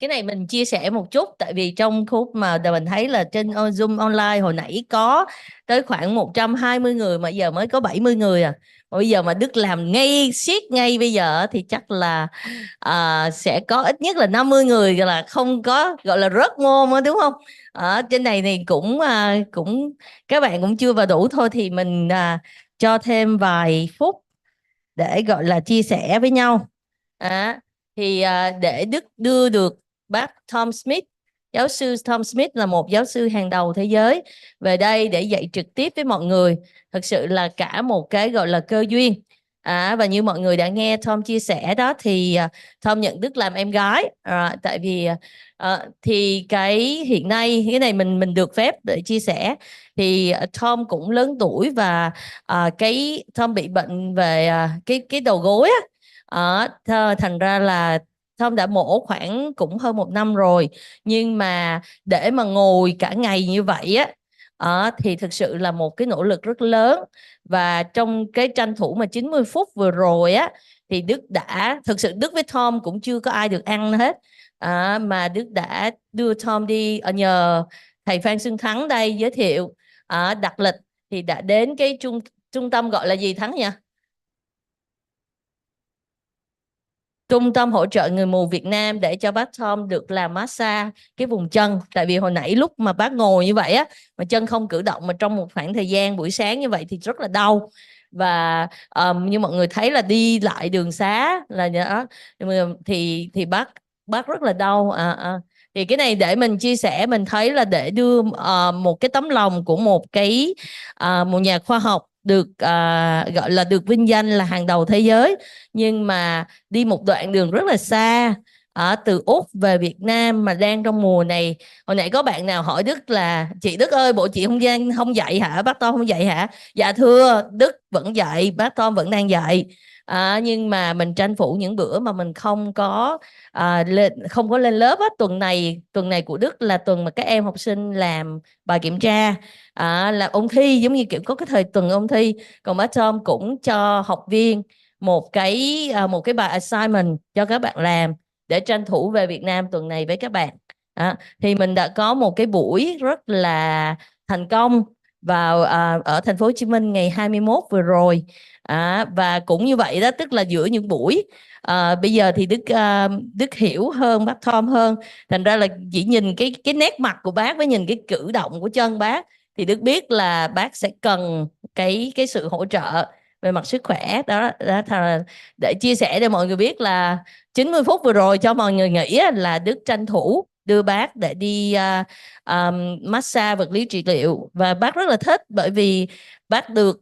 Cái này mình chia sẻ một chút, tại vì trong khúc mà mình thấy là trên Zoom online hồi nãy có tới khoảng 120 người mà giờ mới có 70 người à. Mà bây giờ mà Đức làm ngay siết ngay bây giờ thì chắc là sẽ có ít nhất là 50 người gọi là không có, gọi là rớt môn á, đúng không? Ở trên này thì cũng các bạn cũng chưa vào đủ thôi, thì mình cho thêm vài phút để gọi là chia sẻ với nhau. Thì để Đức đưa được bác Tom Smith, giáo sư Tom Smith là một giáo sư hàng đầu thế giới về đây để dạy trực tiếp với mọi người, thực sự là cả một cái gọi là cơ duyên. Và như mọi người đã nghe Tom chia sẻ đó, thì Tom nhận Đức làm em gái, tại vì thì cái hiện nay cái này mình được phép để chia sẻ, thì Tom cũng lớn tuổi và cái Tom bị bệnh về cái đầu gối á. Thành ra là Tom đã mổ khoảng cũng hơn 1 năm rồi, nhưng mà để mà ngồi cả ngày như vậy á, thì thực sự là một cái nỗ lực rất lớn. Và trong cái tranh thủ mà 90 phút vừa rồi á, thì Đức đã thực sự, Đức với Tom cũng chưa có ai được ăn hết, mà Đức đã đưa Tom đi, nhờ thầy Phan Xuân Thắng đây giới thiệu, đặt lịch, thì đã đến cái trung tâm gọi là gì Thắng nhỉ? Trung tâm hỗ trợ người mù Việt Nam, để cho bác Tom được làm massage cái vùng chân. Tại vì hồi nãy lúc mà bác ngồi như vậy á, mà chân không cử động mà trong một khoảng thời gian buổi sáng như vậy thì rất là đau. Và như mọi người thấy là đi lại đường xá là đó, thì bác rất là đau. Thì cái này để mình chia sẻ, mình thấy là để đưa một cái tấm lòng của một nhà khoa học được gọi là được vinh danh là hàng đầu thế giới, nhưng mà đi một đoạn đường rất là xa, ở từ Úc về Việt Nam mà đang trong mùa này. Hồi nãy có bạn nào hỏi Đức là chị Đức ơi, bộ chị không dạy hả, bác Tom không dạy hả? Dạ thưa, Đức vẫn dạy, bác Tom vẫn đang dạy. Nhưng mà mình tranh thủ những bữa mà mình không có lên lớp á. Tuần này của Đức là tuần mà các em học sinh làm bài kiểm tra, làm ôn thi, giống như kiểu có cái thời tuần ôn thi. Còn bác Tom cũng cho học viên một cái bài assignment cho các bạn làm để tranh thủ về Việt Nam tuần này với các bạn. Thì mình đã có một cái buổi rất là thành công vào ở thành phố Hồ Chí Minh ngày 21 vừa rồi. Và cũng như vậy đó, tức là giữa những buổi bây giờ thì Đức hiểu hơn bác Tom hơn, thành ra là chỉ nhìn cái nét mặt của bác với nhìn cái cử động của chân bác thì Đức biết là bác sẽ cần cái sự hỗ trợ về mặt sức khỏe đó. Để chia sẻ để mọi người biết là 90 phút vừa rồi cho mọi người nghĩ là Đức tranh thủ đưa bác để đi massage vật lý trị liệu, và bác rất là thích, bởi vì bác được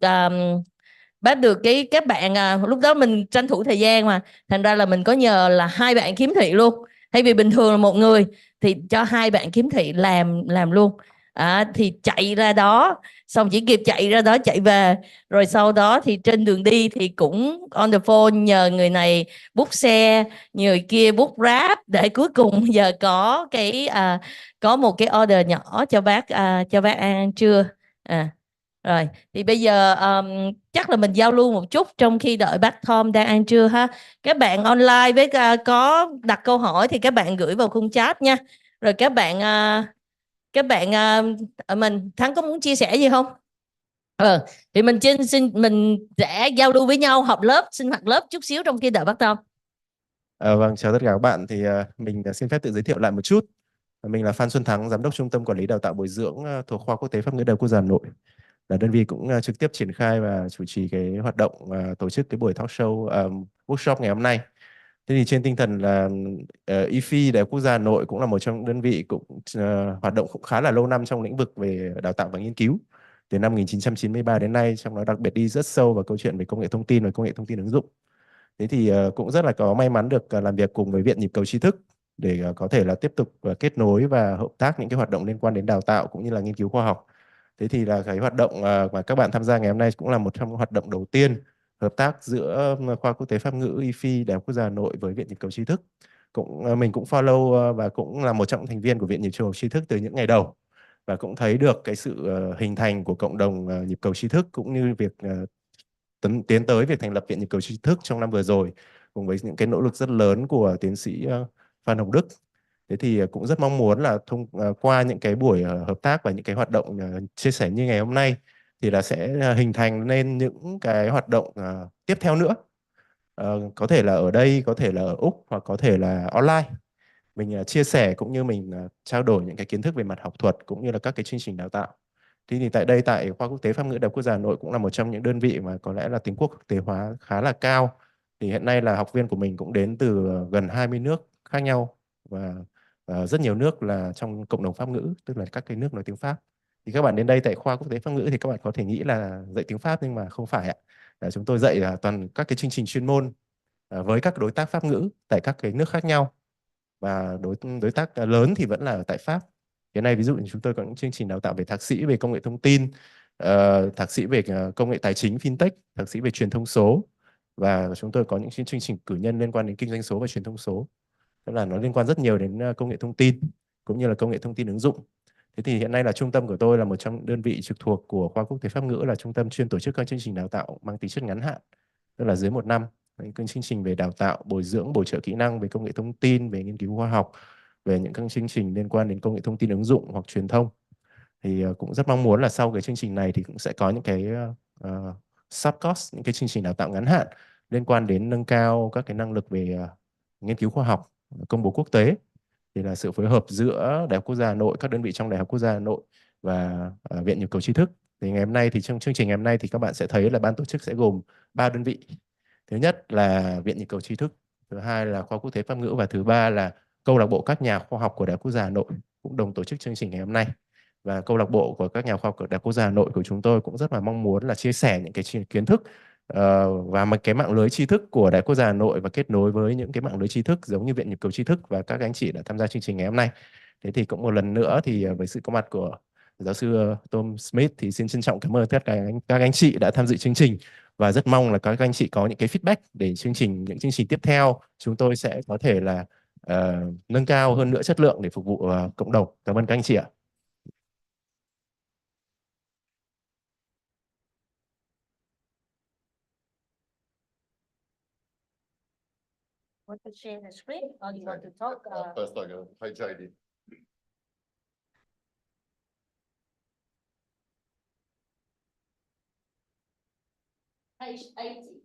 các bạn, lúc đó mình tranh thủ thời gian mà, thành ra là mình có nhờ là 2 bạn khiếm thị luôn, thay vì bình thường là một người thì cho 2 bạn khiếm thị làm luôn. Thì chạy ra đó, xong chỉ kịp chạy ra đó chạy về, rồi sau đó thì trên đường đi thì cũng on the phone nhờ người này book xe, người kia book Grab, để cuối cùng giờ có một cái order nhỏ cho bác ăn trưa. Rồi thì bây giờ chắc là mình giao lưu một chút trong khi đợi bác Tom đang ăn trưa ha. Các bạn online với có đặt câu hỏi thì các bạn gửi vào khung chat nha. Rồi mình Thắng có muốn chia sẻ gì không? Thì mình sẽ giao lưu với nhau, học lớp, sinh hoạt lớp chút xíu trong khi đợi bác Tom. Vâng, chào tất cả các bạn. Thì mình xin phép tự giới thiệu lại một chút. Mình là Phan Xuân Thắng, Giám đốc Trung tâm Quản lý Đào tạo Bồi dưỡng thuộc Khoa Quốc tế Pháp ngữ Đại học Quốc gia Hà Nội. Là đơn vị cũng trực tiếp triển khai và chủ trì cái hoạt động tổ chức cái buổi talk show workshop ngày hôm nay. Thế thì trên tinh thần là IFI Đại học Quốc gia Hà Nội cũng là một trong những đơn vị cũng hoạt động cũng khá là lâu năm trong lĩnh vực về đào tạo và nghiên cứu từ năm 1993 đến nay, trong đó đặc biệt đi rất sâu vào câu chuyện về công nghệ thông tin và công nghệ thông tin ứng dụng. Thế thì cũng rất là có may mắn được làm việc cùng với Viện Nhịp cầu tri thức để có thể là tiếp tục kết nối và hợp tác những cái hoạt động liên quan đến đào tạo cũng như là nghiên cứu khoa học. Thế thì là cái hoạt động mà các bạn tham gia ngày hôm nay cũng là một trong những hoạt động đầu tiên hợp tác giữa Khoa Quốc tế Pháp ngữ IFI Đại học Quốc gia Hà Nội với Viện Nhịp cầu tri thức. Mình cũng follow và cũng là một trong những thành viên của Viện Nhịp cầu tri thức từ những ngày đầu, và cũng thấy được cái sự hình thành của cộng đồng nhịp cầu tri thức cũng như việc tiến tới việc thành lập Viện Nhịp cầu tri thức trong năm vừa rồi, cùng với những cái nỗ lực rất lớn của tiến sĩ Phan Hồng Đức. Thế thì cũng rất mong muốn là qua những cái buổi hợp tác và những cái hoạt động chia sẻ như ngày hôm nay thì là sẽ hình thành nên những cái hoạt động tiếp theo nữa. Có thể là ở đây, có thể là ở Úc, hoặc có thể là online. Mình chia sẻ cũng như mình trao đổi những cái kiến thức về mặt học thuật cũng như là các cái chương trình đào tạo. Thế thì tại đây, tại khoa quốc tế Pháp ngữ Đại học Quốc gia Hà Nội cũng là một trong những đơn vị mà có lẽ là tính quốc tế hóa khá là cao. Thì hiện nay là học viên của mình cũng đến từ gần 20 nước khác nhau, và rất nhiều nước là trong cộng đồng Pháp ngữ, tức là các cái nước nói tiếng Pháp. Thì các bạn đến đây tại khoa quốc tế Pháp ngữ thì các bạn có thể nghĩ là dạy tiếng Pháp, nhưng mà không phải ạ. Chúng tôi dạy toàn các cái chương trình chuyên môn với các đối tác Pháp ngữ tại các cái nước khác nhau, và đối tác lớn thì vẫn là ở tại Pháp. Hiện nay ví dụ như chúng tôi có những chương trình đào tạo về thạc sĩ về công nghệ thông tin, thạc sĩ về công nghệ tài chính fintech, thạc sĩ về truyền thông số, và chúng tôi có những chương trình cử nhân liên quan đến kinh doanh số và truyền thông số. Tức là nó liên quan rất nhiều đến công nghệ thông tin cũng như là công nghệ thông tin ứng dụng. Thế thì hiện nay là trung tâm của tôi là một trong những đơn vị trực thuộc của khoa quốc tế Pháp ngữ, là trung tâm chuyên tổ chức các chương trình đào tạo mang tính chất ngắn hạn, tức là dưới 1 năm. Những chương trình về đào tạo, bồi dưỡng, bổ trợ kỹ năng về công nghệ thông tin, về nghiên cứu khoa học, về những các chương trình liên quan đến công nghệ thông tin ứng dụng hoặc truyền thông. Thì cũng rất mong muốn là sau cái chương trình này thì cũng sẽ có những cái subcourse, những cái chương trình đào tạo ngắn hạn liên quan đến nâng cao các cái năng lực về nghiên cứu khoa học, công bố quốc tế. Thì là sự phối hợp giữa Đại học Quốc gia Hà Nội, các đơn vị trong Đại học Quốc gia Hà Nội và Viện Nhịp cầu tri thức. Thì ngày hôm nay thì trong chương trình ngày hôm nay thì các bạn sẽ thấy là ban tổ chức sẽ gồm 3 đơn vị. Thứ nhất là Viện Nhịp cầu tri thức, thứ hai là Khoa quốc tế Pháp ngữ, và thứ ba là câu lạc bộ các nhà khoa học của Đại học Quốc gia Hà Nội cũng đồng tổ chức chương trình ngày hôm nay. Và câu lạc bộ của các nhà khoa học của Đại học Quốc gia Hà Nội của chúng tôi cũng rất là mong muốn là chia sẻ những cái kiến thức và một cái mạng lưới tri thức của Đại học Quốc gia Hà Nội, và kết nối với những cái mạng lưới tri thức giống như Viện Nhịp cầu tri thức và các anh chị đã tham gia chương trình ngày hôm nay. Thế thì cũng một lần nữa thì với sự có mặt của giáo sư Tom Smith thì xin trân trọng cảm ơn tất cả các anh chị đã tham dự chương trình, và rất mong là các anh chị có những cái feedback để những chương trình tiếp theo chúng tôi sẽ có thể là nâng cao hơn nữa chất lượng để phục vụ cộng đồng. Cảm ơn các anh chị ạ. Want to share the screen or you want to talk? First I go, hey JD. Page 80.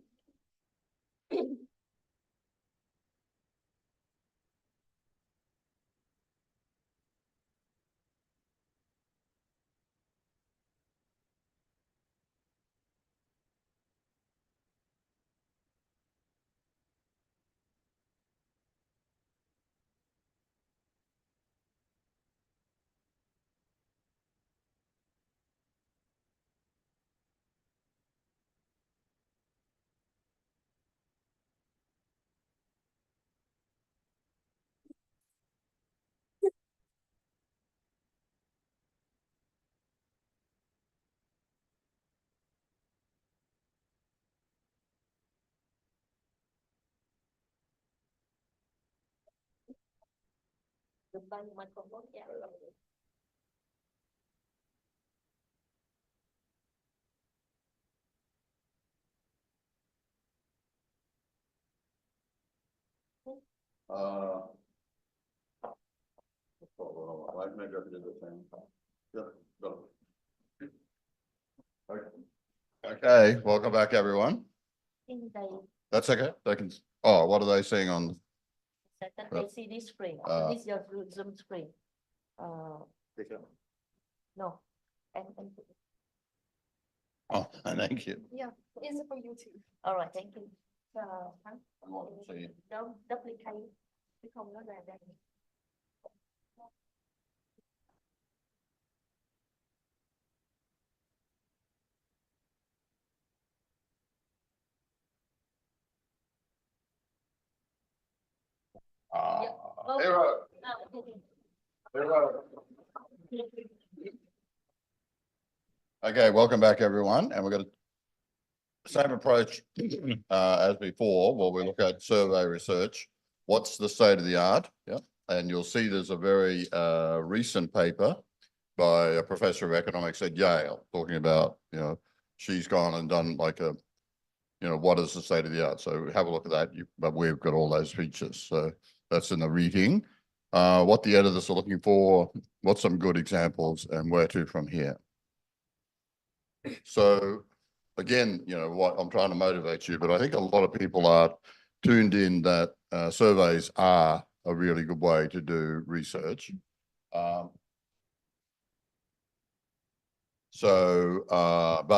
Maybe I could do the same. Yeah, go. Okay, welcome back, everyone. That's okay. They can. Oh, what are they saying on? They see this screen. This is your Zoom screen. No. Oh, thank you. Yeah, it's for you too. All right, thank you. Don't duplicate. Chứ không nó ra đây. Hero. Okay, welcome back, everyone, and we're going to same approach as before. Well, we look at survey research. What's the state of the art? Yeah, and you'll see there's a very recent paper by a professor of economics at Yale talking about, she's gone and done like a, what is the state of the art? So have a look at that. But we've got all those features. So that's in the reading. what the editors are looking for, what some good examples, and where to from here. So again, you know, what I'm trying to motivate you, but I think a lot of people are tuned in that surveys are a really good way to do research. But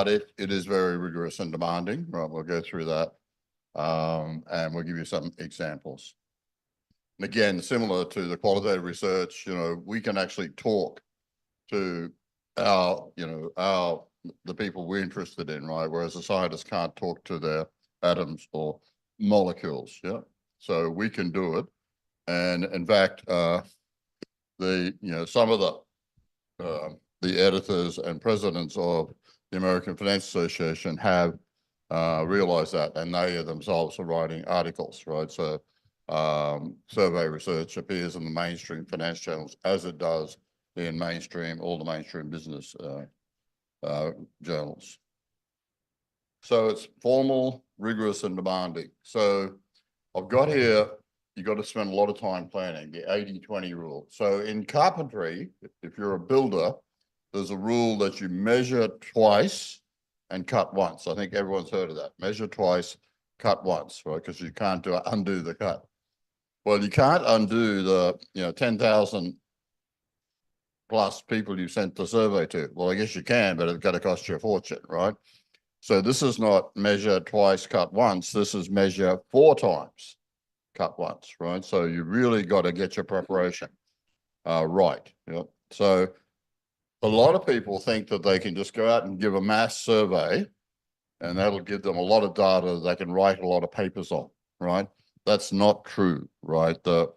it is very rigorous and demanding, right? We'll go through that, and we'll give you some examples. And again, similar to the qualitative research, you know, we can actually talk to the people we're interested in, right? Whereas the scientists can't talk to their atoms or molecules, yeah? So we can do it. And in fact, some of the editors and presidents of the American Finance Association have realized that, and they themselves are writing articles, right? So survey research appears in the mainstream finance channels as it does in all the mainstream business journals. So it's formal, rigorous, and demanding. So I've got here, you've got to spend a lot of time planning, the 80-20 rule. So in carpentry, if you're a builder, there's a rule that you measure twice and cut once. I think everyone's heard of that. Measure twice, cut once, right? Because you can't undo the cut. Well, you can't undo the 10,000 plus people you sent the survey to. Well, I guess you can, but it's going to cost you a fortune, right? So this is not measure twice, cut once. This is measure 4 times, cut once, right? So you really got to get your preparation right. Yep. So a lot of people think that they can just go out and give a mass survey and that'll give them a lot of data they can write a lot of papers on, right? That's not true, right? The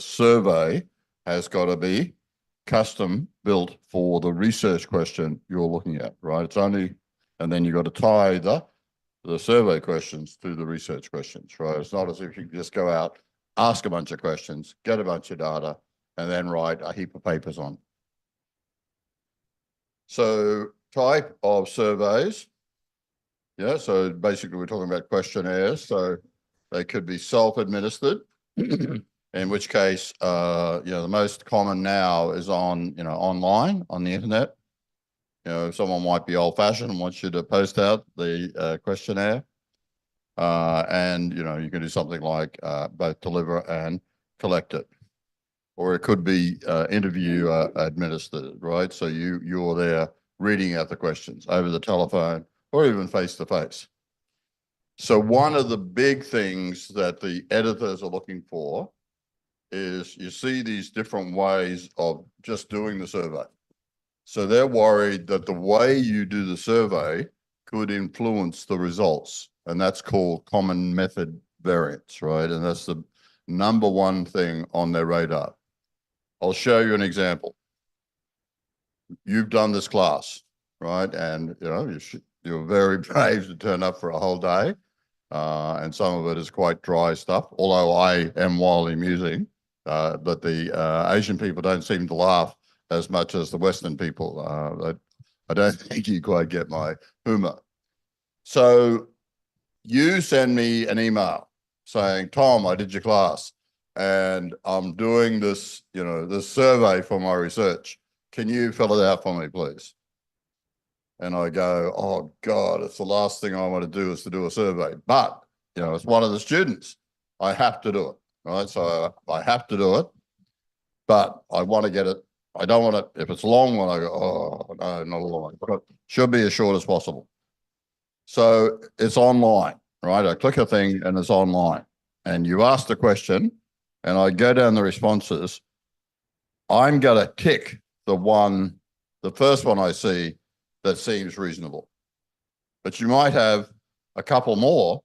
survey has got to be custom built for the research question you're looking at, right? It's only, and then you've got to tie the survey questions to the research questions, right? It's not as if you can just go out, ask a bunch of questions, get a bunch of data, and then write a heap of papers on. So type of surveys. Yeah, so basically we're talking about questionnaires. So they could be self-administered, in which case, the most common now is online on the internet. Someone might be old-fashioned and wants you to post out the questionnaire. And, you can do something like both deliver and collect it. Or it could be interview administered, right? So you're there reading out the questions over the telephone or even face-to-face. So one of the big things that the editors are looking for is you see these different ways of just doing the survey. So they're worried that the way you do the survey could influence the results. And that's called common method variance, right? And that's the number one thing on their radar. I'll show you an example. You've done this class, right? And, you're very brave to turn up for a whole day. And some of it is quite dry stuff, although I am wildly amusing. But the Asian people don't seem to laugh as much as the Western people. I don't think you quite get my humor. So you send me an email saying, Tom, I did your class and I'm doing this, this survey for my research. Can you fill it out for me, please? And I go, oh God, it's the last thing I want to do is to do a survey. But, as one of the students, I have to do it, right? So I have to do it, but I want to get it. I don't want it, if it's a long one, I go, oh, no, not a long one. But it should be as short as possible. So it's online, right? I click a thing and it's online. And you ask the question and I go down the responses. I'm going to tick the first one I see that seems reasonable. But you might have a couple more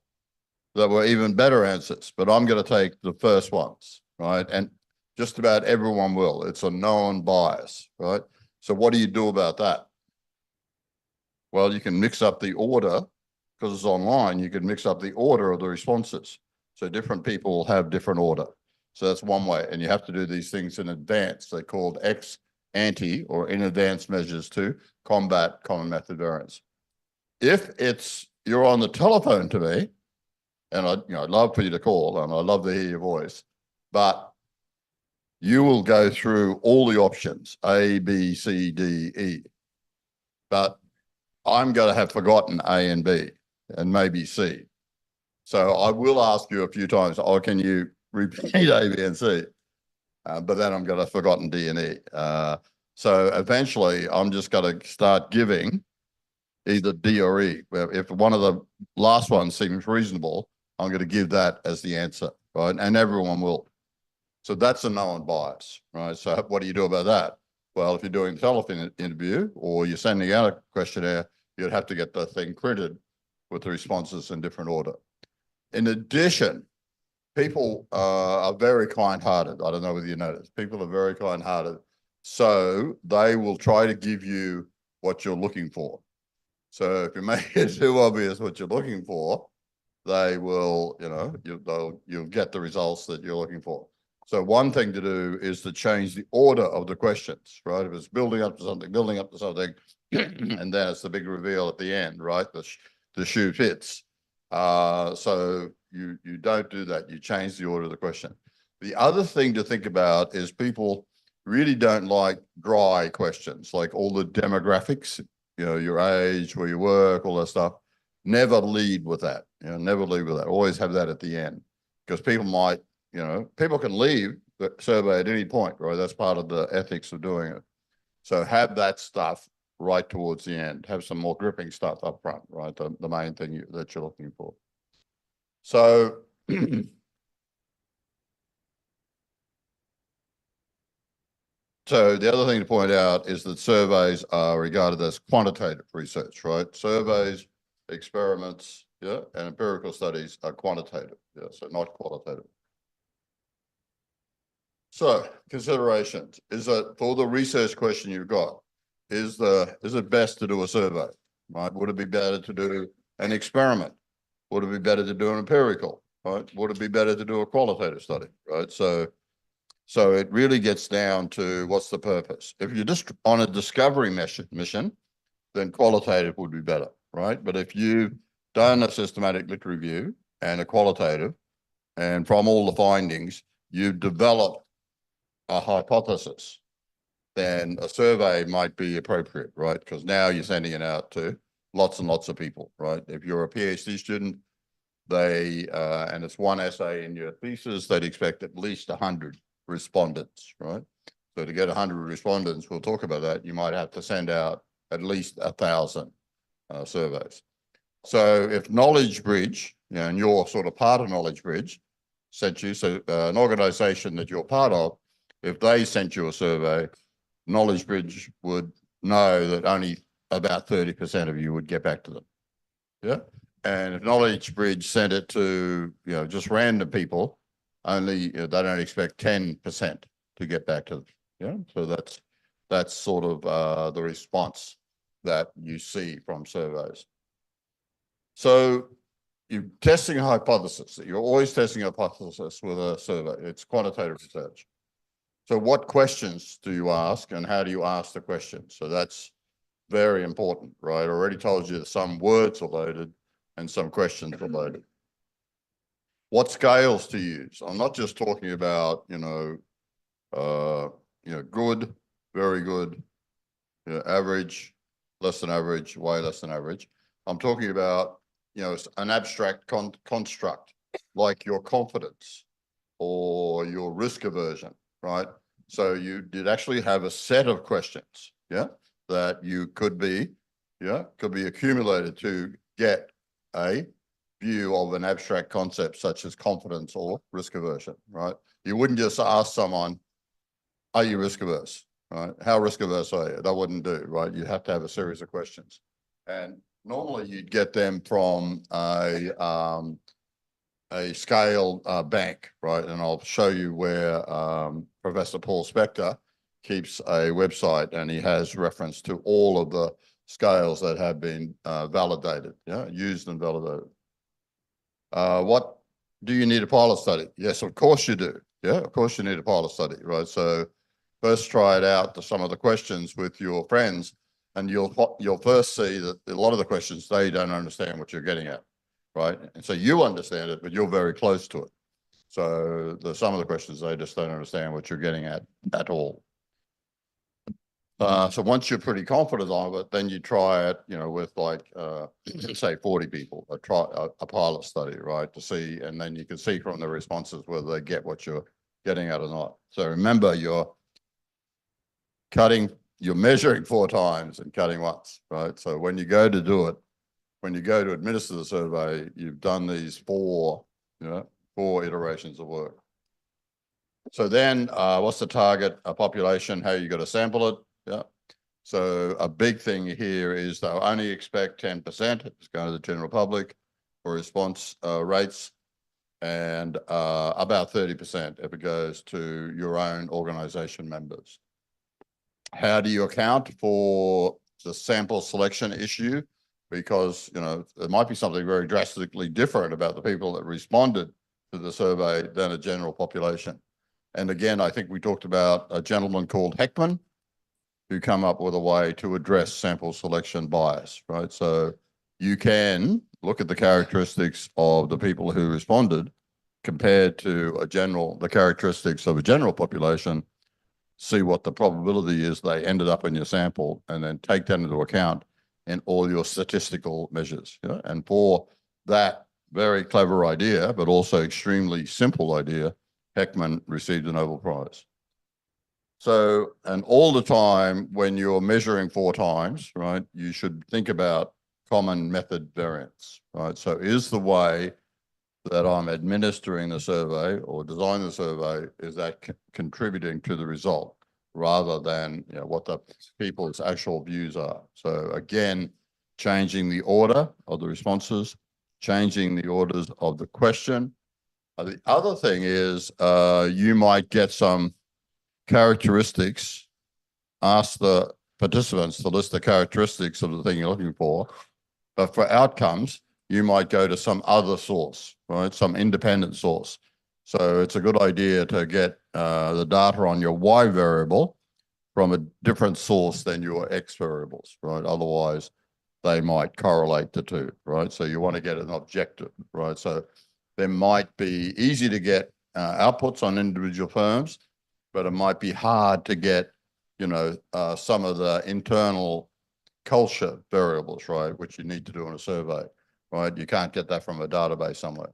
that were even better answers, but I'm going to take the first ones, right? And just about everyone will. It's a known bias, right? So what do you do about that? Well, you can mix up the order because it's online. You can mix up the order of the responses. So different people have different order. So that's one way. And you have to do these things in advance. They're called ex ante or in advance measures to combat common method variance. If you're on the telephone to me, and I'd love for you to call and I'd love to hear your voice, but you will go through all the options, A, B, C, D, E. But I'm going to have forgotten A and B and maybe C. So I will ask you a few times, oh, can you repeat A, B, and C? But then I'm going to have forgotten D and E. So eventually I'm just going to start giving either D or E. If one of the last ones seems reasonable, I'm going to give that as the answer, right? And everyone will. So that's a known bias, right? So what do you do about that? Well, if you're doing a telephone interview or you're sending out a questionnaire, you'd have to get the thing printed with the responses in different order. In addition, people are very kind-hearted. I don't know whether you notice. People are very kind-hearted. So they will try to give you what you're looking for. So if you make it too obvious what you're looking for, they will, you know, you'll get the results that you're looking for. So one thing to do is to change the order of the questions, right? If it's building up to something, and then it's the big reveal at the end, right? The shoe fits. So you don't do that. You change the order of the question. The other thing to think about is people really don't like dry questions, like all the demographics, you know, your age, where you work, all that stuff. Never lead with that. You know, never lead with that. Always have that at the end, because people might, you know, people can leave the survey at any point, right? That's part of the ethics of doing it. So have that stuff right towards the end. Have some more gripping stuff up front, right? The main thing that you're looking for. So so the other thing to point out is that surveys are regarded as quantitative research, right? Surveys, experiments, yeah, and empirical studies are quantitative, yeah, so not qualitative. So considerations is that for the research question you've got, is it best to do a survey, right? Would it be better to do an experiment? Would it be better to do an empirical, right? Would it be better to do a qualitative study, right? So it really gets down to what's the purpose. If you're just on a discovery mission, then qualitative would be better, right? But if you've done a systematic lit review and a qualitative, and from all the findings, you've developed a hypothesis, then a survey might be appropriate, right? Because now you're sending it out to lots and lots of people, right? If you're a PhD student, and it's one essay in your thesis, they'd expect at least 100 respondents, right? So to get 100 respondents, we'll talk about that, you might have to send out at least 1,000 surveys. So if Knowledge Bridge, you know, and you're sort of part of Knowledge Bridge, sent you, so an organization that you're part of, if they sent you a survey, Knowledge Bridge would know that only about 30% of you would get back to them. Yeah. And if Knowledge Bridge sent it to, you know, just random people, only they don't expect 10% to get back to them. Yeah. So that's sort of the response that you see from surveys. So you're testing a hypothesis. You're always testing a hypothesis with a survey. It's quantitative research. So what questions do you ask and how do you ask the questions? So that's very important, right? I already told you that some words are loaded and some questions are loaded. What scales to use? I'm not just talking about, good, very good, average, less than average, way less than average. I'm talking about, an abstract construct like your confidence or your risk aversion, right? So you did actually have a set of questions, that you could be accumulated to get a view of an abstract concept such as confidence or risk aversion, right? You wouldn't just ask someone, are you risk averse, right? How risk averse are you? That wouldn't do, right? You'd have to have a series of questions. And normally you'd get them from a scale bank, right? And I'll show you where Professor Paul Spector keeps a website, and he has reference to all of the scales that have been validated, used and validated. What do you need a pilot study? Yes, of course you do. Yeah, of course you need a pilot study, right? So first try it out to some of the questions with your friends, and you'll first see that a lot of the questions, they don't understand what you're getting at, right? And so you understand it, but you're very close to it. So some of the questions, they just don't understand what you're getting at all. So once you're pretty confident of it, then you try it, with like, say 40 people, a pilot study, right? To see, and then you can see from the responses whether they get what you're getting at or not. So remember, you're measuring 4 times and cutting once, right? So when you go to do it, when you go to administer the survey, you've done these 4 iterations of work. So then what's the target population? How you got to sample it? Yeah. So a big thing here is they'll only expect 10%. It's going to the general public for response rates, and about 30% if it goes to your own organization members. How do you account for the sample selection issue? Because, there might be something very drastically different about the people that responded to the survey than a general population. And again, I think we talked about a gentleman called Heckman, who come up with a way to address sample selection bias, right? So you can look at the characteristics of the people who responded compared to the characteristics of a general population, see what the probability is they ended up in your sample, and then take that into account in all your statistical measures. And for that very clever idea, but also extremely simple idea, Heckman received a Nobel Prize. So, and all the time when you're measuring 4 times, right, you should think about common method variance, right? So is the way that I'm administering the survey or designing the survey, is that contributing to the result rather than what the people's actual views are? So again, changing the order of the responses, changing the orders of the question. The other thing is you might get some characteristics, ask the participants to list the characteristics of the thing you're looking for, but for outcomes, you might go to some other source, right? Some independent source. So it's a good idea to get the data on your Y variable from a different source than your X variables, right? Otherwise, they might correlate the two, right? So you want to get an objective, right? So there might be easy to get outputs on individual firms, but it might be hard to get, some of the internal culture variables, right, which you need to do in a survey, right? You can't get that from a database somewhere,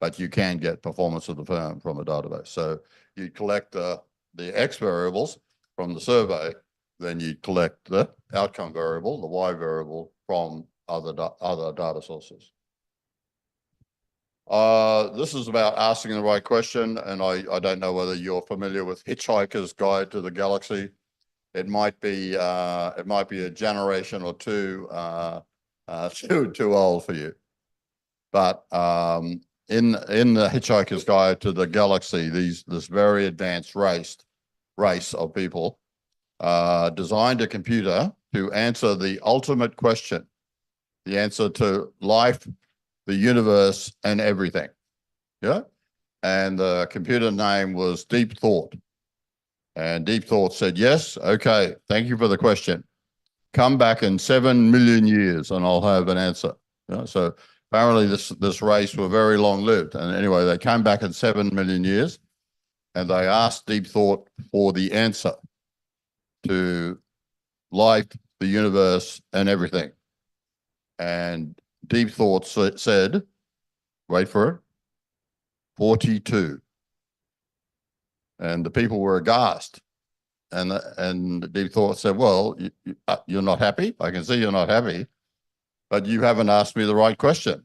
but you can get performance of the firm from a database. So you collect the X variables from the survey, then you collect the outcome variable, the Y variable, from other data sources. This is about asking the right question, and I don't know whether you're familiar with Hitchhiker's Guide to the Galaxy. It might be a generation or two too old for you, but in the Hitchhiker's Guide to the Galaxy, this very advanced race of people designed a computer to answer the ultimate question, the answer to life, the universe, and everything. Yeah. And the computer name was Deep Thought. And Deep Thought said, yes, okay, thank you for the question. Come back in 7 million years and I'll have an answer. So apparently this race were very long-lived. And anyway, they came back in 7 million years and they asked Deep Thought for the answer to life, the universe, and everything. And Deep Thought said, wait for it, 42. And the people were aghast. And Deep Thought said, well, you're not happy? I can see you're not happy, but you haven't asked me the right question.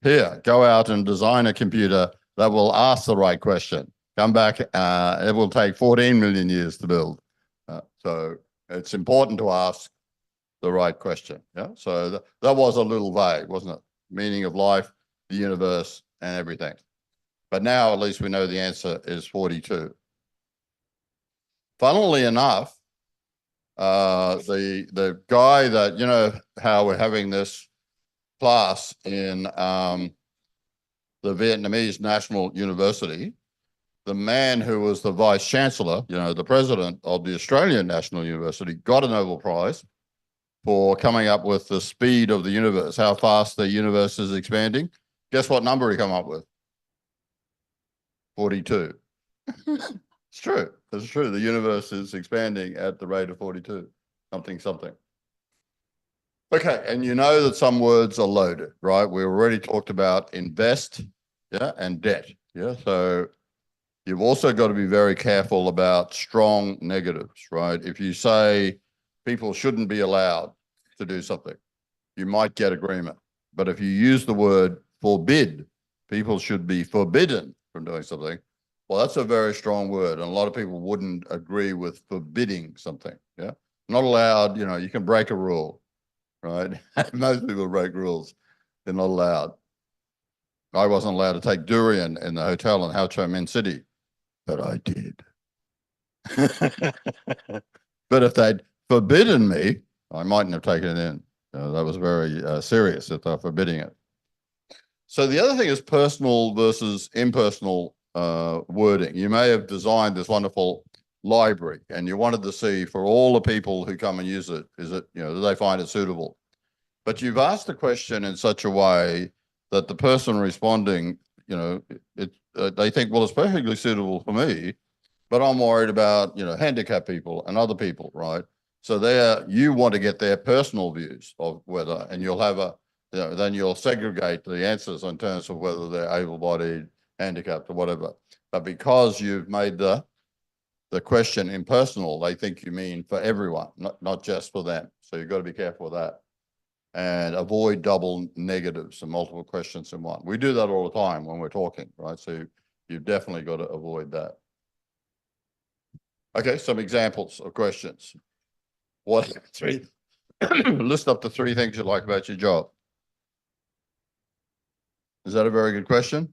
Here, go out and design a computer that will ask the right question. Come back, it will take 14 million years to build. So it's important to ask the right question. Yeah. So that was a little vague, wasn't it? Meaning of life, the universe, and everything. But now at least we know the answer is 42. Funnily enough, the guy that, how we're having this class in the Vietnamese National University, the man who was the vice chancellor, the president of the Australian National University, got a Nobel Prize for coming up with the speed of the universe, how fast the universe is expanding. Guess what number he came up with? 42. It's true. It's true. The universe is expanding at the rate of 42, something. Okay, and you know that some words are loaded, right? We already talked about invest, yeah, and debt, yeah? So you've also got to be very careful about strong negatives, right? If you say people shouldn't be allowed to do something, you might get agreement. But if you use the word forbid, people should be forbidden from doing something, well, that's a very strong word. And a lot of people wouldn't agree with forbidding something, yeah? Not allowed, you know, you can break a rule, right? Most people break rules. They're not allowed. I wasn't allowed to take durian in the hotel in Ho Chi Minh City, but I did. But if they'd forbidden me, I mightn't have taken it in. That was very serious if they're forbidding it. So the other thing is personal versus impersonal wording. You may have designed this wonderful library and you wanted to see for all the people who come and use it, is it, you know, do they find it suitable? But you've asked the question in such a way that the person responding, you know, they think, well, it's perfectly suitable for me, but I'm worried about, you know, handicapped people and other people, right? So you want to get their personal views of whether, and you'll have you know, then you'll segregate the answers in terms of whether they're able-bodied, handicapped, or whatever. But because you've made the question impersonal, they think you mean for everyone, not just for them. So you've got to be careful with that. And avoid double negatives and multiple questions in one. We do that all the time when we're talking, right? So you've definitely got to avoid that. Okay, some examples of questions. What three? List up the 3 things you like about your job. Is that a very good question?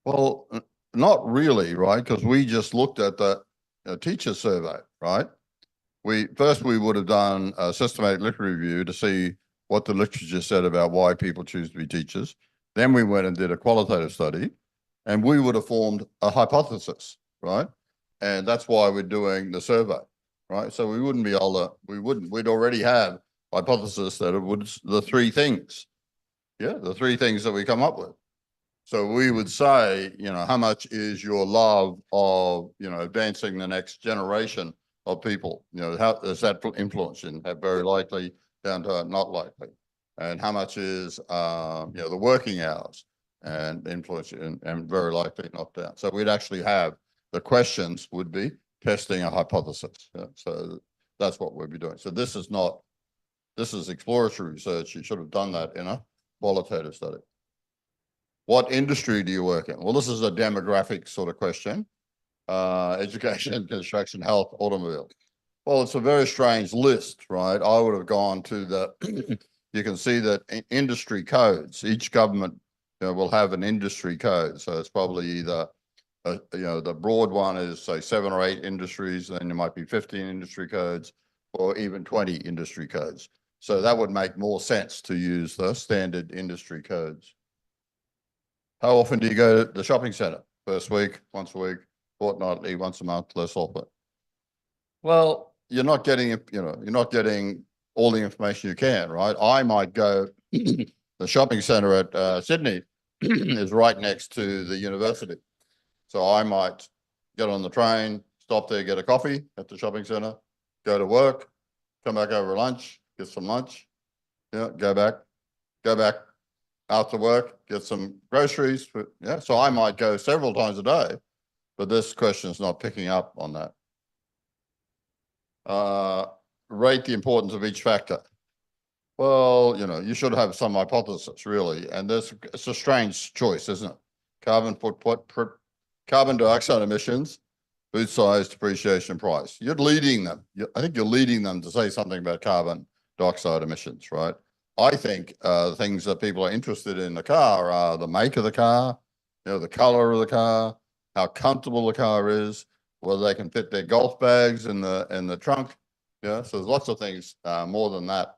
Well, not really, right? Because we just looked at the teacher survey, right? We would have done a systematic literature review to see what the literature said about why people choose to be teachers. Then we went and did a qualitative study, and we would have formed a hypothesis, right? And that's why we're doing the survey, right? So we wouldn't be able to, we'd already have hypothesis that it would, the 3 things, yeah, the 3 things that we come up with. So we would say, you know, how much is your love of, you know, advancing the next generation of people? You know, how does that influence in very likely down to not likely? And how much is, you know, the working hours and influence and very likely not down. So we'd actually have the questions would be testing a hypothesis. Yeah? So that's what we'd be doing. So this is exploratory research. You should have done that in a qualitative study. What industry do you work in? Well, this is a demographic sort of question. Education, construction, health, automobile. Well, it's a very strange list, right? I would have gone to the, you can see that industry codes, each government will have an industry code. So it's probably either, you know, the broad one is say 7 or 8 industries, then there might be 15 industry codes or even 20 industry codes. So that would make more sense to use the standard industry codes. How often do you go to the shopping center? First week, once a week, fortnightly, once a month, less often? Well, you're not getting, you know, you're not getting all the information you can, right? I might go, the shopping center at Sydney is right next to the university. So I might get on the train, stop there, get a coffee at the shopping center, go to work, come back over lunch, get some lunch, yeah, go back after work, get some groceries. Yeah, so I might go several times a day, but this question is not picking up on that. Rate the importance of each factor. Well, you know, you should have some hypothesis, really, and it's a strange choice, isn't it? Carbon dioxide emissions, boot size, depreciation, price. You're leading them. I think you're leading them to say something about carbon dioxide emissions, right? I think things that people are interested in the car are the make of the car, you know, the color of the car, how comfortable the car is, whether they can fit their golf bags in the trunk. Yeah, so there's lots of things more than that.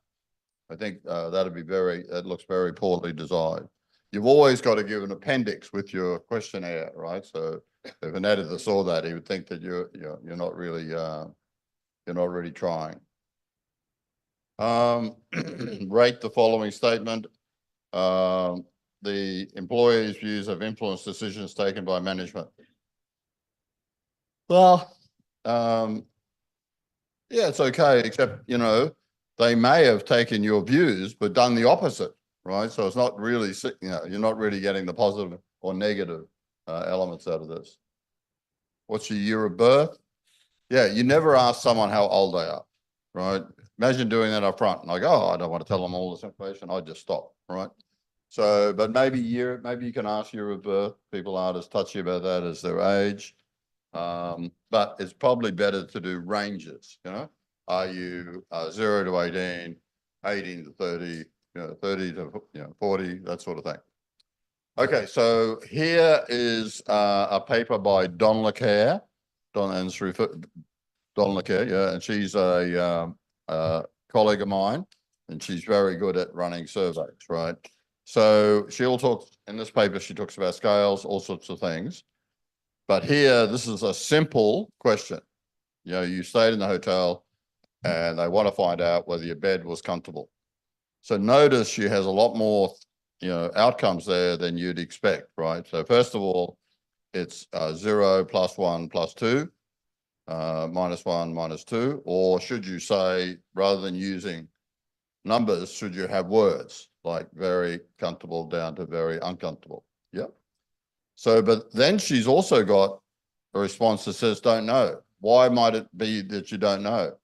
I think that looks very poorly designed. You've always got to give an appendix with your questionnaire, right? So if an editor saw that, he would think that you're not really trying. Rate the following statement. the employees' views have influenced decisions taken by management? Well, yeah, it's okay, except, you know, they may have taken your views, but done the opposite, right? So it's not really, you know, you're not really getting the positive or negative elements out of this. What's your year of birth? Yeah, you never ask someone how old they are, right? Imagine doing that up front. Like, oh, I don't want to tell them all this information. I just stop, right? So, but maybe you can ask year of birth. People aren't as touchy about that as their age. But it's probably better to do ranges, you know? Are you 0 to 18, 18 to 30, you know, 30 to 40, that sort of thing. Okay, so here is a paper by Don LeCare, yeah, and she's a colleague of mine, and she's very good at running surveys, right? So she'll talk, in this paper, she talks about scales, all sorts of things. But here, this is a simple question. You know, you stayed in the hotel and they want to find out whether your bed was comfortable. So notice she has a lot more, you know, outcomes there than you'd expect, right? So first of all, it's 0, +1, +2, -1, -2, or should you say, rather than using numbers, should you have words like very comfortable down to very uncomfortable? Yep. So, but then she's also got a response that says, don't know. Why might it be that you don't know?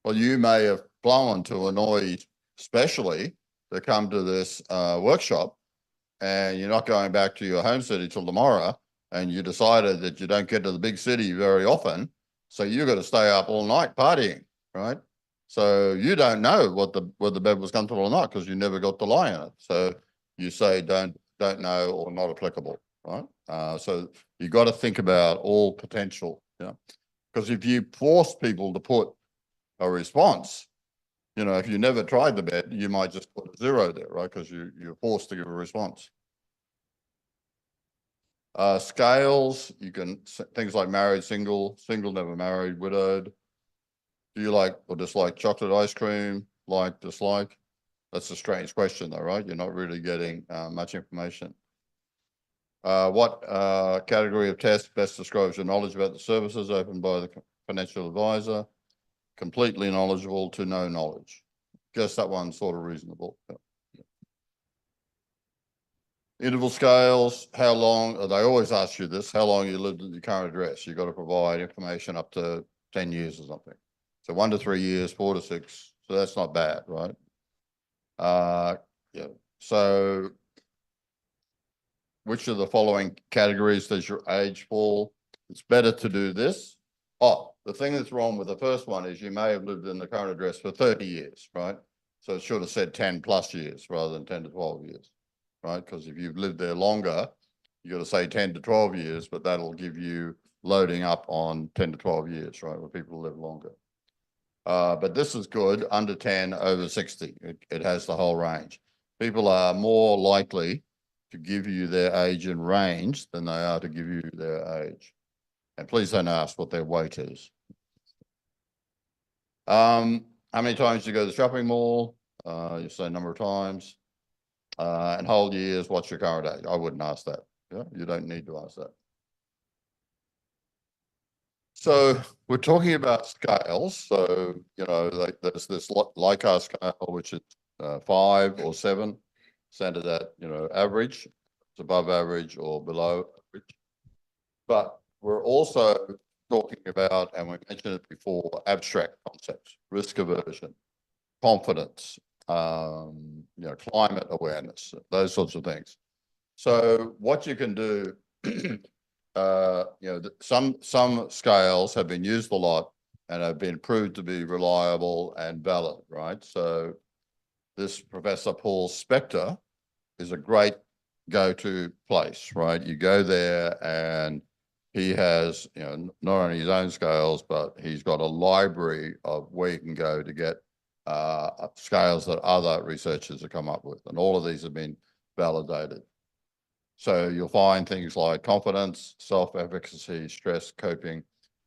Well, you may have flown to Hanoi specially to come to this workshop, and you're not going back to your home city till tomorrow, and you decided that you don't get to the big city very often, so you've got to stay up all night partying, right? So you don't know whether the bed was comfortable or not because you never got to lie in it. So you say don't know or not applicable, right? So you got to think about all potential, you know, because if you force people to put a response, you know, if you never tried the bed, you might just put a 0 there, right? Because you're forced to give a response. Scales, you can, things like married, single, never married, widowed. Do you like or dislike chocolate ice cream? Like, dislike? That's a strange question though, right? You're not really getting much information. What category of test best describes your knowledge about the services opened by the financial advisor? Completely knowledgeable to no knowledge. Guess that one's sort of reasonable. Yeah. Interval scales, how long, they always ask you this, how long you lived at your current address. You've got to provide information up to 10 years or something. So 1 to 3 years, 4 to 6. So that's not bad, right? Yeah. So which of the following categories does your age fall? It's better to do this. Oh, the thing that's wrong with the first one is you may have lived in the current address for 30 years, right? So it should have said 10+ years rather than 10 to 12 years, right? Because if you've lived there longer, you got to say 10 to 12 years, but that'll give you loading up on 10 to 12 years, right? Where people live longer. But this is good, under 10, over 60. It has the whole range. People are more likely to give you their age and range than they are to give you their age. And please don't ask what their weight is. How many times do you go to the shopping mall? You say a number of times. And whole years, what's your current age? I wouldn't ask that. Yeah, you don't need to ask that. So we're talking about scales. So, you know, like there's this Likar scale, which is 5 or 7, centered at, you know, average. It's above average or below average. But we're also talking about, and we mentioned it before, abstract concepts, risk aversion, confidence, you know, climate awareness, those sorts of things. So what you can do, you know, some scales have been used a lot and have been proved to be reliable and valid, right? So this Professor Paul Spector is a great go-to place, right? You go there and he has, you know, not only his own scales, but he's got a library of where you can go to get scales that other researchers have come up with. And all of these have been validated. So you'll find things like confidence, self-efficacy, stress, coping,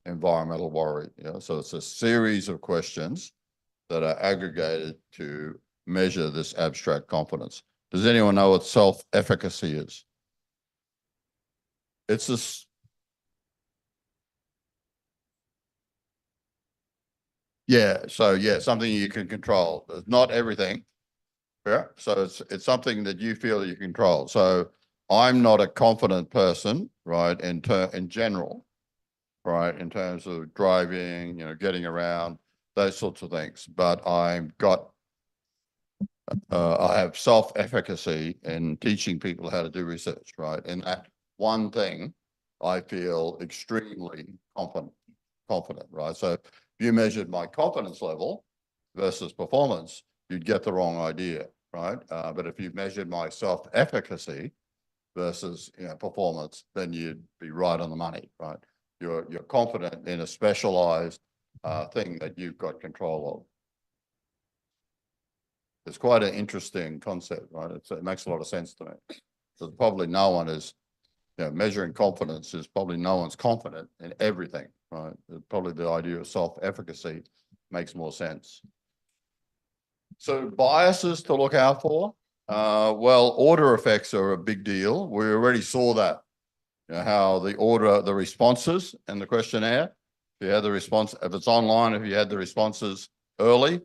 environmental worry. You know? So it's a series of questions that are aggregated to measure this abstract confidence. Does anyone know what self-efficacy is? It's this. Yeah, so yeah, something you can control. It's not everything. Yeah, so it's something that you feel that you control. So I'm not a confident person, right? In general, right? In terms of driving, getting around, those sorts of things. But I have self-efficacy in teaching people how to do research, right? And that one thing, I feel extremely confident, right? So if you measured my confidence level versus performance, you'd get the wrong idea, right? But if you measured my self-efficacy versus performance, then you'd be right on the money, right? You're confident in a specialized thing that you've got control of. It's quite an interesting concept, right? It makes a lot of sense to me. So probably no one is, measuring confidence is probably no one's confident in everything, right? Probably the idea of self-efficacy makes more sense. So biases to look out for. Well, order effects are a big deal. We already saw that, how the responses in the questionnaire, if you had the response, if it's online, if you had the responses early,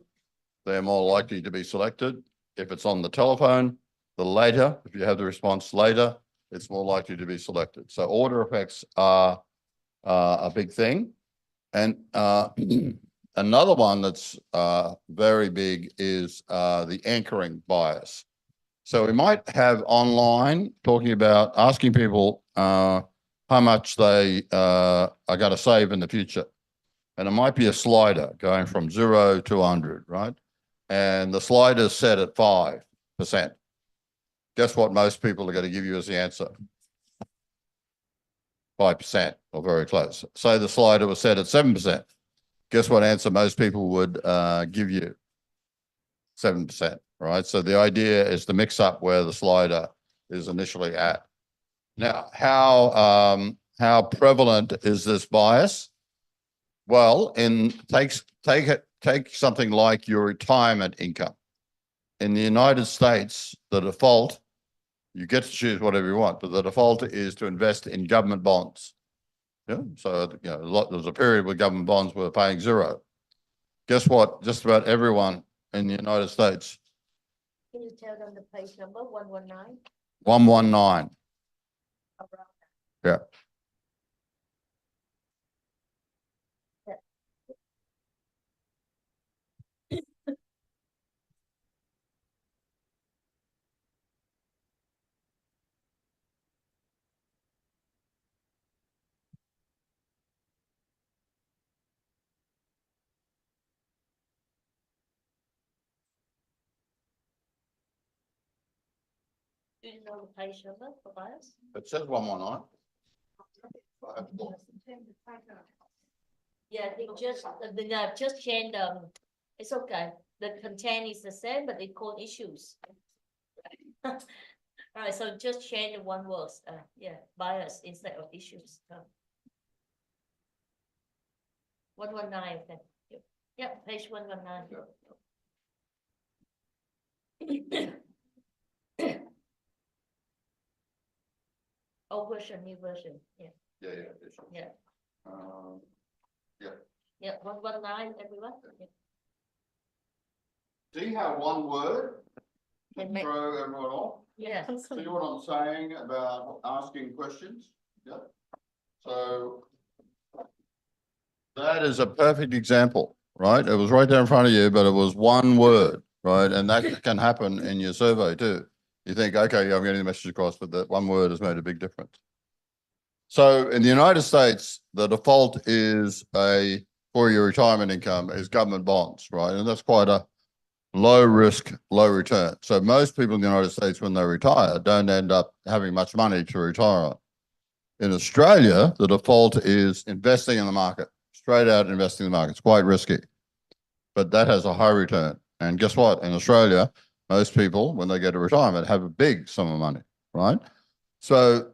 they're more likely to be selected. If it's on the telephone, the later, if you have the response later, it's more likely to be selected. So order effects are a big thing. And another one that's very big is the anchoring bias. So we might have online talking about asking people how much they are going to save in the future. And it might be a slider going from 0 to 100, right? And the slider is set at 5%. Guess what most people are going to give you as the answer? 5% or very close. Say the slider was set at 7%. Guess what answer most people would give you? 7%, right? So the idea is to mix up where the slider is initially at. Now, how prevalent is this bias? Well, take something like your retirement income. In the United States, the default, you get to choose whatever you want, but the default is to invest in government bonds. Yeah. So there was a period where government bonds were paying 0. Guess what? Just about everyone in the United States. Can you tell them the page number? 119. 119. Yeah. Do you know the page number for bias? It says 119. Yeah, they just change it's okay. The content is the same, but they call issues. All right, so just change the one word. Yeah, bias instead of issues. 119. Okay. Yeah, page 119. Old version, new version. Yeah. Yeah. Yeah. Yeah. Yeah, 119, everyone. Yeah. See how one word And can throw everyone off? Yeah. See what I'm saying about asking questions? Yeah. So that is a perfect example, right? It was right there in front of you, but it was one word, right? And that can happen in your survey too. You think, okay, I'm getting the message across, but that one word has made a big difference. So in the United States, the default is for your retirement income is government bonds, right? And that's quite a low risk, low return. So most people in the United States, when they retire, don't end up having much money to retire on. In Australia, the default is investing in the market, straight out investing in the market. It's quite risky, but that has a high return. And guess what? In Australia, most people, when they get to retirement, have a big sum of money, right? So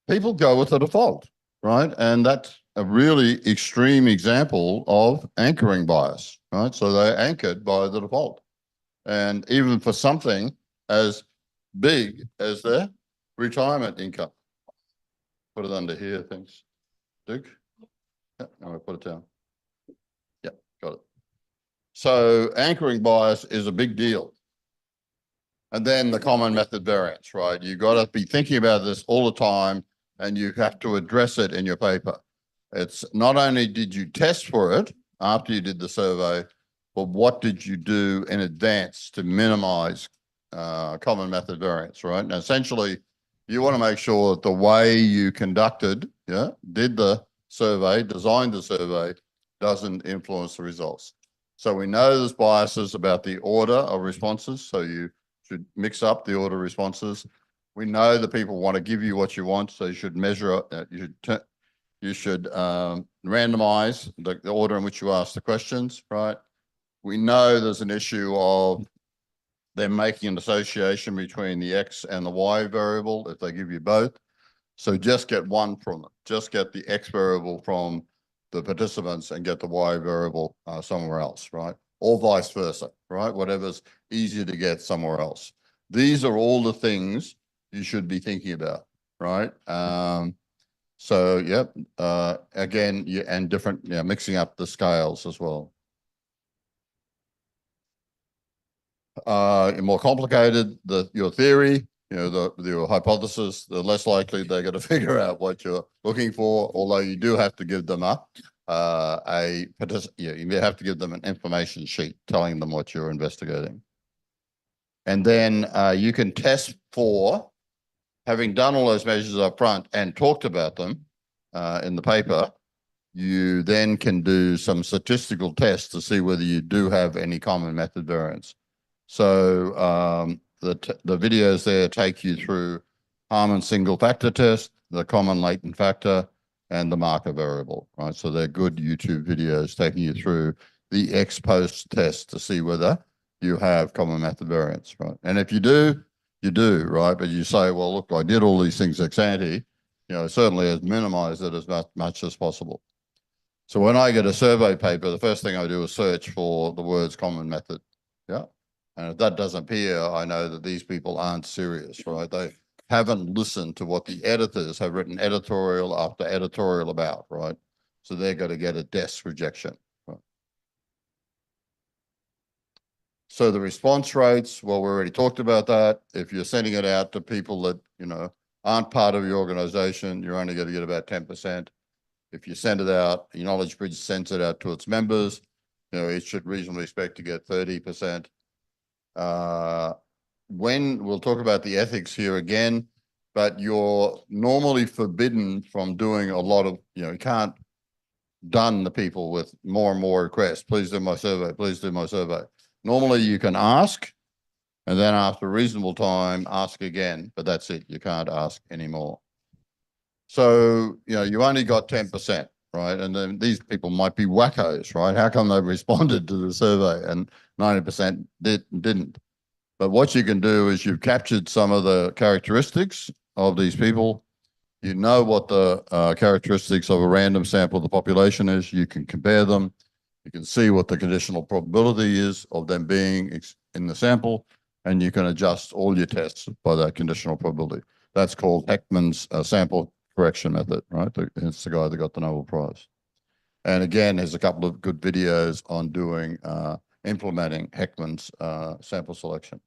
people go with the default, right? And that's a really extreme example of anchoring bias, right? So they're anchored by the default. And even for something as big as their retirement income. Put it under here, thanks. Duke? Yeah, no, I put it down. Yeah, got it. So anchoring bias is a big deal. And then the common method variance, right? You've got to be thinking about this all the time, and you have to address it in your paper. It's not only did you test for it after you did the survey, but what did you do in advance to minimize common method variance, right? And essentially, you want to make sure that the way you conducted, did the survey, designed the survey, doesn't influence the results. So we know there's biases about the order of responses, so you should mix up the order responses. We know that people want to give you what you want, so you should measure, you should randomize the order in which you ask the questions, right? We know there's an issue of them making an association between the X and the Y variable if they give you both. So just get one from it. Just get the X variable from the participants and get the Y variable somewhere else, right? Or vice versa, right? Whatever's easier to get somewhere else. These are all the things you should be thinking about, right? So, yep, again, and different, mixing up the scales as well. More complicated, your theory, your hypothesis, the less likely they're going to figure out what you're looking for, although you do have to give them you have to give them an information sheet telling them what you're investigating. And then you can test for, having done all those measures up front and talked about them in the paper, you then can do some statistical tests to see whether you do have any common method variance. So the videos there take you through Harman single factor test, the common latent factor, and the marker variable, right? So they're good YouTube videos taking you through the ex post test to see whether you have common method variance, right? And if you do, you do, right? But you say, well, look, I did all these things ex ante, certainly has minimized it as much as possible. So when I get a survey paper, the first thing I do is search for the words common method, yeah? And if that doesn't appear, I know that these people aren't serious, right? They haven't listened to what the editors have written editorial after editorial about, right? So they're going to get a desk rejection. Right? So the response rates, well, we already talked about that. If you're sending it out to people that, aren't part of your organization, you're only going to get about 10%. If you send it out, your Knowledge Bridge sends it out to its members, it should reasonably expect to get 30%. When we'll talk about the ethics here again, but you're normally forbidden from doing a lot of, you can't dun the people with more and more requests. Please do my survey. Please do my survey. Normally you can ask, and then after a reasonable time, ask again, but that's it. You can't ask anymore. So, you only got 10%, right? And then these people might be wackos, right? How come they responded to the survey and 90% didn't? But what you can do is you've captured some of the characteristics of these people. You know what the characteristics of a random sample of the population is. You can compare them. You can see what the conditional probability is of them being in the sample, and you can adjust all your tests by that conditional probability. That's called Heckman's sample correction method, right? It's the guy that got the Nobel Prize. And again, there's a couple of good videos on doing implementing Heckman's sample selection.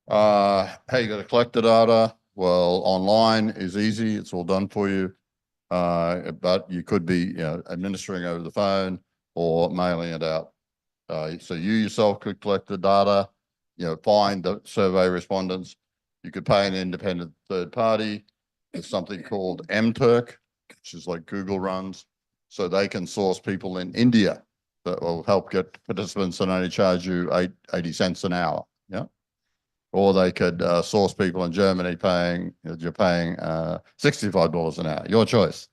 How you got to collect the data? Well, online is easy. It's all done for you. But you could be, administering over the phone or mailing it out. So you yourself could collect the data, find the survey respondents. You could pay an independent third party. It's something called MTurk, which is like Google runs. So they can source people in India that will help get participants and only charge you 80 cents an hour. Yeah. Or they could source people in Germany you're paying $65 an hour, your choice.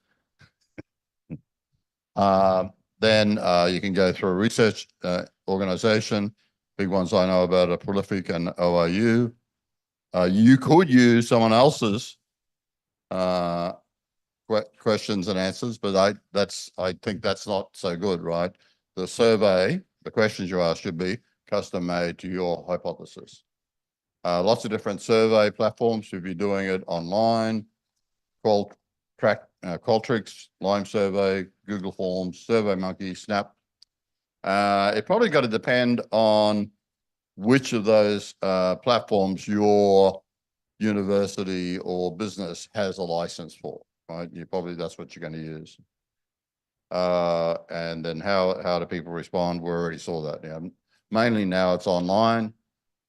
Then you can go through a research organization. Big ones I know about are Prolific and OIU. You could use someone else's questions and answers, but I think that's not so good, right? The survey, the questions you ask should be custom made to your hypothesis. Lots of different survey platforms if you're doing it online, Qualtrics, Lime Survey, Google Forms, SurveyMonkey, Snap. It probably got to depend on which of those platforms your university or business has a license for, right? That's what you're going to use. And then how do people respond? We already saw that. Yeah. Mainly now it's online.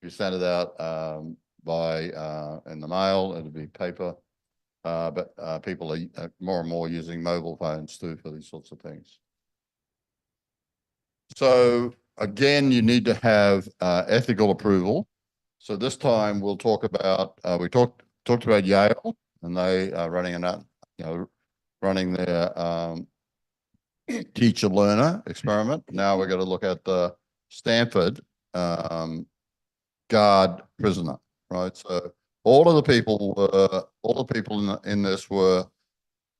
You send it out in the mail, it'll be paper. But people are more and more using mobile phones too for these sorts of things. So again, you need to have ethical approval. So this time we'll talk about, we talked about Yale, and they are running their teacher learner experiment. Now we're going to look at the Stanford guard prisoner, right? So all of the people in this were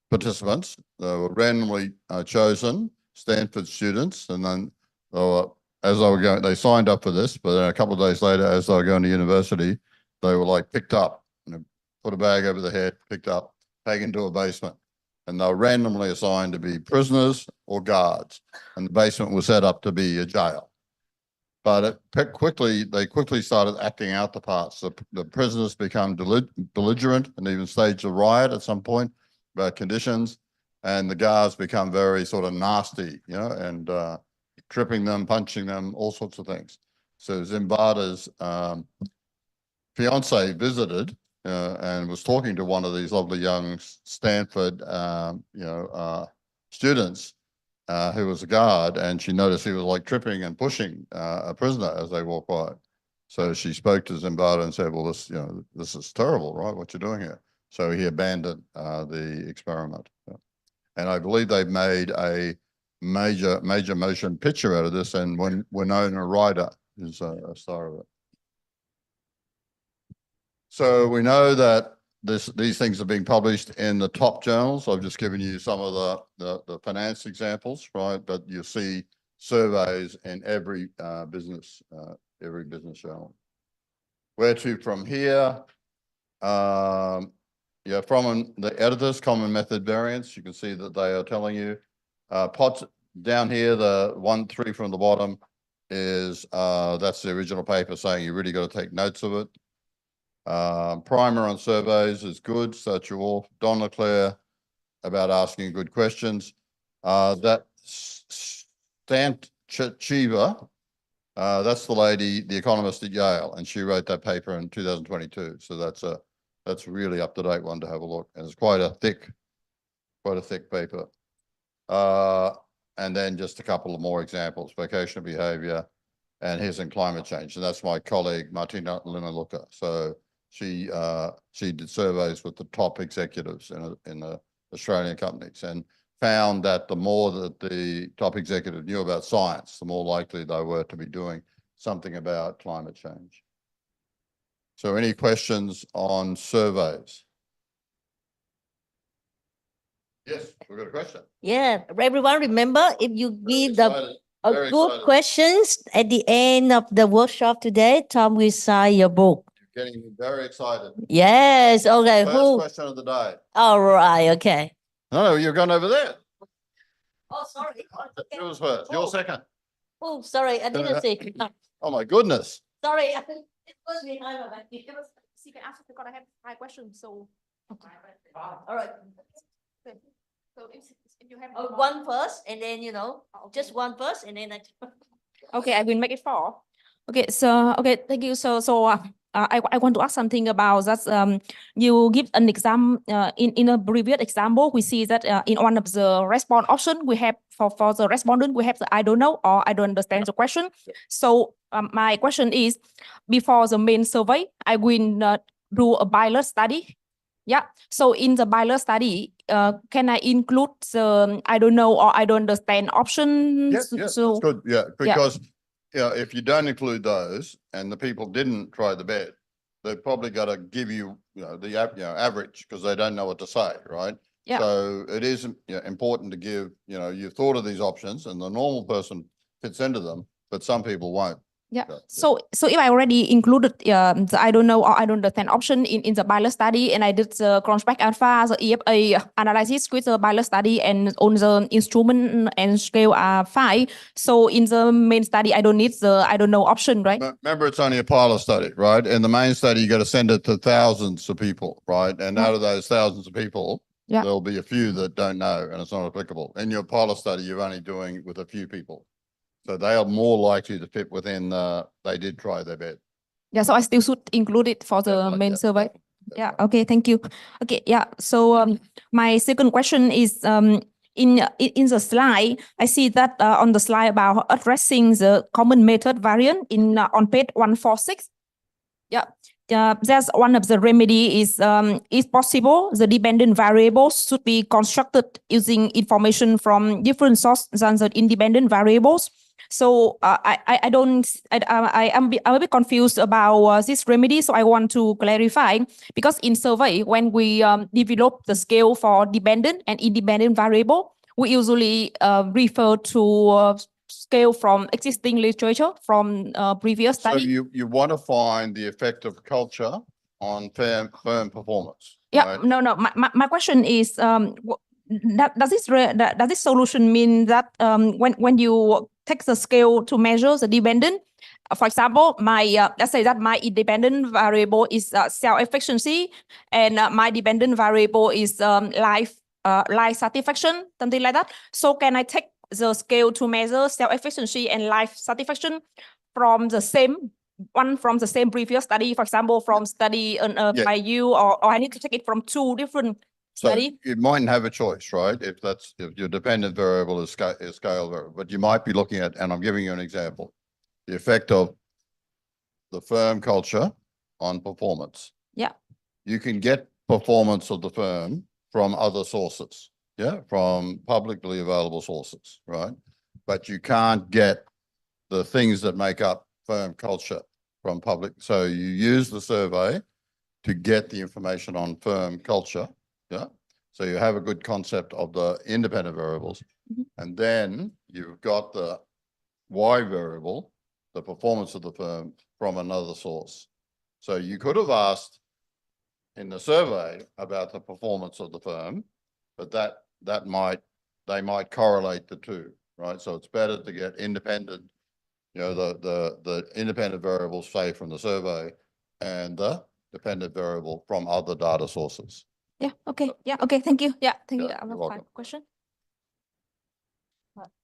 participants. They were randomly chosen, Stanford students, and then as they were going, they signed up for this, but then a couple of days later, as they were going to university, they were like picked up, put a bag over the head, picked up, taken to a basement, and they were randomly assigned to be prisoners or guards, and the basement was set up to be a jail. But they quickly started acting out the parts. The prisoners become belligerent and even staged a riot at some point about conditions, and the guards become very sort of nasty, and tripping them, punching them, all sorts of things. So Zimbada's fiance visited and was talking to one of these lovely young Stanford, students who was a guard, and she noticed he was like tripping and pushing a prisoner as they walked by. So she spoke to Zimbada and said, well, this is terrible, right? What you're doing here. So he abandoned the experiment. And I believe they've made a major motion picture out of this, and Winona Ryder is a star of it. So we know that these things are being published in the top journals. I've just given you some of the finance examples, right? But you see surveys in every business journal. Where to from here? From the editors, common method variants, you can see that they are telling you. Pots down here, the 1-3 from the bottom is that's the original paper saying you really got to take notes of it. Primer on surveys is good. Such all. Don Leclerc about asking good questions. That Stant Cheever, that's the lady, the economist at Yale, and she wrote that paper in 2022. So that's really up to date one to have a look, and it's quite a thick paper. And then just a couple of more examples: vocational behavior, and here's in climate change, and that's my colleague Martina Linaluka. So she did surveys with the top executives in the Australian companies, and found that the more that the top executive knew about science, the more likely they were to be doing something about climate change. So any questions on surveys? Yes, we've got a question. Yeah, everyone remember, if you give the Very good excited. questions at the end of the workshop today, Tom will sign your book. You're getting me very excited. Yes, okay. First question of the day. All right, okay. No, you're going over there. Oh, sorry. Okay. Yours first. Your second. Oh, sorry, I didn't see. Oh my goodness. Sorry, it was behind my back. You can ask because I have 5 questions. So, All right. so if you have One first, and then okay. just one first, and then Okay, I will make it 4. Okay, so thank you. I want to ask something about that. You give an example in a previous example. We see that in one of the response option we have for the respondent we have the I don't know or I don't understand the question. So my question is, before the main survey, I will do a pilot study. Yeah. So in the pilot study, can I include the I don't know or I don't understand options? Yeah, So that's good. Yeah, because if you don't include those and the people didn't try the bed, they've probably got to give you the average because they don't know what to say, right? Yeah. So it is important to give you've thought of these options and the normal person fits into them, but some people won't. Yeah. Yeah. So if I already included the I don't know or I don't understand option in the pilot study, and I did the cross-back alpha, the EFA analysis with the pilot study, and on the instrument and scale are fine. So in the main study, I don't need the I don't know option, right? Remember, it's only a pilot study, right? In the main study, you got to send it to thousands of people, right? And out of those thousands of people, Yeah. there'll be a few that don't know, and it's not applicable. In your pilot study, you're only doing with a few people. So they are more likely to fit within they did try their best. Yeah, so I still should include it for the Definitely, main yeah, survey. definitely, Yeah, definitely. okay, thank you. Okay, yeah. So my second question is in the slide, I see that on the slide about addressing the common method variant in on page 146. Yeah. There's one of the remedy is possible the dependent variables should be constructed using information from different sources than the independent variables. So I am a bit confused about this remedy. So I want to clarify, because in survey, when we develop the scale for dependent and independent variable, we usually refer to scale from existing literature from previous So study. you want to find the effect of culture on firm performance. Yeah, right? no. My question is, does this solution mean that when you take the scale to measure the dependent, for example, my let's say that my independent variable is cell efficiency, and my dependent variable is life satisfaction, something like that. So can I take the scale to measure cell efficiency and life satisfaction from the same previous study, for example, from study Yeah. by you, or I need to take it from two different So study? you mightn't have a choice, right? If your dependent variable is scale variable, but you might be looking at, and I'm giving you an example, the effect of the firm culture on performance. Yeah. You can get performance of the firm from other sources, yeah, from publicly available sources, right? But you can't get the things that make up firm culture from public. So you use the survey to get the information on firm culture, yeah? So you have a good concept of the independent variables. Mhm. And then you've got the Y variable, the performance of the firm from another source. So you could have asked in the survey about the performance of the firm, but they might correlate the two, right? So it's better to get independent, the independent variables, say, from the survey, and the dependent variable from other data sources. Yeah. Okay. Yeah. Okay. Thank you. Yeah. Thank you. Yeah, I have you're a welcome. question.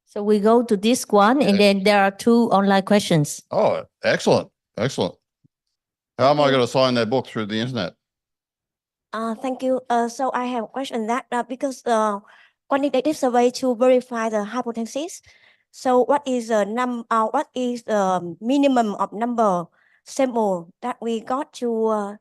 So we go to this one, and Yes. then there are two online questions. Oh, excellent, excellent. How am I Thank you. going to sign that book through the internet? Thank you. So I have a question that because quantitative survey to verify the hypothesis. So what is the minimum of number sample that we got to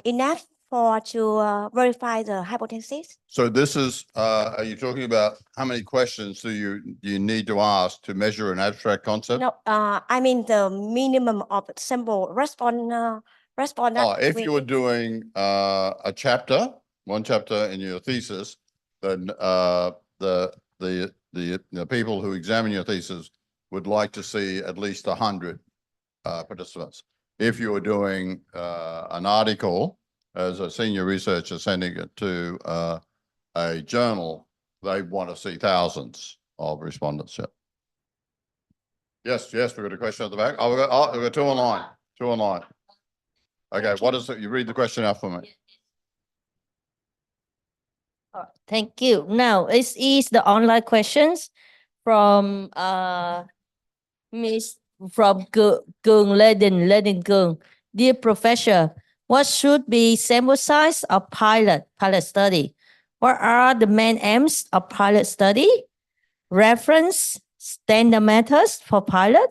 enough to verify the hypothesis? So this is, are you talking about how many questions do you need to ask to measure an abstract concept? No, I mean the minimum of sample response. That If you were doing a chapter, one chapter in your thesis, then the people who examine your thesis would like to see at least 100 participants. If you were doing an article as a senior researcher sending it to a journal, they want to see thousands of respondents. Yeah. Yes, we've got a question at the back. We've got two online. Okay, what is it? You read the question out for me. Thank you. Now, this is the online questions from Miss from Cường Leden Cường. Dear Professor, what should be sample size of pilot study? What are the main aims of pilot study? Reference, standard methods for pilot,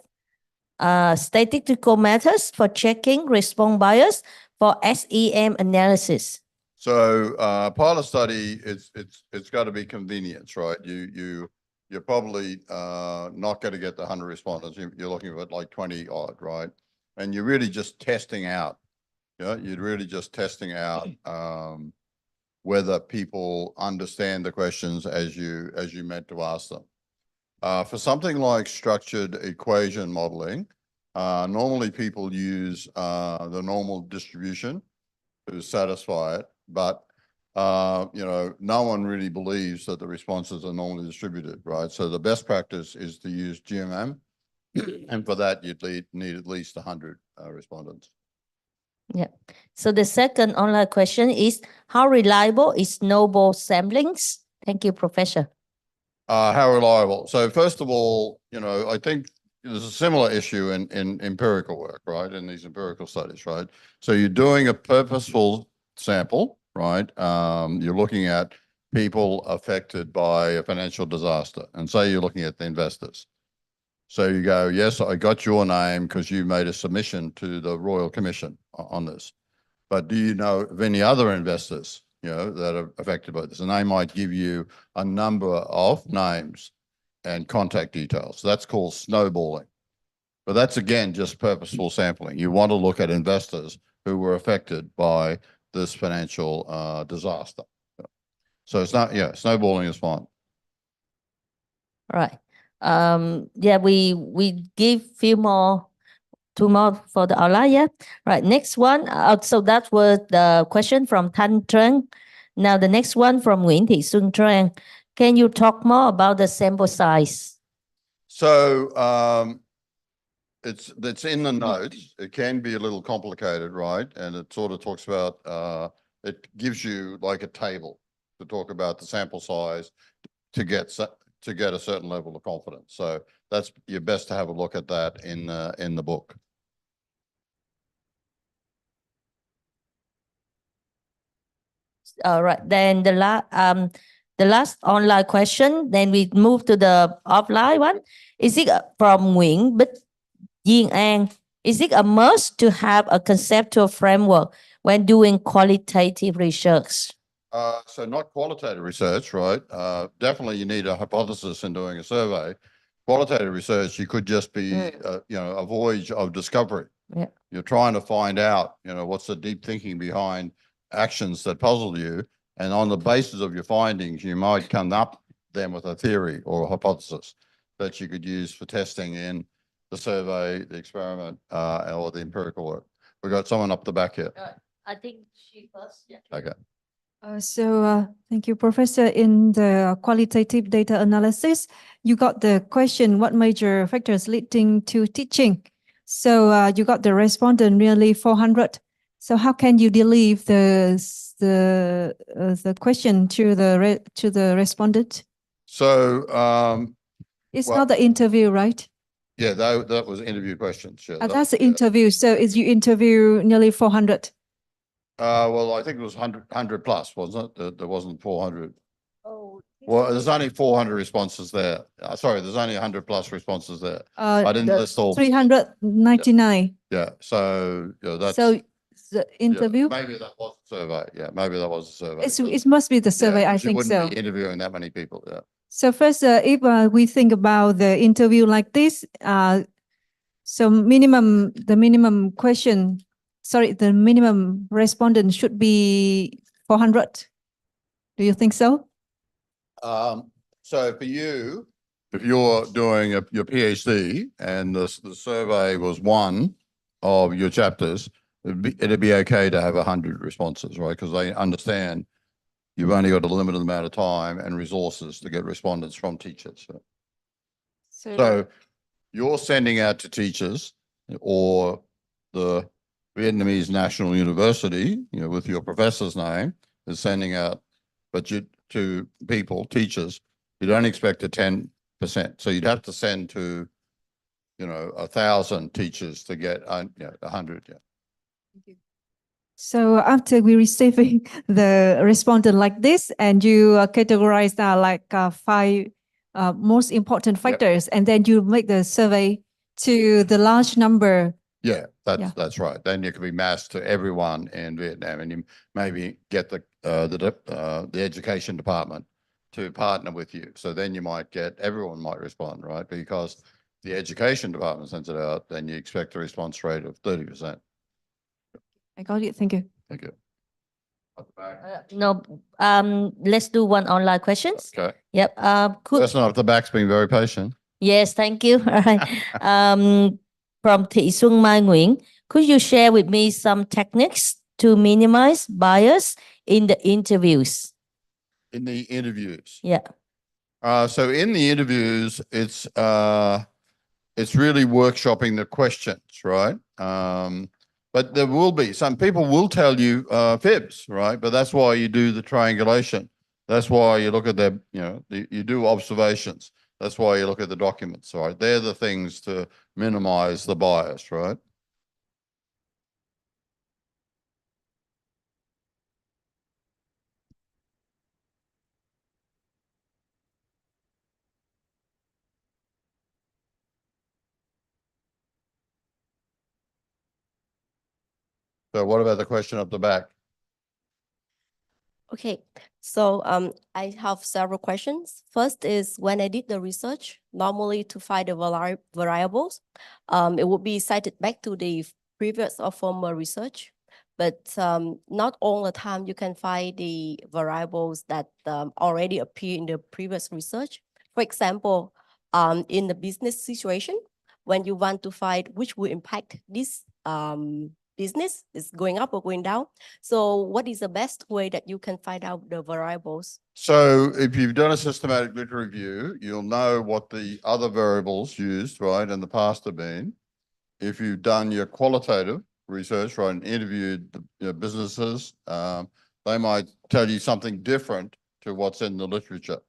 statistical methods for checking response bias for SEM analysis. So pilot study, it's got to be convenience, right? You're probably not going to get the 100 respondents. You're looking at like 20 odd, right? And you're really just testing out. You're really just testing out whether people understand the questions as you meant to ask them. For something like structured equation modeling, Normally people use the normal distribution to satisfy it, but no one really believes that the responses are normally distributed, right? So the best practice is to use GMM, and for that you'd need at least 100 respondents. Yeah. So the second online question is, how reliable is snowball samplings? Thank you, Professor. How reliable? So first of all, I think there's a similar issue in empirical work, right? In these empirical studies, right? So you're doing a purposeful sample, right? You're looking at people affected by a financial disaster, and say you're looking at the investors. So you go, yes, I got your name because you made a submission to the Royal Commission on this. But do you know of any other investors, that are affected by this? And they might give you a number of names and contact details. That's called snowballing. But that's, again, just purposeful sampling. You want to look at investors who were affected by this financial disaster. So it's not, snowballing is fine. Right. We give two more for the online. Yeah. Right. Next one. So that was the question from Thanh Trân. Now the next one from Nguyễn Thị Xuân Trang. Can you talk more about the sample size? So it's in the notes. It can be a little complicated, right? And it sort of talks about, it gives you like a table to talk about the sample size to get a certain level of confidence. So that's your best to have a look at that in the book. All right. Then the last online question. Then we move to the offline one. Is it from Nguyễn Bích Diên An? Is it a must to have a conceptual framework when doing qualitative research? So not qualitative research, right? Definitely you need a hypothesis in doing a survey. Qualitative research, you could just be, a voyage of discovery. Yeah. You're trying to find out, what's the deep thinking behind actions that puzzle you. And on the basis of your findings, you might come up then with a theory or a hypothesis that you could use for testing in the survey, the experiment, or the empirical work. We've got someone up the back here. I think she first. Yeah. Okay. Thank you, Professor. In the qualitative data analysis, you got the question, what major factors leading to teaching? So you got the respondent nearly 400. So how can you deliver the question to the respondent? So it's not the interview, right? Yeah, that was interview questions. Yeah, that's the interview. So is you interview nearly 400? Well, I think it was 100 plus, wasn't it? There wasn't 400. Oh. Well, there's only 400 responses there. Sorry, there's only 100 plus responses there. I didn't list all. 399. Yeah. So that's. So the interview. Yeah, maybe that was a survey. Yeah, maybe that was a survey. It must be the survey. I think so. Wouldn't be interviewing that many people. Yeah. So first, if we think about the interview like this, so the minimum respondent should be 400. Do you think so? So for you, if you're doing your PhD and the survey was one of your chapters, it'd be okay to have 100 responses, right? Because they understand you've only got a limited amount of time and resources to get respondents from teachers. So you're sending out to teachers or the Vietnamese National University, with your professor's name, is sending out, but to people, teachers, you don't expect a 10%. So you'd have to send to, 1,000 teachers to get 100. Yeah. Thank you. So after we receiving the respondent like this, and you categorize that like 5 most important factors, and then you make the survey to the large number. Yeah, that's right. Then you can be massed to everyone in Vietnam, and you maybe get the education department to partner with you. So then you might get, everyone might respond, right? Because the education department sends it out, then you expect a response rate of 30%. I got it. Thank you. Thank you. No, let's do one online questions. Okay. Yep. Person up the back's been very patient. Yes, thank you. All right. From Thị Xuân Mai Nguyễn, could you share with me some techniques to minimize bias in the interviews? In the interviews. Yeah. So in the interviews, it's really workshopping the questions, right? But there will be some people will tell you fibs, right? But that's why you do the triangulation. That's why you look at their, you do observations. That's why you look at the documents, right? They're the things to minimize the bias, right? So what about the question up the back? Okay, so I have several questions. First is when I did the research, normally to find the variables, it would be cited back to the previous or former research, but not all the time you can find the variables that already appear in the previous research. For example, in the business situation, when you want to find which will impact this business is going up or going down. So what is the best way that you can find out the variables? So if you've done a systematic literature review, you'll know what the other variables used, right, in the past have been. If you've done your qualitative research, right, and interviewed the businesses, they might tell you something different to what's in the literature,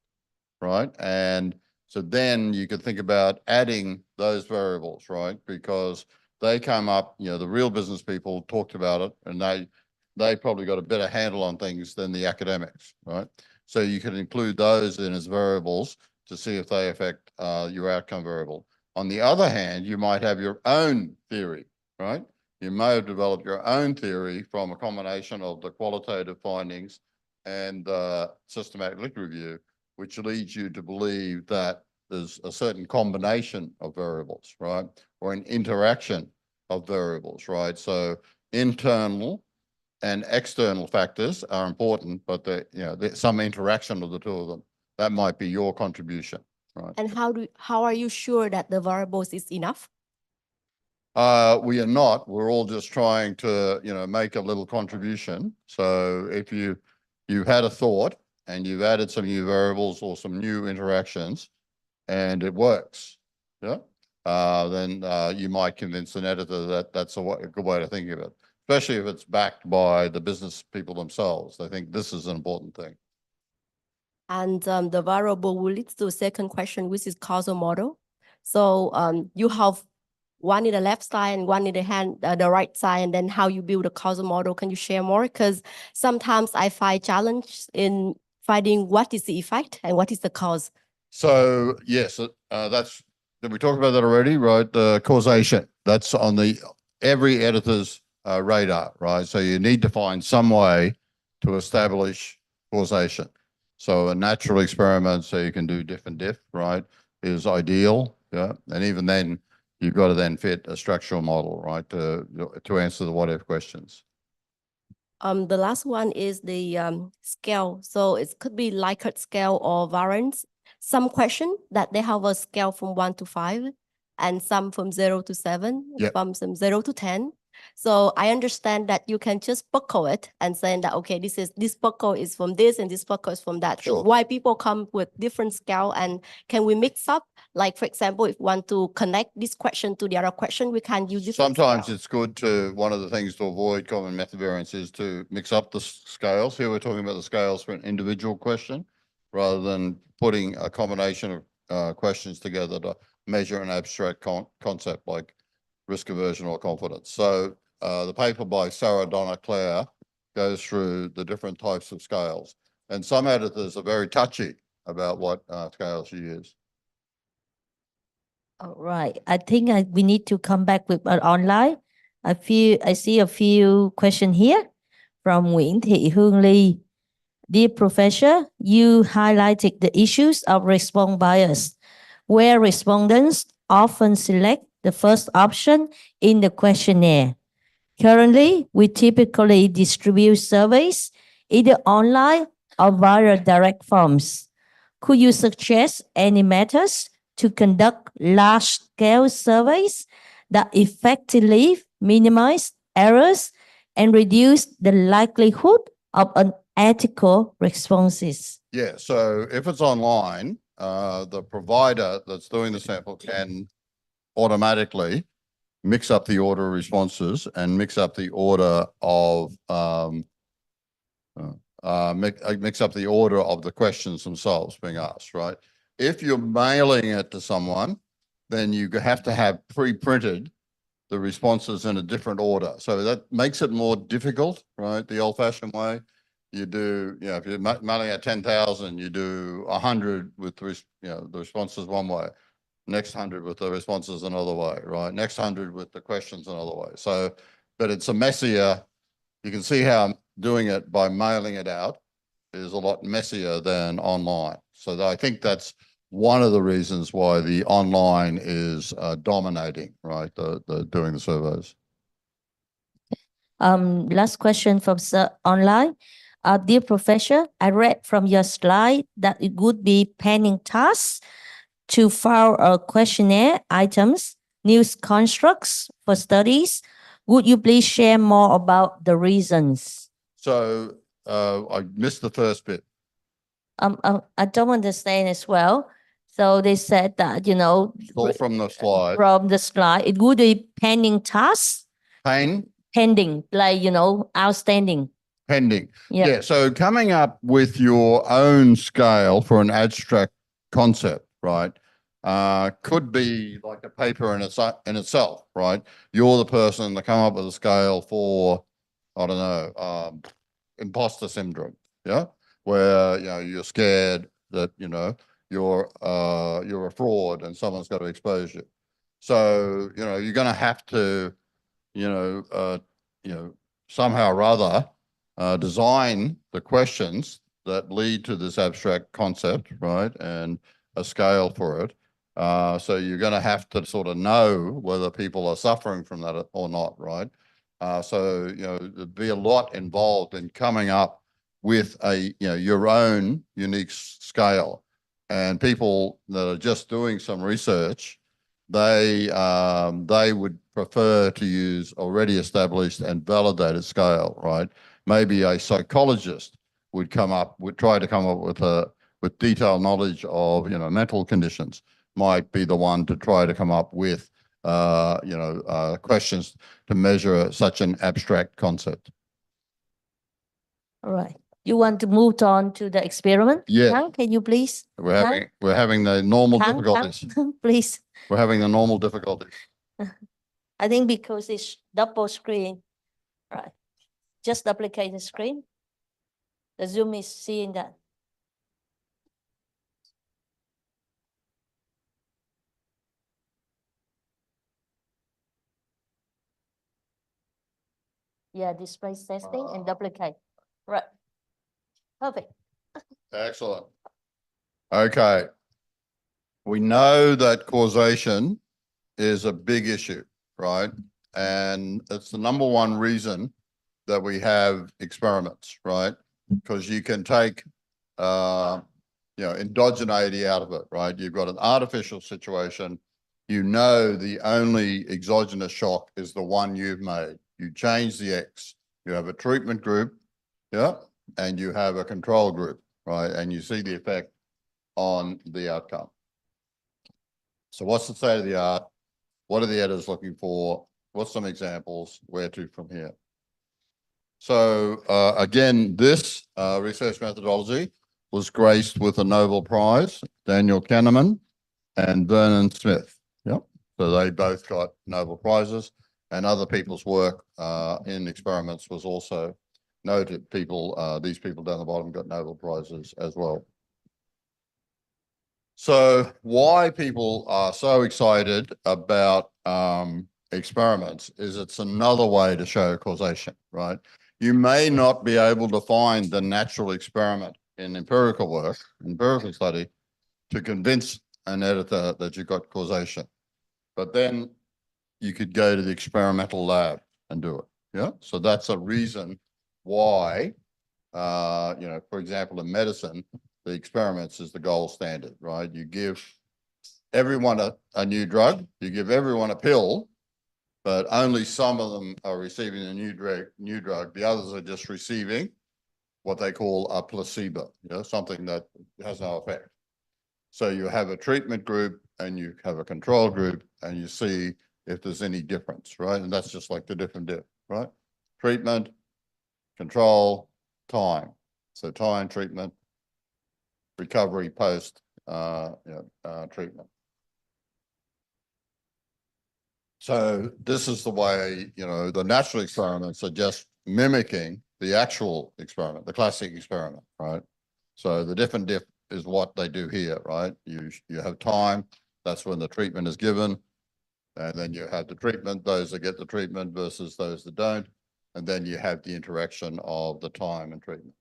right? And so then you could think about adding those variables, right? Because they come up, the real business people talked about it, and they probably got a better handle on things than the academics, right? So you can include those in as variables to see if they affect your outcome variable. On the other hand, you might have your own theory, right? You may have developed your own theory from a combination of the qualitative findings and the systematic literature review, which leads you to believe that there's a certain combination of variables, right? Or an interaction of variables, right? So internal and external factors are important, but there's some interaction of the two of them. That might be your contribution, right? And how are you sure that the variables is enough? We are not. We're all just trying to, make a little contribution. So if you had a thought and you've added some new variables or some new interactions, and it works, yeah, then you might convince an editor that that's a good way to think of it, especially if it's backed by the business people themselves. I think this is an important thing. And the variable will lead to the second question, which is causal model. So you have one in the left side and one in the right side, and then how you build a causal model. Can you share more? Because sometimes I find challenge in finding what is the effect and what is the cause. So yes, did we talk about that already, right? The causation, that's on every editor's radar, right? So you need to find some way to establish causation. So a natural experiment, so you can do diff and diff, right, is ideal, yeah. And even then, you've got to then fit a structural model, right, to answer the what if questions. The last one is the scale. So it could be Likert scale or variance. Some question that they have a scale from 1 to 5 and some from 0 to 7, Yep. from 0 to 10. So I understand that you can just buckle it and saying that, okay, this buckle is from this and this buckle is from that. Sure. Why people come with different scale, and can we mix up? Like, for example, if we want to connect this question to the other question, we can use different Sometimes scale. it's good one of the things to avoid common method variance is to mix up the scales. Here we're talking about the scales for an individual question rather than putting a combination of questions together to measure an abstract concept like risk aversion or confidence. So the paper by Sarah Donna Clare goes through the different types of scales, and some editors are very touchy about what scales you use. All right. I think we need to come back with online. I see a few questions here from Nguyễn Thị Hương Ly. Dear Professor, you highlighted the issues of response bias, where respondents often select the first option in the questionnaire. Currently, we typically distribute surveys either online or via direct forms. Could you suggest any methods to conduct large-scale surveys that effectively minimize errors and reduce the likelihood of unethical responses? Yeah, so if it's online, the provider that's doing the sample can automatically mix up the order of responses and mix up the order of mix up the order of the questions themselves being asked, right? If you're mailing it to someone, then you have to have pre-printed the responses in a different order. So that makes it more difficult, right? The old-fashioned way. You do, if you're mailing out 10,000, you do 100 with, the responses one way. Next 100 with the responses another way, right? Next 100 with the questions another way. So, but it's a messier, you can see how doing it by mailing it out is a lot messier than online. So I think that's one of the reasons why the online is dominating, right? The doing the surveys. Last question from online. Dear Professor, I read from your slide that it would be pending tasks to file a questionnaire items, news constructs for studies. Would you please share more about the reasons? So I missed the first bit. I don't understand as well. So they said that, All from the slide. from the slide, it would be pending tasks. Pending, like, outstanding. Pending. Yeah. Yeah. So coming up with your own scale for an abstract concept, right? Could be like a paper in itself, right? You're the person to come up with a scale for, I don't know, imposter syndrome. Yeah. Where, you're scared that, you're a fraud and someone's got to expose you. So, you're going to have to, somehow or other design the questions that lead to this abstract concept, right? And a scale for it. So you're going to have to sort of know whether people are suffering from that or not, right? So, there'd be a lot involved in coming up with your own unique scale. And people that are just doing some research, they would prefer to use already established and validated scale, right? Maybe a psychologist would try to come up with detailed knowledge of, mental conditions, might be the one to try to come up with, questions to measure such an abstract concept. All right. You want to move on to the experiment? Yeah. Thắng, can you please? We're having the normal Thắng, difficulties. please. We're having the normal difficulties. I think because it's double screen. Right. Just duplicate the screen. The Zoom is seeing that. Yeah, display testing and duplicate. Right. Perfect. Excellent. Okay. We know that causation is a big issue, right? And it's the number one reason that we have experiments, right? Because you can take, endogeneity out of it, right? You've got an artificial situation. The only exogenous shock is the one you've made. You change the X. You have a treatment group, and you have a control group, right? And you see the effect on the outcome. So what's the state of the art? What are the editors looking for? What's some examples? Where to from here? So again, this research methodology was graced with a Nobel Prize, Daniel Kahneman and Vernon Smith. Yep. So they both got Nobel Prizes, and other people's work in experiments was also noted. These people down the bottom got Nobel Prizes as well. So why people are so excited about experiments is it's another way to show causation, right? You may not be able to find the natural experiment in empirical work, empirical study, to convince an editor that you've got causation. But then you could go to the experimental lab and do it. Yeah. So that's a reason why, for example, in medicine, the experiments is the gold standard, right? You give everyone a new drug, you give everyone a pill, but only some of them are receiving a new drug. The others are just receiving what they call a placebo, something that has no effect. So you have a treatment group and you have a control group, and you see if there's any difference, right? And that's just like the different right? Treatment, control, time. So time, treatment, recovery post treatment. So this is the way, the natural experiments are just mimicking the actual experiment, the classic experiment, right? So the different is what they do here, right? You have time, that's when the treatment is given. And then you have the treatment, those that get the treatment versus those that don't. And then you have the interaction of the time and treatment.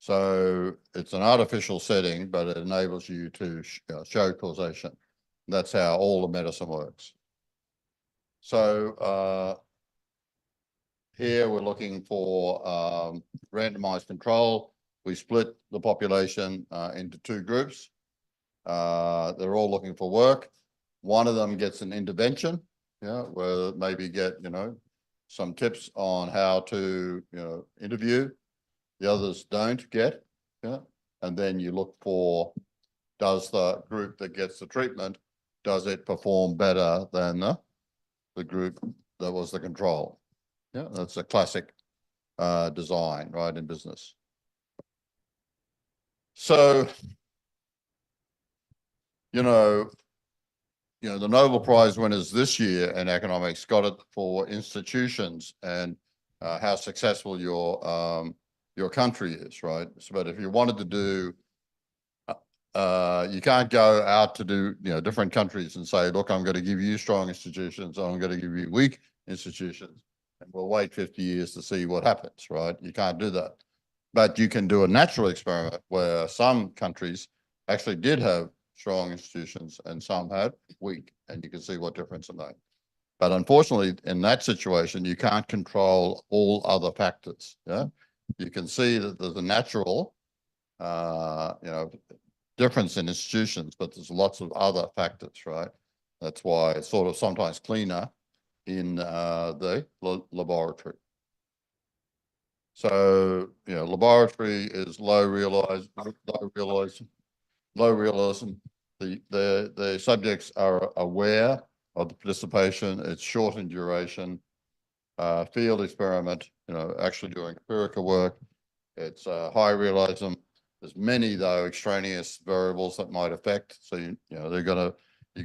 So it's an artificial setting, but it enables you to show causation. That's how all the medicine works. So here we're looking for randomized control. We split the population into two groups. They're all looking for work. One of them gets an intervention, where maybe get, some tips on how to, interview. The others don't get, and then you look for, does the group that gets the treatment, does it perform better than the group that was the control? Yeah, that's a classic design, right, in business. So, the Nobel Prize winners this year in economics got it for institutions and how successful your country is, right? So, but if you wanted to do, you can't go out to do, different countries and say, look, I'm going to give you strong institutions, I'm going to give you weak institutions, and we'll wait 50 years to see what happens, right? You can't do that. But you can do a natural experiment where some countries actually did have strong institutions and some had weak, and you can see what difference it made. But unfortunately, in that situation, you can't control all other factors. Yeah, you can see that there's a natural, difference in institutions, but there's lots of other factors, right? That's why it's sort of sometimes cleaner in the laboratory. So, laboratory is low realism. The subjects are aware of the participation. It's short in duration. Field experiment, actually doing empirical work. It's high realism. There's many, though, extraneous variables that might affect. So, you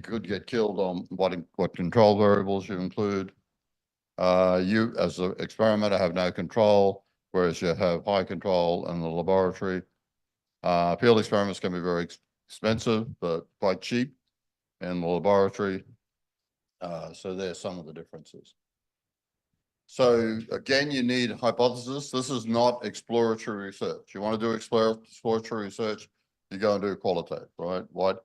could get killed on what control variables you include. You, as an experimenter, have no control, whereas you have high control in the laboratory. Field experiments can be very expensive, but quite cheap in the laboratory. So there's some of the differences. So again, you need hypothesis. This is not exploratory research. You want to do exploratory research, you go and do qualitative, right? What's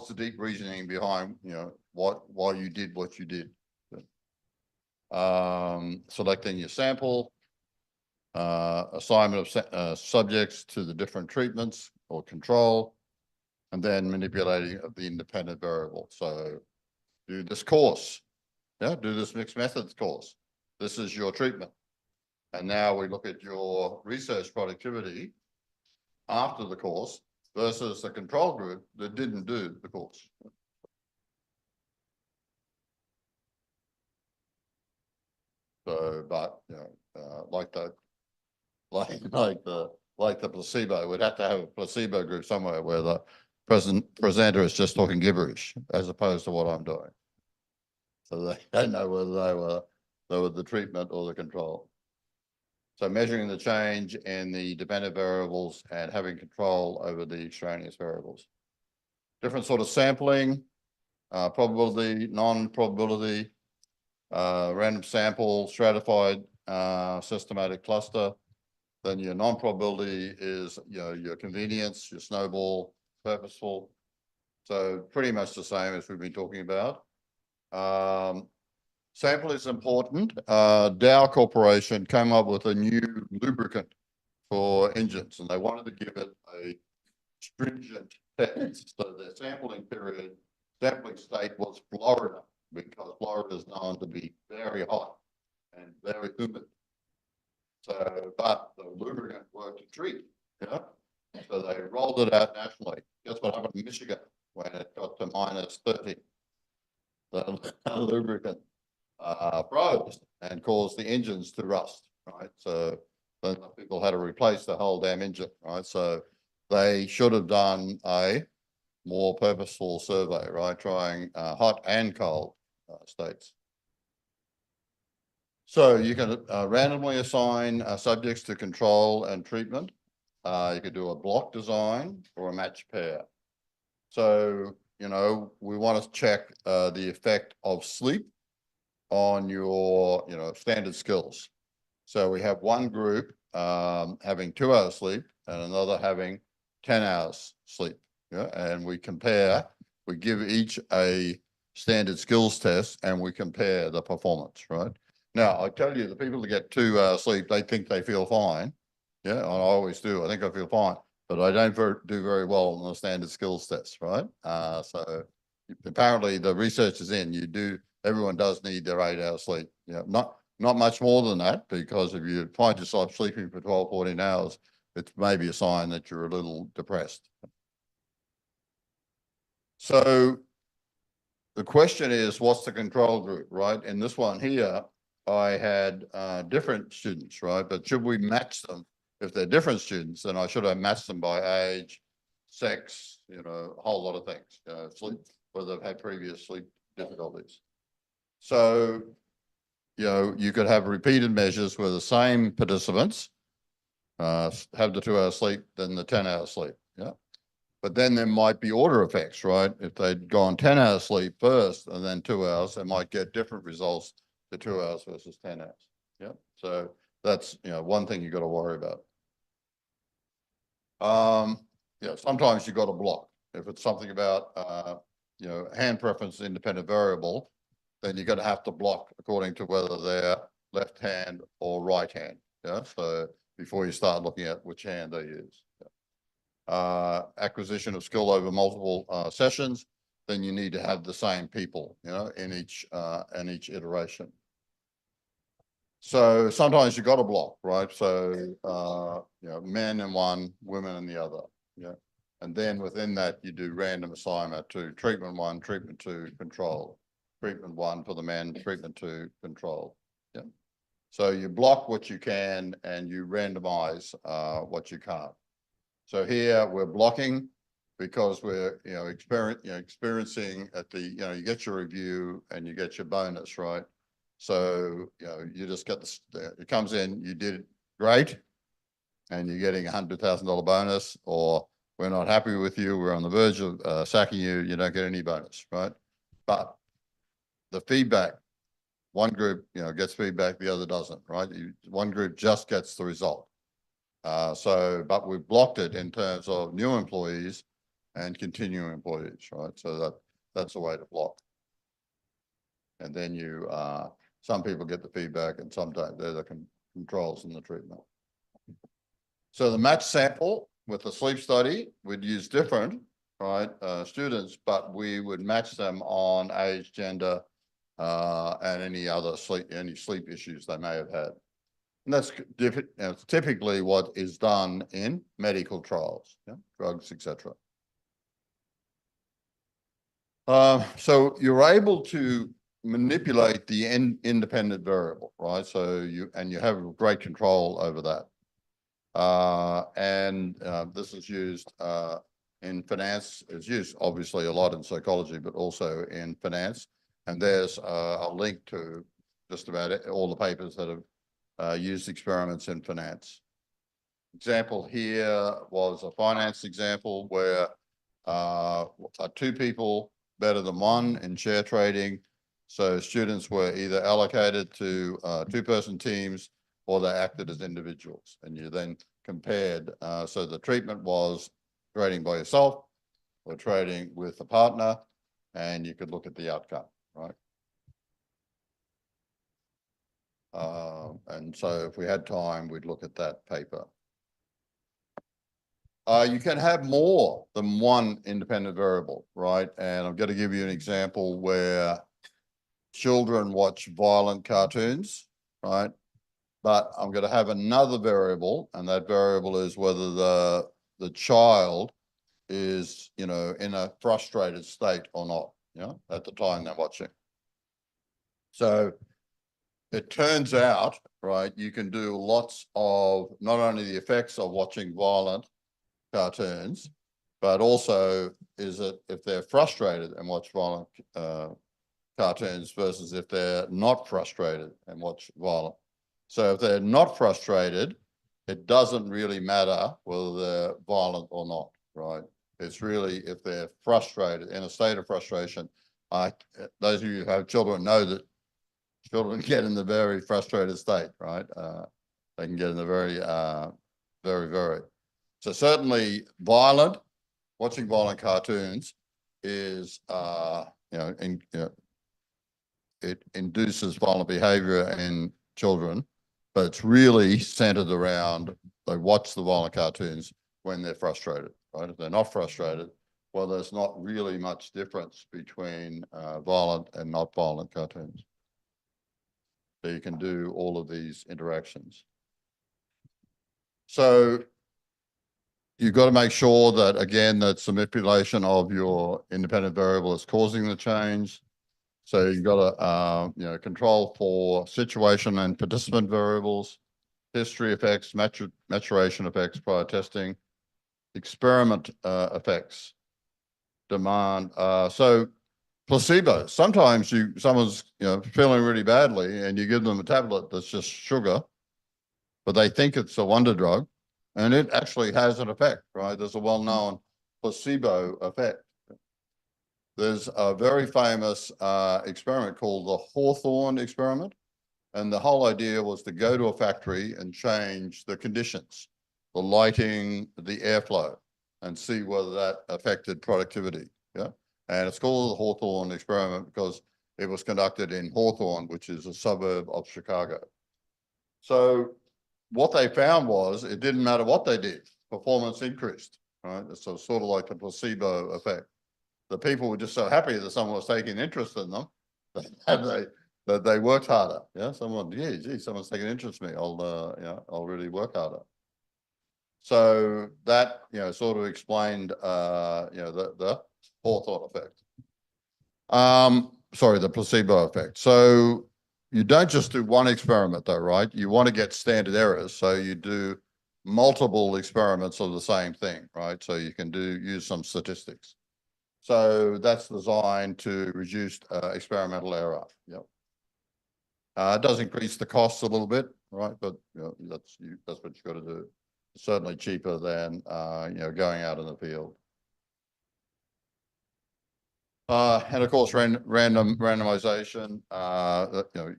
the deep reasoning behind, why you did what you did? Selecting your sample, assignment of subjects to the different treatments or control, and then manipulating of the independent variable. So do this course, do this mixed methods course. This is your treatment. And now we look at your research productivity after the course versus the control group that didn't do the course. So, but like the placebo, we'd have to have a placebo group somewhere where the presenter is just talking gibberish as opposed to what I'm doing. So they don't know whether they were the treatment or the control. So measuring the change in the dependent variables and having control over the extraneous variables. Different sort of sampling, probability, non-probability, random sample, stratified, systematic cluster. Then your non-probability is, your convenience, your snowball, purposeful. So pretty much the same as we've been talking about. Sample is important. Dow Corporation came up with a new lubricant for engines, and they wanted to give it a stringent test. So their sampling state was Florida. because Florida is known to be very hot and very humid. So, but the lubricant worked a treat, yeah. So they rolled it out nationally. Guess what happened in Michigan when it got to -30? The lubricant froze and caused the engines to rust, right? So then people had to replace the whole damn engine, right? So they should have done a more purposeful survey, right? Trying hot and cold states. So you can randomly assign subjects to control and treatment. You could do a block design or a match pair. So, you know, we want to check the effect of sleep on your, you know, standard skills. So we have one group having 2 hours sleep and another having 10 hours sleep. Yeah, and we compare, we give each a standard skills test and we compare the performance, right? Now, I tell you, the people that get 2 hours sleep, they think they feel fine. Yeah, and I always do. I think I feel fine, but I don't do very well on the standard skills test, right? So apparently the research is in, everyone does need their 8 hours sleep. Yeah, not much more than that, because if you find yourself sleeping for 12, 14 hours, it's maybe a sign that you're a little depressed. So the question is, what's the control group, right? In this one here, I had different students, right? But should we match them? If they're different students, then I should have matched them by age, sex, you know, a whole lot of things, sleep, whether they've had previous sleep difficulties. So, you know, you could have repeated measures where the same participants have the 2 hours sleep, then the 10 hours sleep, yeah. But then there might be order effects, right? If they'd gone 10 hours sleep first and then 2 hours, they might get different results to 2 hours versus 10 hours. Yeah. So that's, you know, one thing you got to worry about. Yeah, sometimes you got to block. If it's something about, you know, hand preference independent variable, then you're going to have to block according to whether they're left hand or right hand. Yeah. So before you start looking at which hand they use. Yeah. Acquisition of skill over multiple sessions, then you need to have the same people, you know, in each iteration. So sometimes you got to block, right? So you know, men in one, women in the other. Yeah. And then within that, you do random assignment to treatment 1, treatment 2, control. Treatment 1 for the men, treatment 2, control. Yeah. So you block what you can and you randomize what you can't. So here we're blocking because we're, you know, experiencing at the, you know, you get your review and you get your bonus, right? So, you know, you just get it comes in, you did great, and you're getting $100,000 bonus, or we're not happy with you, we're on the verge of sacking you, you don't get any bonus, right? But the feedback, one group, you know, gets feedback, the other doesn't, right? One group just gets the result. But we've blocked it in terms of new employees and continuing employees, right? So that's a way to block. And then you, some people get the feedback and sometimes they're the controls in the treatment. So the match sample with the sleep study, we'd use different, right, students, but we would match them on age, gender, and any other sleep issues they may have had. And that's typically what is done in medical trials, yeah, drugs, etc. So you're able to manipulate the independent variable, right? So you have great control over that. This is used in finance. It's used obviously a lot in psychology, but also in finance. And there's a link to just about all the papers that have used experiments in finance. Example here was a finance example where 2 people better than 1 in share trading. So students were either allocated to 2-person teams or they acted as individuals, and you then compared. So the treatment was trading by yourself or trading with a partner, and you could look at the outcome, right? And so if we had time, we'd look at that paper. You can have more than 1 independent variable, right? And I'm going to give you an example where children watch violent cartoons, right? But I'm going to have another variable, and that variable is whether the child is, you know, in a frustrated state or not, you know, at the time they're watching. So it turns out, right, you can do lots of not only the effects of watching violent cartoons, but also is it if they're frustrated and watch violent cartoons versus if they're not frustrated and watch violent. So if they're not frustrated, it doesn't really matter whether they're violent or not, right? It's really if they're frustrated, in a state of frustration. Those of you who have children know that children get in the very frustrated state, right? They can get in the very, very. So certainly watching violent cartoons is, it induces violent behavior in children, but it's really centered around they watch the violent cartoons when they're frustrated, right? If they're not frustrated, well, there's not really much difference between violent and not violent cartoons. So you can do all of these interactions. So you've got to make sure that, again, that's the manipulation of your independent variable is causing the change. So you've got to, control for situation and participant variables, history effects, maturation effects, prior testing, experiment effects, demand. So placebo. Sometimes someone's feeling really badly, and you give them a tablet that's just sugar, but they think it's a wonder drug, and it actually has an effect, right? There's a well-known placebo effect. There's a very famous experiment called the Hawthorne experiment. And the whole idea was to go to a factory and change the conditions, the lighting, the airflow, and see whether that affected productivity. Yeah. And it's called the Hawthorne experiment because it was conducted in Hawthorne, which is a suburb of Chicago. So what they found was it didn't matter what they did, performance increased, right? So sort of like the placebo effect. The people were just so happy that someone was taking interest in them that they worked harder. Yeah, someone's taking interest in me. I'll really work harder. So that sort of explained the Hawthorne effect. Sorry, the placebo effect. So you don't just do one experiment though, right? You want to get standard errors, so you do multiple experiments of the same thing, right? So you can use some statistics. So that's designed to reduce experimental error. Yep. It does increase the costs a little bit, right? But that's what you got to do. It's certainly cheaper than going out in the field. And of course, randomization.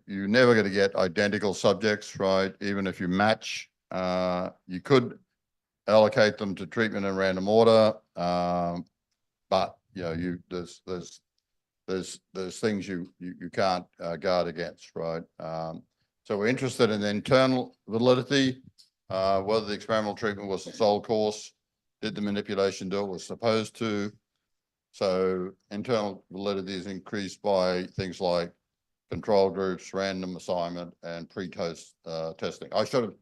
You're never going to get identical subjects, right? Even if you match, you could allocate them to treatment in random order, but there's things you can't guard against, right? So we're interested in the internal validity, whether the experimental treatment was the sole course, did the manipulation do what it was supposed to? So internal validity is increased by things like control groups, random assignment, and pre-test testing. I should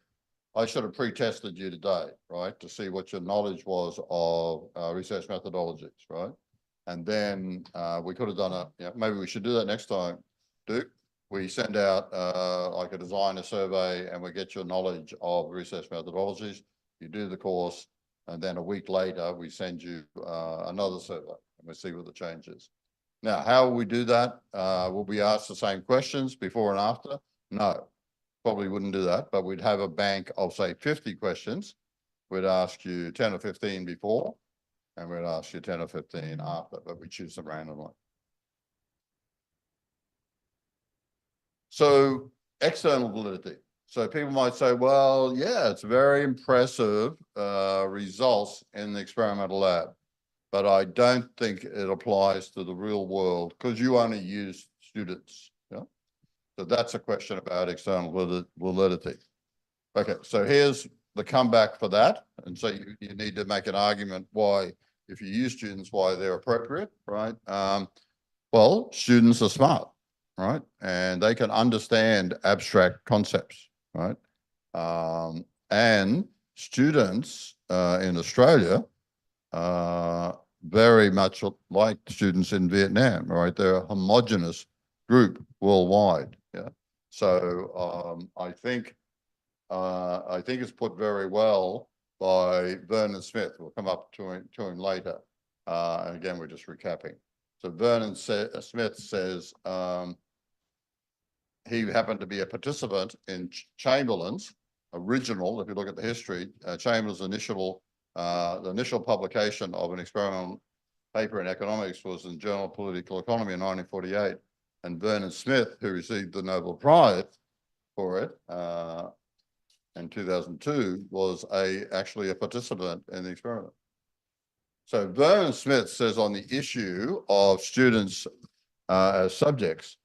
have pre-tested you today, right, to see what your knowledge was of research methodologies, right? And then we could have done maybe we should do that next time, Duke. We send out like a designer survey and we get your knowledge of research methodologies. You do the course, and then a week later, we send you another survey and we see what the change is. Now, how will we do that? Will we ask the same questions before and after? No, probably wouldn't do that, but we'd have a bank of, say, 50 questions. We'd ask you 10 or 15 before, and we'd ask you 10 or 15 after, but we choose them randomly. So external validity. So people might say, well, yeah, it's very impressive results in the experimental lab, but I don't think it applies to the real world because you only use students. Yeah? So that's a question about external validity. Okay, so here's the comeback for that. And so you need to make an argument why, if you use students, why they're appropriate, right? Well, students are smart. right? And they can understand abstract concepts, right? And students in Australia very much like students in Vietnam, right? They're a homogenous group worldwide. Yeah. So I think it's put very well by Vernon Smith. We'll come up to him later. And again, we're just recapping. So Vernon Smith says he happened to be a participant in Chamberlain's original, if you look at the history, Chamberlain's initial, the initial publication of an experimental paper in economics was in Journal of Political Economy in 1948. And Vernon Smith, who received the Nobel Prize for it in 2002, was actually a participant in the experiment. So Vernon Smith says on the issue of students as subjects,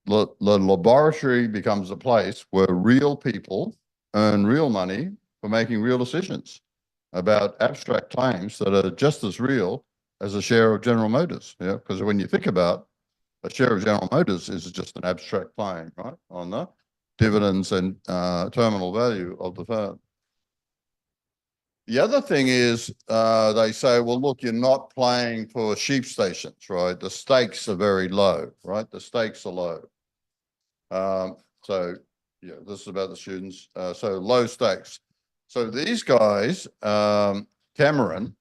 the laboratory becomes a place where real people earn real money for making real decisions about abstract claims that are just as real as a share of General Motors. Yeah, because when you think about a share of General Motors is just an abstract claim, right, on the dividends and terminal value of the firm. The other thing is they say, well, look, you're not playing for sheep stations, right? The stakes are very low, right? The stakes are low. So yeah, this is about the students. So low stakes. So these guys, Cameron,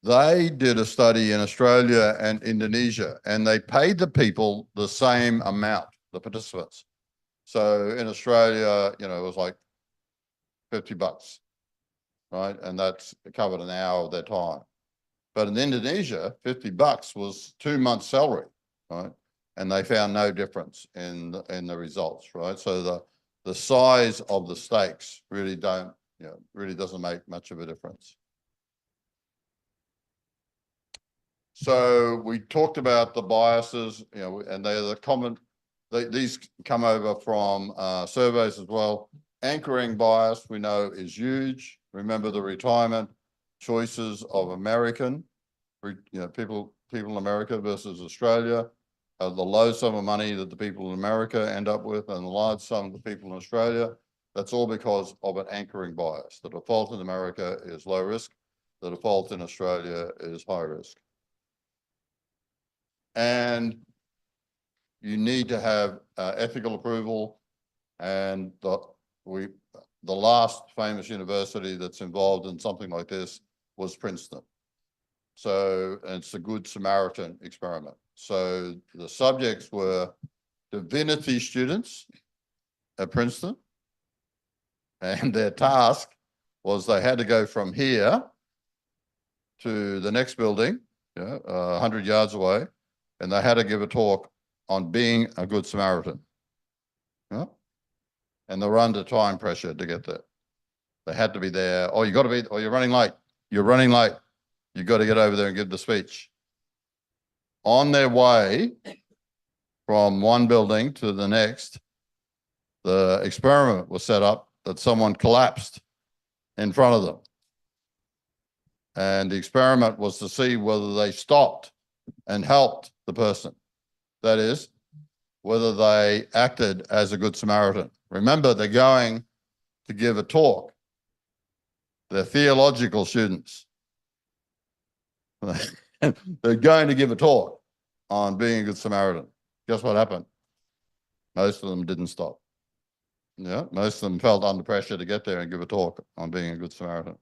they did a study in Australia and Indonesia, and they paid the people the same amount, the participants. So in Australia, you know, it was like $50, right? And that's covered an hour of their time. But in Indonesia, $50 was 2 months' salary, right? And they found no difference in the results, right? So the size of the stakes really really doesn't make much of a difference. So we talked about the biases, you know, and they're the common. These come over from surveys as well. Anchoring bias, we know, is huge. Remember the retirement choices of American, people in America versus Australia. The low sum of money that the people in America end up with and the large sum of the people in Australia, that's all because of an anchoring bias. The default in America is low risk. The default in Australia is high risk. And you need to have ethical approval. And the last famous university that's involved in something like this was Princeton. So it's a Good Samaritan experiment. So the subjects were divinity students at Princeton, and their task was they had to go from here to the next building, 100 yards away, and they had to give a talk on being a Good Samaritan. Yeah? And they were under time pressure to get there. They had to be there. Oh, you got to be, or you're running late. You're running late. You've got to get over there and give the speech. On their way from one building to the next, the experiment was set up that someone collapsed in front of them. And the experiment was to see whether they stopped and helped the person. That is, whether they acted as a Good Samaritan. Remember, they're going to give a talk. They're theological students. They're going to give a talk on being a Good Samaritan. Guess what happened? Most of them didn't stop. Yeah, most of them felt under pressure to get there and give a talk on being a Good Samaritan.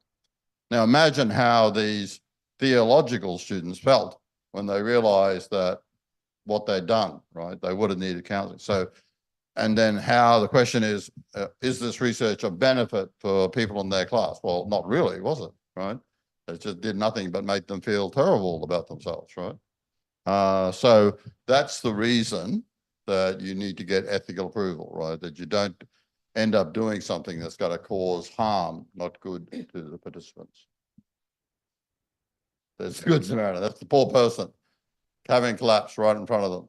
Now imagine how these theological students felt when they realized that what they'd done, right? They would have needed counseling. So, and then how the question is this research of benefit for people in their class? Well, not really, was it, right? It just did nothing but make them feel terrible about themselves, right? So that's the reason that you need to get ethical approval, right? That you don't end up doing something that's going to cause harm, not good to the participants. That's the Good Samaritan. That's the poor person having collapsed right in front of them.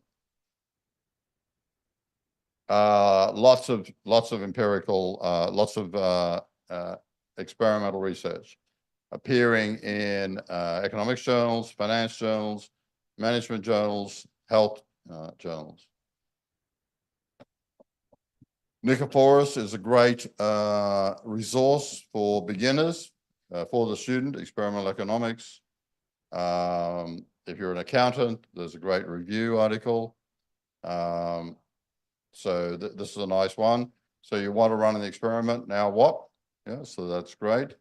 Lots of empirical, lots of experimental research appearing in economics journals, finance journals, management journals, health journals. Nicophorus is a great resource for beginners, for the student, experimental economics. If you're an accountant, there's a great review article. So this is a nice one. So you want to run an experiment, now what? Yeah, so that's great.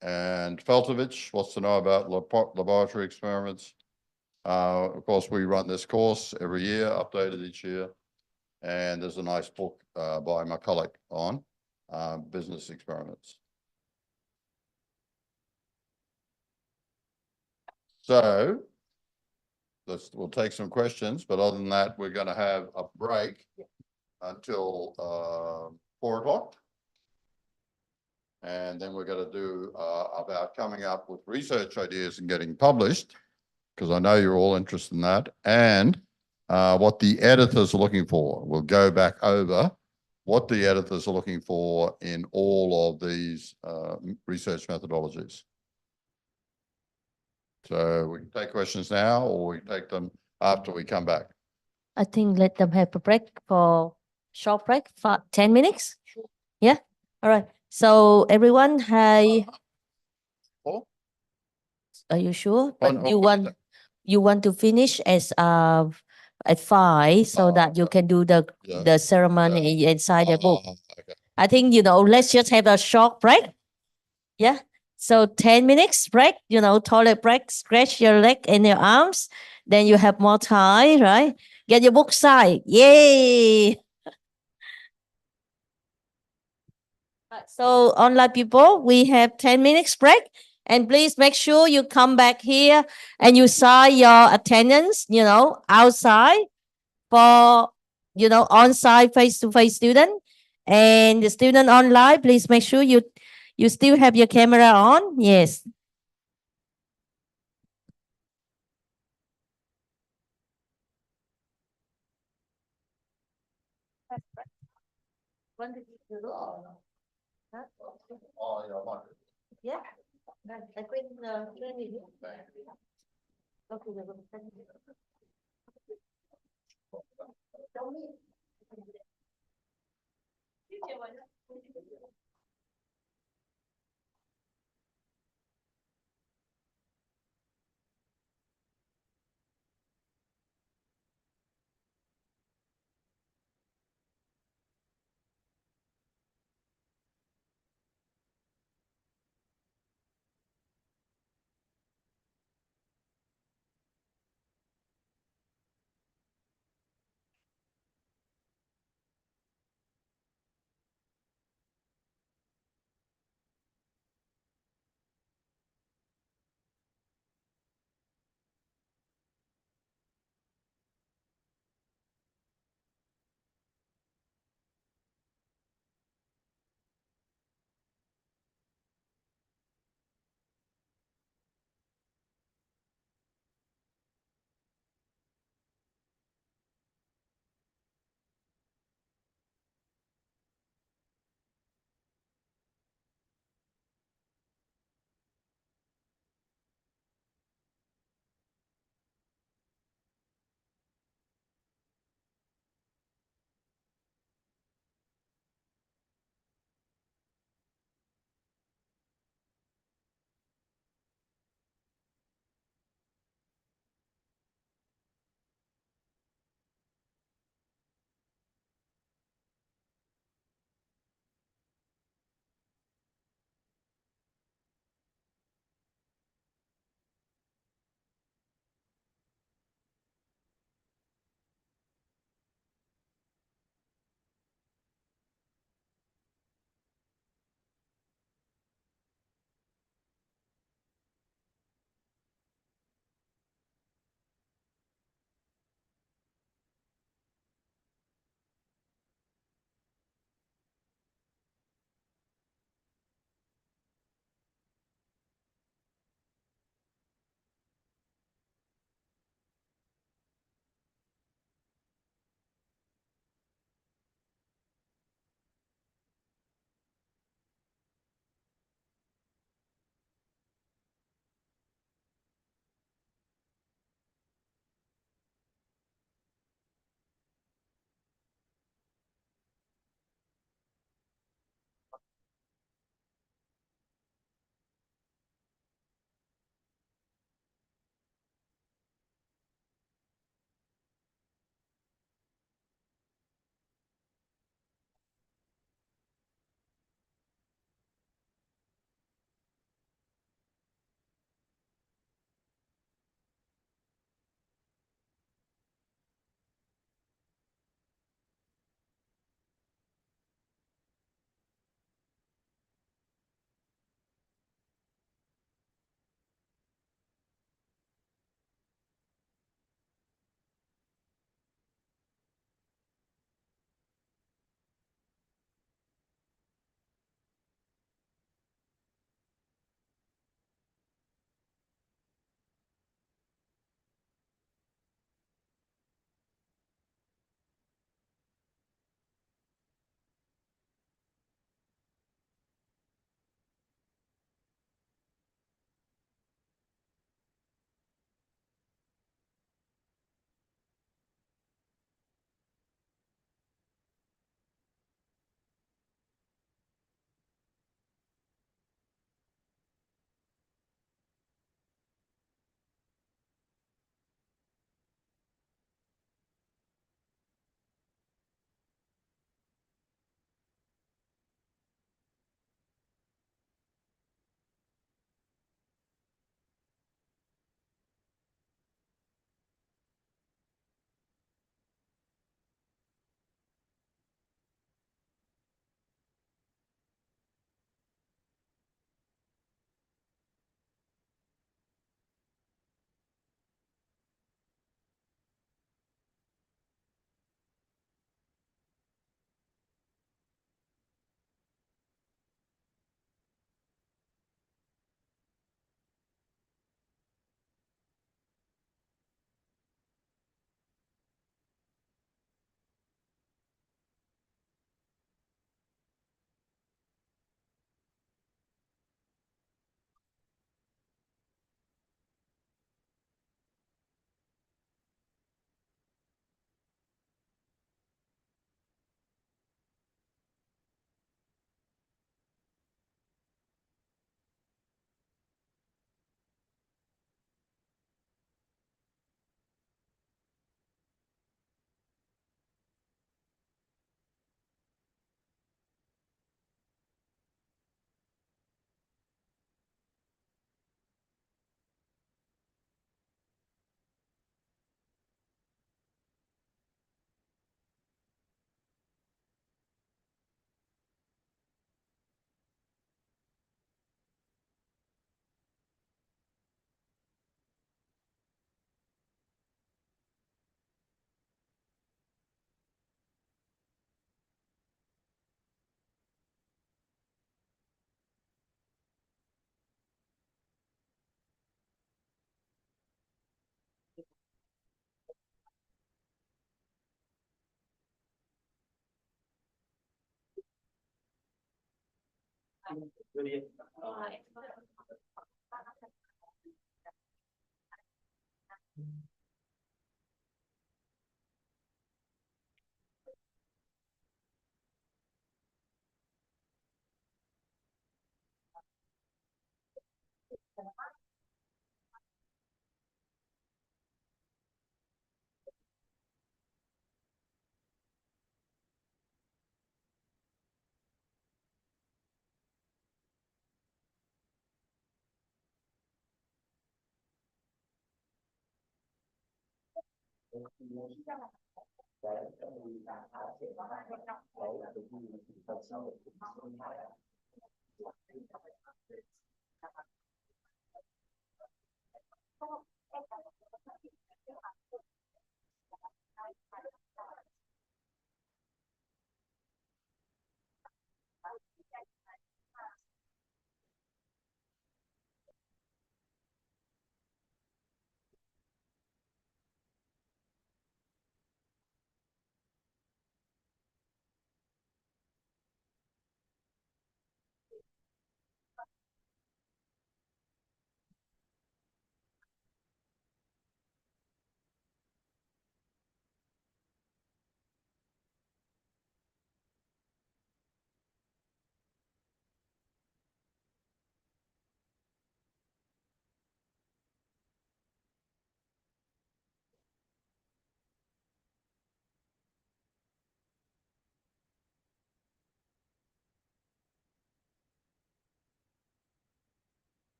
And Feltovich wants to know about laboratory experiments. Of course, we run this course every year, updated each year. And there's a nice book by McCulloch on business experiments. So we'll take some questions, but other than that, we're going to have a break until 4 o'clock. And then we're going to do about coming up with research ideas and getting published, because I know you're all interested in that, and what the editors are looking for. We'll go back over what the editors are looking for in all of these research methodologies. So we can take questions now, or we can take them after we come back. I think let them have a break for short break for 10 minutes. Yeah. All right. So everyone, hi. Oh. Are you sure? But no, you want to finish at 5 so that you can do the ceremony inside the book. Okay. I think, let's just have a short break. Yeah. So 10 minutes break, toilet break, stretch your leg and your arms. Then you have more time, right? Get your book signed. Yay. So online people, we have 10 minutes break. And please make sure you come back here and you sign your attendance, outside for, on-site face-to-face student. And the student online, please make sure you still have your camera on. Yes. Oh, yeah, I might. Yeah. I think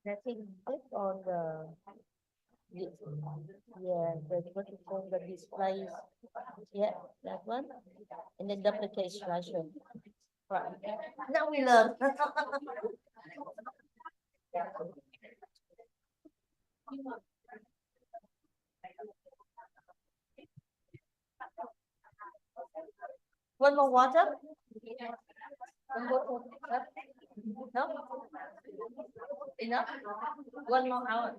I think click on the what you call the displays. Yeah, that one. And then duplicate slideshow. Right. Now we learn. One more water? One more water? No? Enough? One more hour.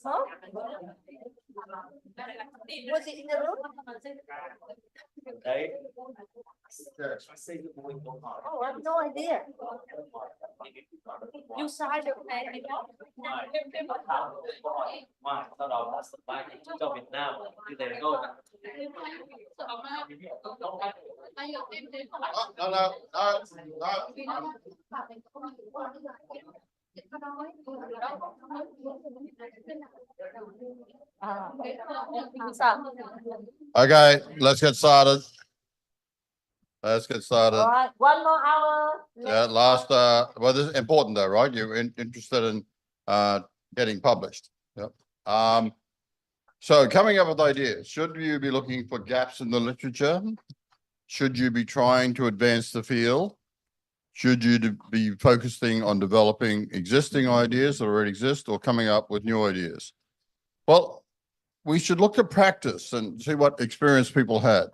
Huh? Was it in the room? Oh, I have no idea. You signed the plan before? Sau đó là supply cho Việt Nam như thế thôi. Okay, let's get started. Let's get started. All right, one more hour. Yeah, last, well, this is important though, right? You're interested in, getting published. Yep. So coming up with ideas, should you be looking for gaps in the literature? Should you be trying to advance the field? Should you be focusing on developing existing ideas that already exist or coming up with new ideas? Well, we should look at practice and see what experience people had.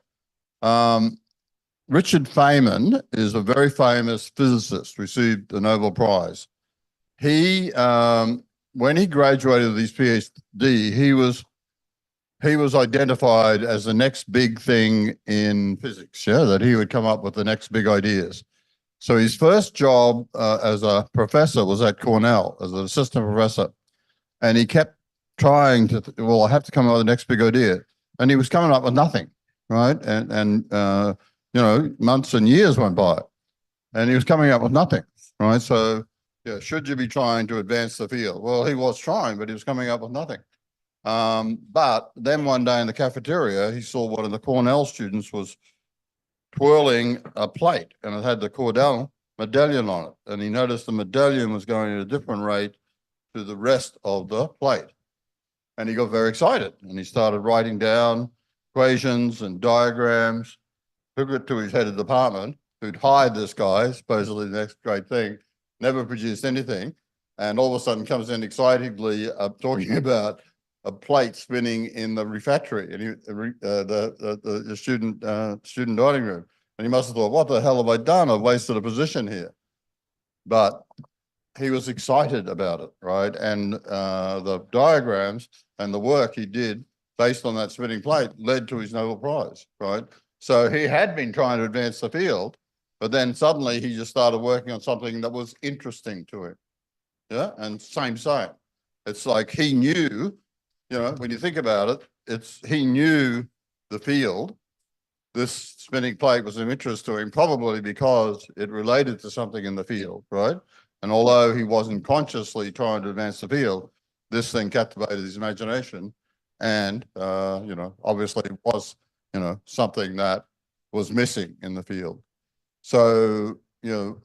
Richard Feynman is a very famous physicist, received the Nobel Prize. He, when he graduated with his PhD, he was he was identified as the next big thing in physics, yeah, that he would come up with the next big ideas. So his first job as a professor was at Cornell as an assistant professor. And he kept trying to, well, I have to come up with the next big idea. And he was coming up with nothing, right? And you know, months and years went by and he was coming up with nothing, right? So, yeah, should you be trying to advance the field? Well, he was trying, but he was coming up with nothing. But then one day in the cafeteria, he saw one of the Cornell students was twirling a plate and it had the Cornell medallion on it. And he noticed the medallion was going at a different rate to the rest of the plate. And he got very excited and he started writing down equations and diagrams, took it to his head of department, who'd hired this guy, supposedly the next great thing, never produced anything. And all of a sudden comes in excitedly talking about a plate spinning in the refectory, and the student dining room. And he must have thought, what the hell have I done? I've wasted a position here. But he was excited about it, right? And the diagrams and the work he did based on that spinning plate led to his Nobel Prize, right? So he had been trying to advance the field, but then suddenly he just started working on something that was interesting to him. Yeah, and same. It's like he knew, you know, when you think about it, he knew the field. This spinning plate was of interest to him, probably because it related to something in the field, right? And although he wasn't consciously trying to advance the field, this thing captivated his imagination. And, you know, obviously it was, you know, something that was missing in the field. So, you know,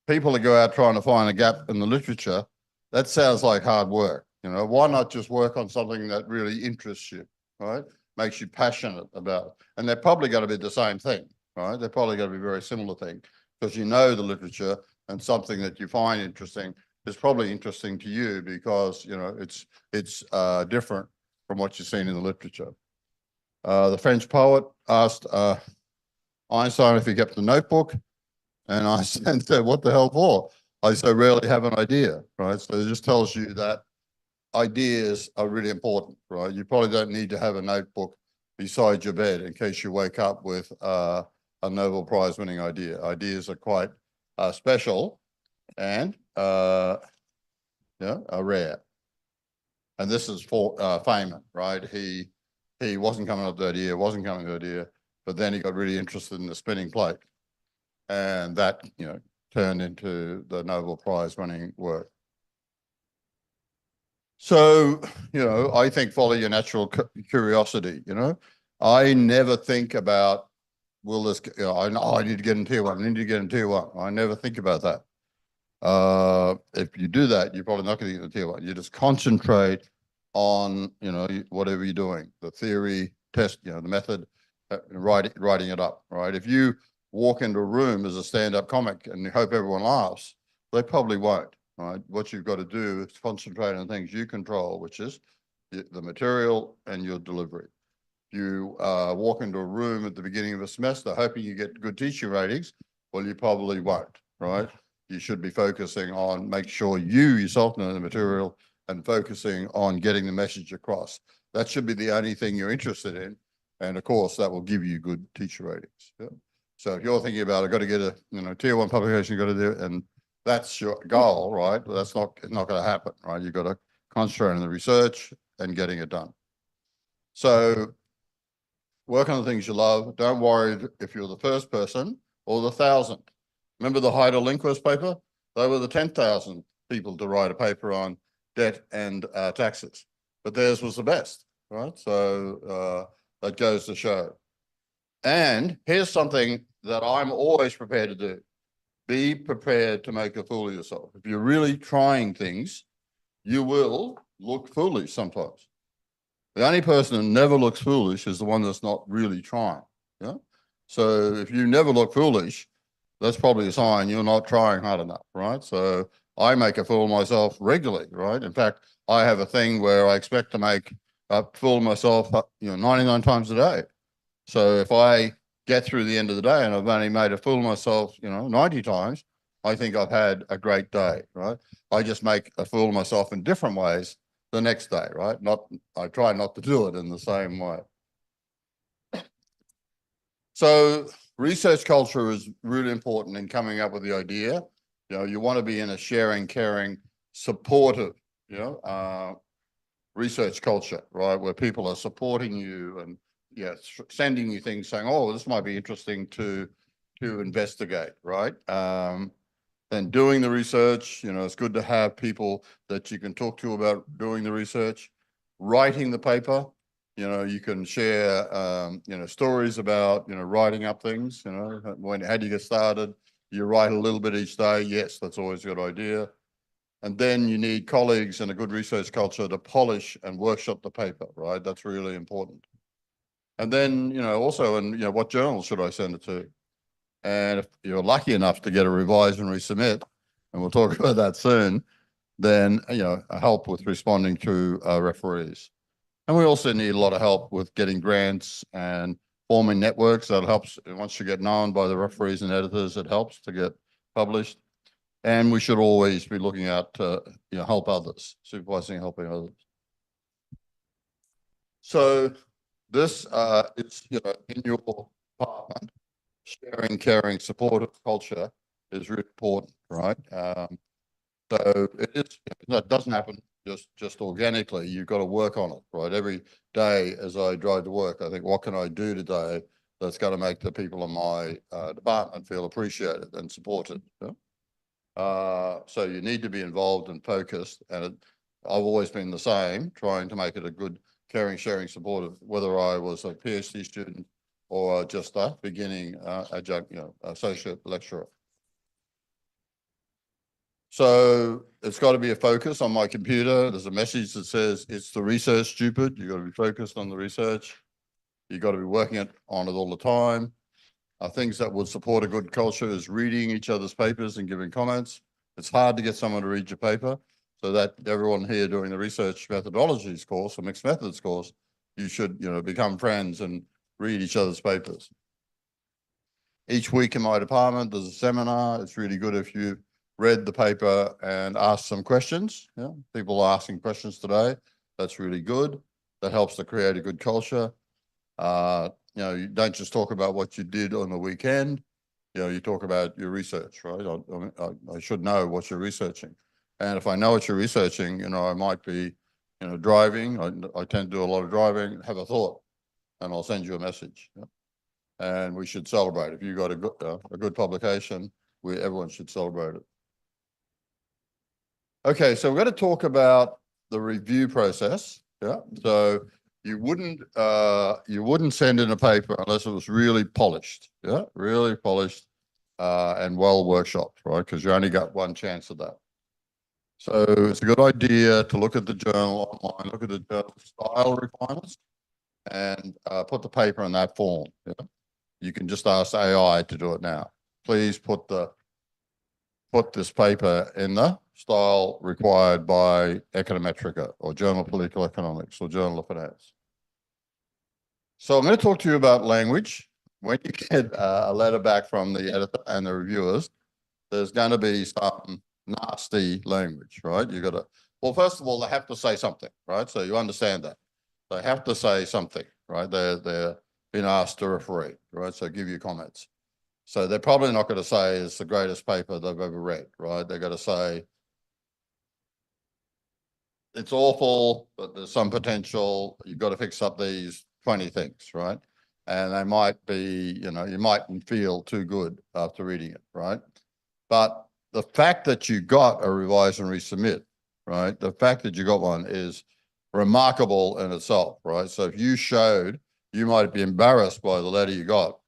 people that go out trying to find a gap in the literature, that sounds like hard work. You know, why not just work on something that really interests you, right? Makes you passionate about it. And they're probably going to be the same thing, right? They're probably going to be very similar thing because you know the literature and something that you find interesting is probably interesting to you because, you know, it's different from what you've seen in the literature. The French poet asked Einstein if he kept a notebook, and Einstein said, what the hell for? I so rarely have an idea, right? So it just tells you that ideas are really important, right? You probably don't need to have a notebook beside your bed in case you wake up with a Nobel Prize winning idea. Ideas are quite special and are rare. And this is for Feynman, right? He wasn't coming up with the idea, but then he got really interested in the spinning plate. And that, you know, turned into the Nobel Prize winning work. So, you know, I think follow your natural curiosity, you know. I never think about, will this, you know, I need to get in tier one, I need to get in tier one. I never think about that. If you do that, you're probably not going to get in tier one. You just concentrate on, you know, whatever you're doing, the theory, test, you know, the method, writing it up, right? If you walk into a room as a stand-up comic and you hope everyone laughs, they probably won't, right? What you've got to do is concentrate on things you control, which is the material and your delivery. You walk into a room at the beginning of a semester hoping you get good teaching ratings, well, you probably won't, right? You should be focusing on make sure you yourself know the material and focusing on getting the message across. That should be the only thing you're interested in. And of course, that will give you good teacher ratings. Yeah? So if you're thinking about, I've got to get a, you know, tier one publication, you've got to do it, and that's your goal, right? But that's not going to happen, right? You've got to concentrate on the research and getting it done. So work on the things you love. Don't worry if you're the first person or the 1,000th. Remember the Heidelberg paper? They were the 10,000 people to write a paper on debt and taxes, but theirs was the best, right? So that goes to show. And here's something that I'm always prepared to do. Be prepared to make a fool of yourself. If you're really trying things, you will look foolish sometimes. The only person who never looks foolish is the one that's not really trying. Yeah. So if you never look foolish, that's probably a sign you're not trying hard enough, right? So I make a fool of myself regularly, right? In fact, I have a thing where I expect to make a fool of myself, you know, 99 times a day. So if I get through the end of the day and I've only made a fool of myself, you know, 90 times, I think I've had a great day, right? I just make a fool of myself in different ways the next day, right? I try not to do it in the same way. So research culture is really important in coming up with the idea. You know, you want to be in a sharing, caring, supportive, you know, research culture, right? Where people are supporting you and sending you things saying, oh, this might be interesting to investigate, right? Then doing the research, you know, it's good to have people that you can talk to about doing the research. Writing the paper, you know, you can share, you know, stories about, you know, writing up things, you know, how do you get started? You write a little bit each day. Yes, that's always a good idea. And then you need colleagues and a good research culture to polish and workshop the paper, right? That's really important. And then, you know, also, and, you know, what journal should I send it to? And if you're lucky enough to get a revise and resubmit, and we'll talk about that soon, then, you know, help with responding to referees. And we also need a lot of help with getting grants and forming networks. That helps. Once you get known by the referees and editors, it helps to get published. And we should always be looking at, you know, help others, supervising, helping others. So this is, you know, in your department, sharing, caring, supportive culture is really important, right? So that doesn't happen just organically. You've got to work on it, right? Every day as I drive to work, I think, what can I do today that's going to make the people in my department feel appreciated and supported? Yeah? So you need to be involved and focused, and I've always been the same, trying to make it a good, caring, sharing, supportive, whether I was a PhD student or just a beginning adjunct, you know, associate lecturer. So it's got to be a focus on my computer. There's a message that says, it's the research, stupid. You've got to be focused on the research. You've got to be working on it all the time. Things that would support a good culture is reading each other's papers and giving comments. It's hard to get someone to read your paper. So that everyone here doing the research methodologies course or mixed methods course, you should, you know, become friends and read each other's papers. Each week in my department, there's a seminar. It's really good if you read the paper and asked some questions. Yeah, people are asking questions today. That's really good. That helps to create a good culture. You know, you don't just talk about what you did on the weekend. You know, you talk about your research, right? I should know what you're researching. And if I know what you're researching, you know, I might be, you know, driving. I tend to do a lot of driving, have a thought, and I'll send you a message. Yeah? And we should celebrate. If you got a good publication, everyone should celebrate it. Okay, so we're going to talk about the review process. Yeah, so you wouldn't send in a paper unless it was really polished. Yeah, really polished and well workshopped, right? Because you only got one chance of that. So it's a good idea to look at the journal online, look at the journal style requirements, and put the paper in that form. Yeah? You can just ask AI to do it now. Please put this paper in the style required by Econometrica or Journal of Political Economics or Journal of Finance. So I'm going to talk to you about language. When you get a letter back from the editor and the reviewers, there's going to be some nasty language, right? You got to, well, first of all, they have to say something, right? So you understand that. They have to say something, right? They're being asked to referee, right? So give you comments. So they're probably not going to say it's the greatest paper they've ever read, right? They're going to say it's awful, but there's some potential. You've got to fix up these 20 things, right? And they might be, you know, you mightn't feel too good after reading it, right? But the fact that you got a revise and resubmit, right? The fact that you got one is remarkable in itself, right? So if you showed, you might be embarrassed by the letter you got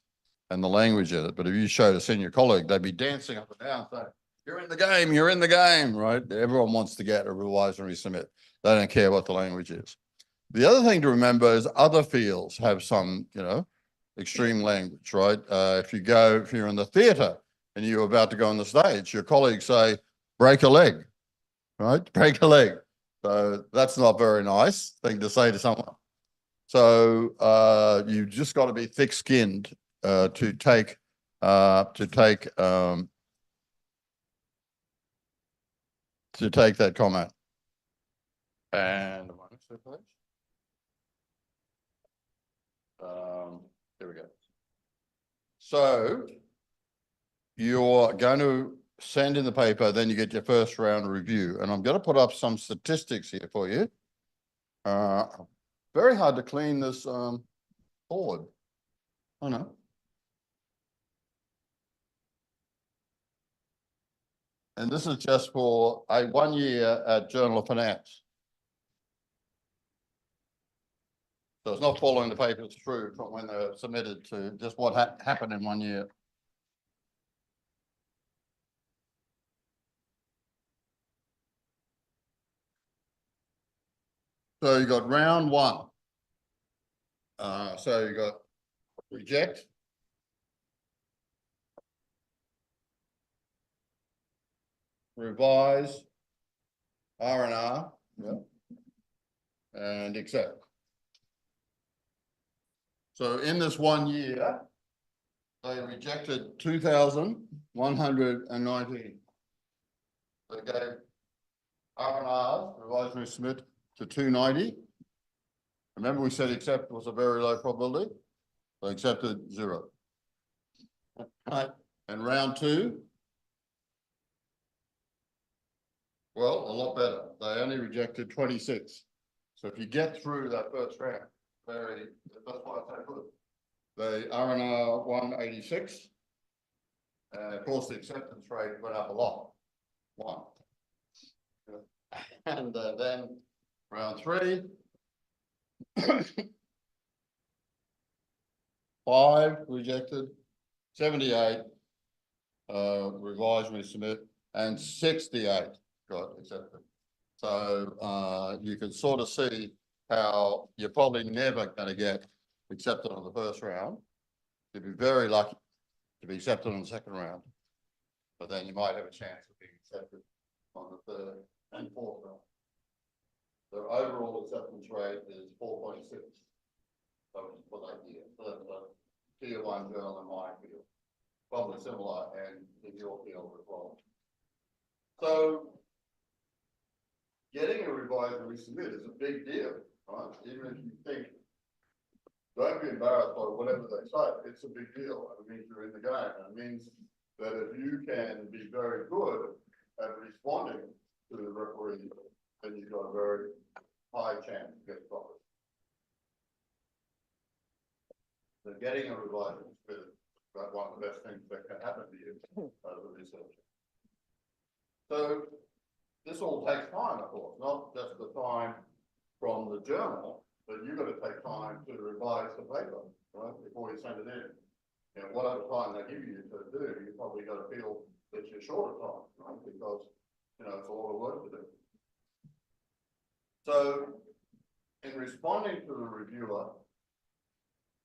and the language in it, but if you showed a senior colleague, they'd be dancing up and down saying, you're in the game, right? Everyone wants to get a revise and resubmit. They don't care what the language is. The other thing to remember is other fields have some, you know, extreme language, right? If you're in the theater and you're about to go on the stage, your colleagues say, break a leg, right? Break a leg. So that's not a very nice thing to say to someone. So you just got to be thick-skinned to take that comment. And the minus please. There we go. So you're going to send in the paper, then you get your first round review. And I'm going to put up some statistics here for you. Very hard to clean this board. Oh no. And this is just for a 1 year at Journal of Finance. So it's not following the papers through from when they're submitted to just what happened in 1 year. So you got round one. So you got reject. Revise. R&R. Yeah. And accept. So in this 1 year, they rejected 2,119. They gave R&Rs, revised and submit, to 290. Remember we said accept was a very low probability. They accepted 0. Right. And round two, well, a lot better. They only rejected 26. So if you get through that first round, that's why it's so good. They R&R 186. And of course, the acceptance rate went up a lot. 1. And then round 3. 5 rejected, 78 revised, resubmit, and 68 got accepted. So you can sort of see how you're probably never going to get accepted on the first round. You'd be very lucky to be accepted on the second round, but then you might have a chance of being accepted on the third and fourth round. The overall acceptance rate is 4.6. So for that year, so tier 1 journal in my field, probably similar, and in your field as well. So getting a revised and resubmit is a big deal, right? Even if you think, don't be embarrassed by whatever they say, it's a big deal. It means you're in the game. And it means that if you can be very good at responding to the referee, then you've got a very high chance to get profit. So getting a revised and resubmit is one of the best things that can happen to you as a researcher. So this all takes time, of course, not just the time from the journal, but you've got to take time to revise the paper, right, before you send it in. You know, whatever time they give you to do, you probably got to feel that you're short of time, right, because, you know, it's a lot of work to do. So in responding to the reviewer,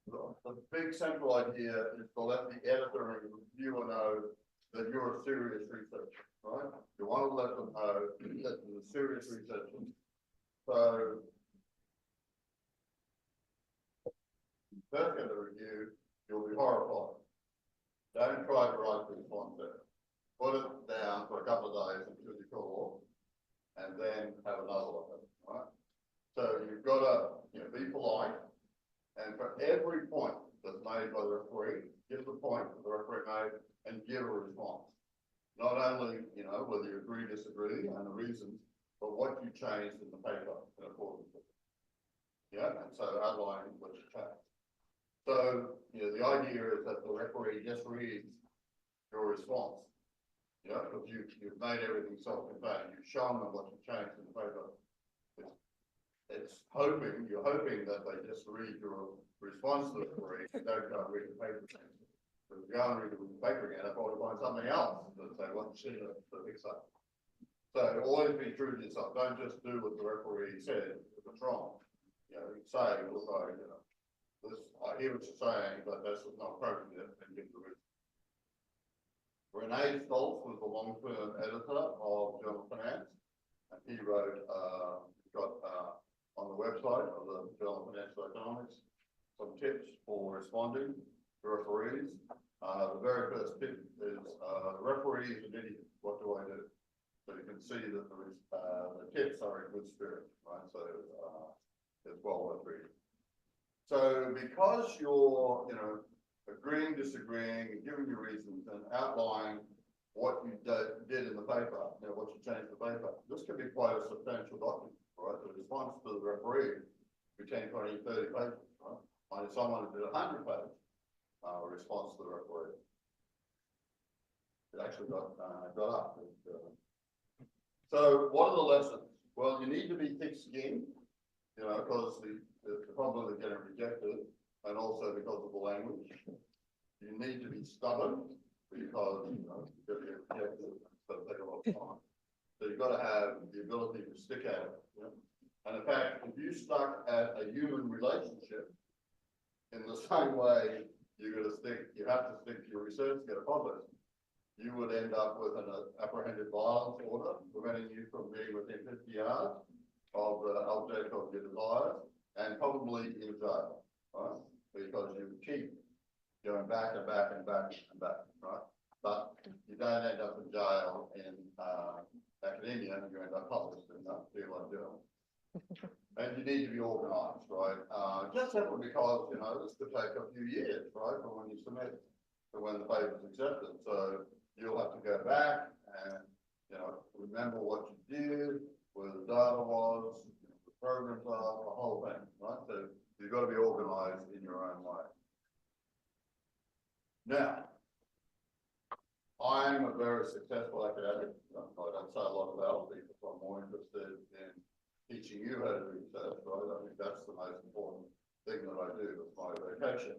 the big central idea is to let the editor and reviewer know that you're a serious researcher, right? You want to let them know that you're a serious researcher. So, first get the review, you'll be horrified. Don't try to write the response there. Put it down for a couple of days until you feel off, and then have another look at it, right? So you've got to, you know, be polite, and for every point that's made by the referee, give the point that the referee made and give a response. Not only, you know, whether you agree, disagree, and the reasons, but what you changed in the paper in accordance with it. Yeah, and so outlining what you changed. So, you know, the idea is that the referee just reads your response. You know, because you've made everything self-contained, you've shown them what you changed in the paper. You're hoping that they just read your response to the referee, and don't go and read the paper. If you go and read the paper again, they'll probably find something else that they want to fix up. So always be true to yourself. Don't just do what the referee said if it's wrong. You know, say, look, you know, this, I hear what you're saying, but this is not appropriate, and give the reason. Renee Stoltz was the long-term editor of Journal of Finance, and he wrote, on the website of the Journal of Financial Economics, some tips for responding to referees. The very first tip is, the referee is an idiot. What do I do? So you can see that the tips are in good spirit, right? So it's well worth reading. So because you're, agreeing, disagreeing, and giving your reasons and outlining what you did in the paper, what you changed the paper, this can be quite a substantial document, right? The response to the referee be 10, 20, 30 pages, right? And if someone did 100 page response to the referee, it actually got up. So what are the lessons? Well, you need to be thick-skinned, because the problem is getting rejected, and also because of the language. You need to be stubborn, because you're going to get rejected, so it'll take a lot of time. So you've got to have the ability to stick at it. And in fact, if you stuck at a human relationship in the same way you have to stick to your research to get it published, you would end up with an apprehended violence order, preventing you from being within 50 yards of the object of your desire, and probably in jail, right? Because you keep going back and back and back and back, right? But you don't end up in jail in academia, you end up published in that field journal. And you need to be organised, right? Just simply because, this could take a few years, right, from when you submit to when the paper is accepted. So you'll have to go back and, remember what you did, where the data was, the programs are, the whole thing, right? So you've got to be organised in your own way. Now, I'm a very successful academic. I don't say a lot about it because I'm more interested in teaching you how to do research, right? I think that's the most important thing that I do with my vocation.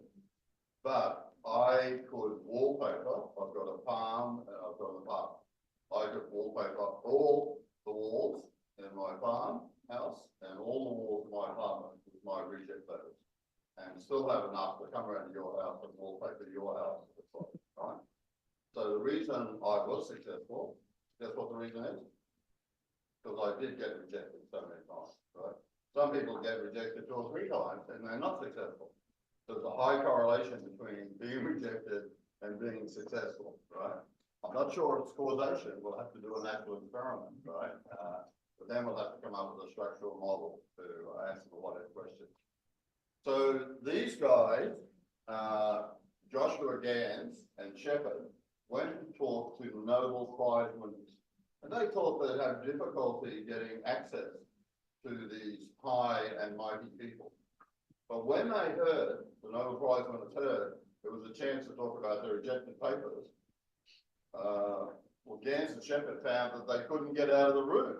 But I could wallpaper. I've got a farm and I've got a farm. I could wallpaper all the walls in my farm house and all the walls in my apartment with my reject letters, and still have enough to come around to your house and wallpaper your house, right? So the reason I was successful, guess what the reason is? Because I did get rejected so many times, right? Some people get rejected 2 or 3 times and they're not successful. So there's a high correlation between being rejected and being successful, right? I'm not sure it's causation. We'll have to do an actual experiment, right? But then we'll have to come up with a structural model to answer the what if question. So these guys, Joshua Gans and Shepard, went and talked to the Nobel Prize winners, and they thought they'd have difficulty getting access to these high and mighty people. But when they heard, the Nobel Prize winners heard, there was a chance to talk about their rejected papers, well, Gans and Shepard found that they couldn't get out of the room.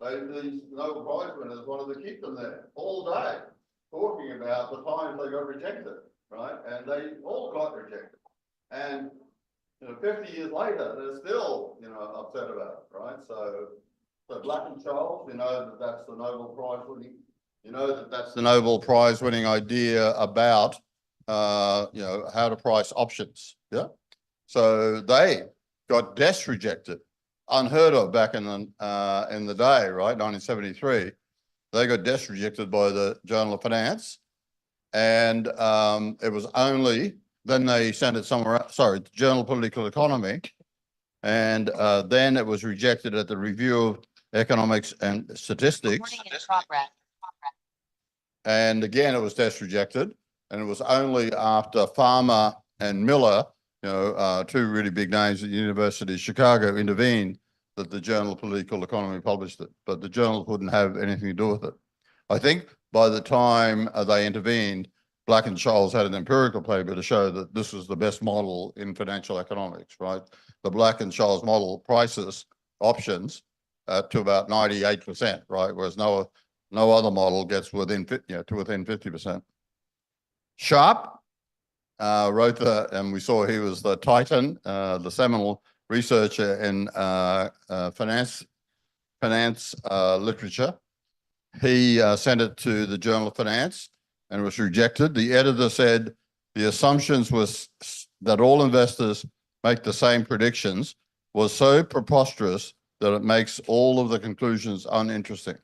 These Nobel Prize winners wanted to keep them there all day, talking about the times they got rejected, right? And they all got rejected. And 50 years later, they're still, upset about it, right? So Black and Charles, that's the Nobel Prize winning. That's the Nobel Prize winning idea about, how to price options. Yeah. So they got desk rejected, unheard of back in the day, right? 1973, they got desk rejected by the Journal of Finance, and it was only then they sent it somewhere else. Sorry, the Journal of Political Economy, and then it was rejected at the Review of Economics and Statistics. And again, it was desk rejected, and it was only after Farmer and Miller, 2 really big names at the University of Chicago, intervened that the Journal of Political Economy published it, but the journal wouldn't have anything to do with it. I think by the time they intervened, Black and Charles had an empirical paper to show that this was the best model in financial economics, right? The Black and Charles model prices options to about 98%, right? Whereas no other model gets within 50%. Sharp wrote and we saw he was the titan, the seminal researcher in finance literature. He sent it to the Journal of Finance and was rejected. The editor said the assumptions was that all investors make the same predictions was so preposterous that it makes all of the conclusions uninteresting.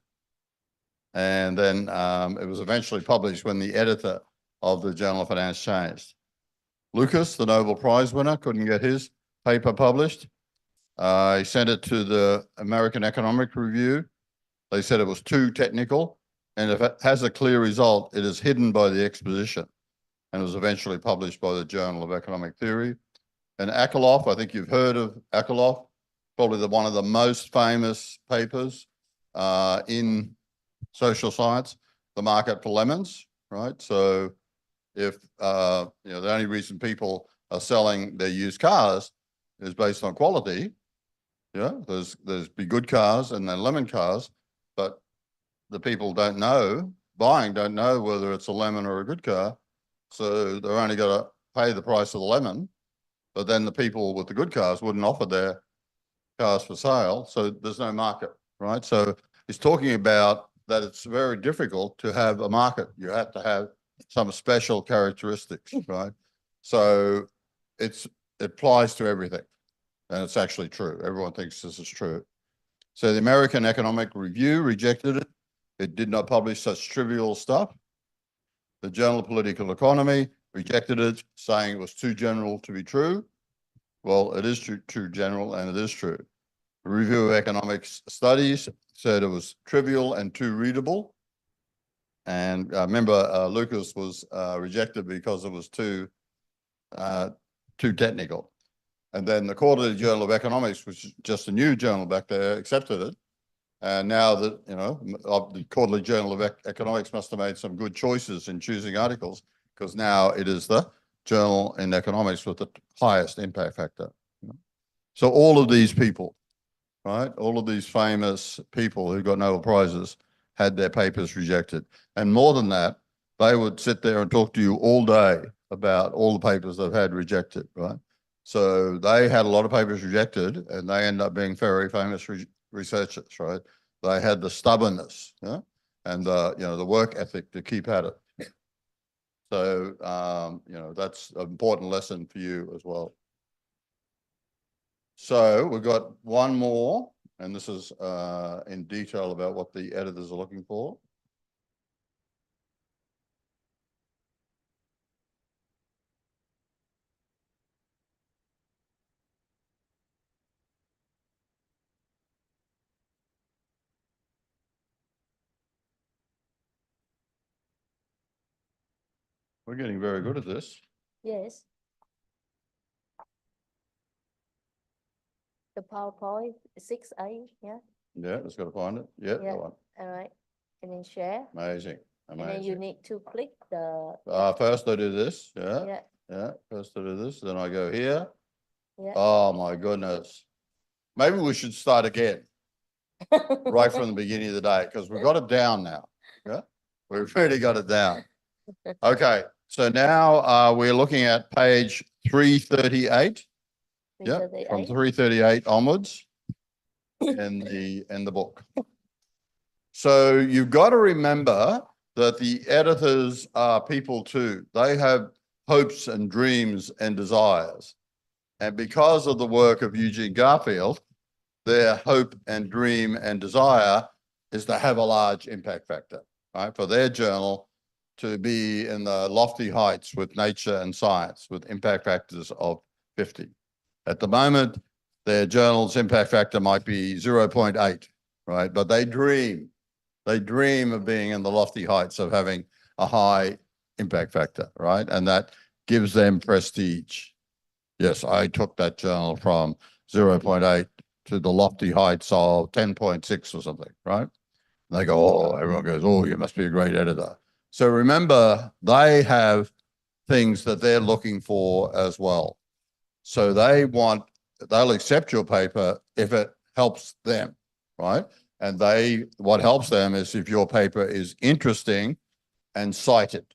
And then it was eventually published when the editor of the Journal of Finance changed. Lucas, the Nobel Prize winner, couldn't get his paper published. He sent it to the American Economic Review. They said it was too technical, and if it has a clear result, it is hidden by the exposition, and it was eventually published by the Journal of Economic Theory. And Akerlof, I think you've heard of Akerlof, probably one of the most famous papers in social science, The Market for Lemons, right? So if, you know, the only reason people are selling their used cars is based on quality, yeah, there's be good cars and then lemon cars, but the people don't know, don't know whether it's a lemon or a good car. So they're only going to pay the price of the lemon, but then the people with the good cars wouldn't offer their cars for sale. So there's no market, right? So he's talking about that it's very difficult to have a market. You have to have some special characteristics, right? So it applies to everything. And it's actually true. Everyone thinks this is true. So the American Economic Review rejected it. It did not publish such trivial stuff. The Journal of Political Economy rejected it, saying it was too general to be true. Well, it is too general, and it is true. The Review of Economics Studies said it was trivial and too readable. And remember, Lucas was rejected because it was too technical. And then the Quarterly Journal of Economics, which is just a new journal back there, accepted it. And now that, you know, the Quarterly Journal of Economics must have made some good choices in choosing articles, because now it is the journal in economics with the highest impact factor. So all of these people, right, all of these famous people who got Nobel Prizes had their papers rejected. And more than that, they would sit there and talk to you all day about all the papers they've had rejected, right? So they had a lot of papers rejected, and they end up being very famous researchers, right? They had the stubbornness, yeah, and you know, the work ethic to keep at it. So you know, that's an important lesson for you as well. So we've got one more, and this is in detail about what the editors are looking for. We're getting very good at this. Yes. The PowerPoint 6A, yeah. Yeah, let's go to find it. Yeah, Yeah. that one. All right. And then share. Amazing. And then you Amazing. need to click the. First I do this. Yeah. Yeah. Yeah. First I do this. Then I go here. Yeah. Oh my goodness. Maybe we should start again right from the beginning of the day, because we've got it down now. Yeah. We've really got it down. Okay. So now we're looking at page 338. Yeah. From 338 onwards in the book. So you've got to remember that the editors are people too. They have hopes and dreams and desires. And because of the work of Eugene Garfield, their hope and dream and desire is to have a large impact factor, right? For their journal to be in the lofty heights with Nature and Science with impact factors of 50. At the moment, their journal's impact factor might be 0.8, right? But they dream of being in the lofty heights of having a high impact factor, right? And that gives them prestige. Yes, I took that journal from 0.8 to the lofty heights of 10.6 or something, right? And they go, oh, everyone goes, oh, you must be a great editor. So remember, they have things that they're looking for as well. So they'll accept your paper if it helps them, right? And what helps them is if your paper is interesting and cited,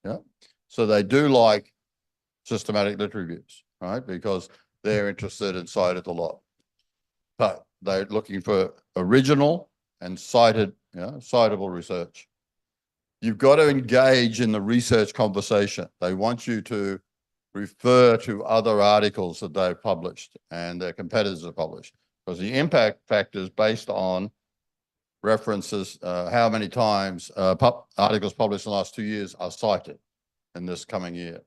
yeah? So they do like systematic lit reviews, right? Because they're interested and cited a lot. But they're looking for original and cited, citable research. You've got to engage in the research conversation. They want you to refer to other articles that they've published and their competitors have published, because the impact factor is based on references, how many times articles published in the last 2 years are cited in this coming year.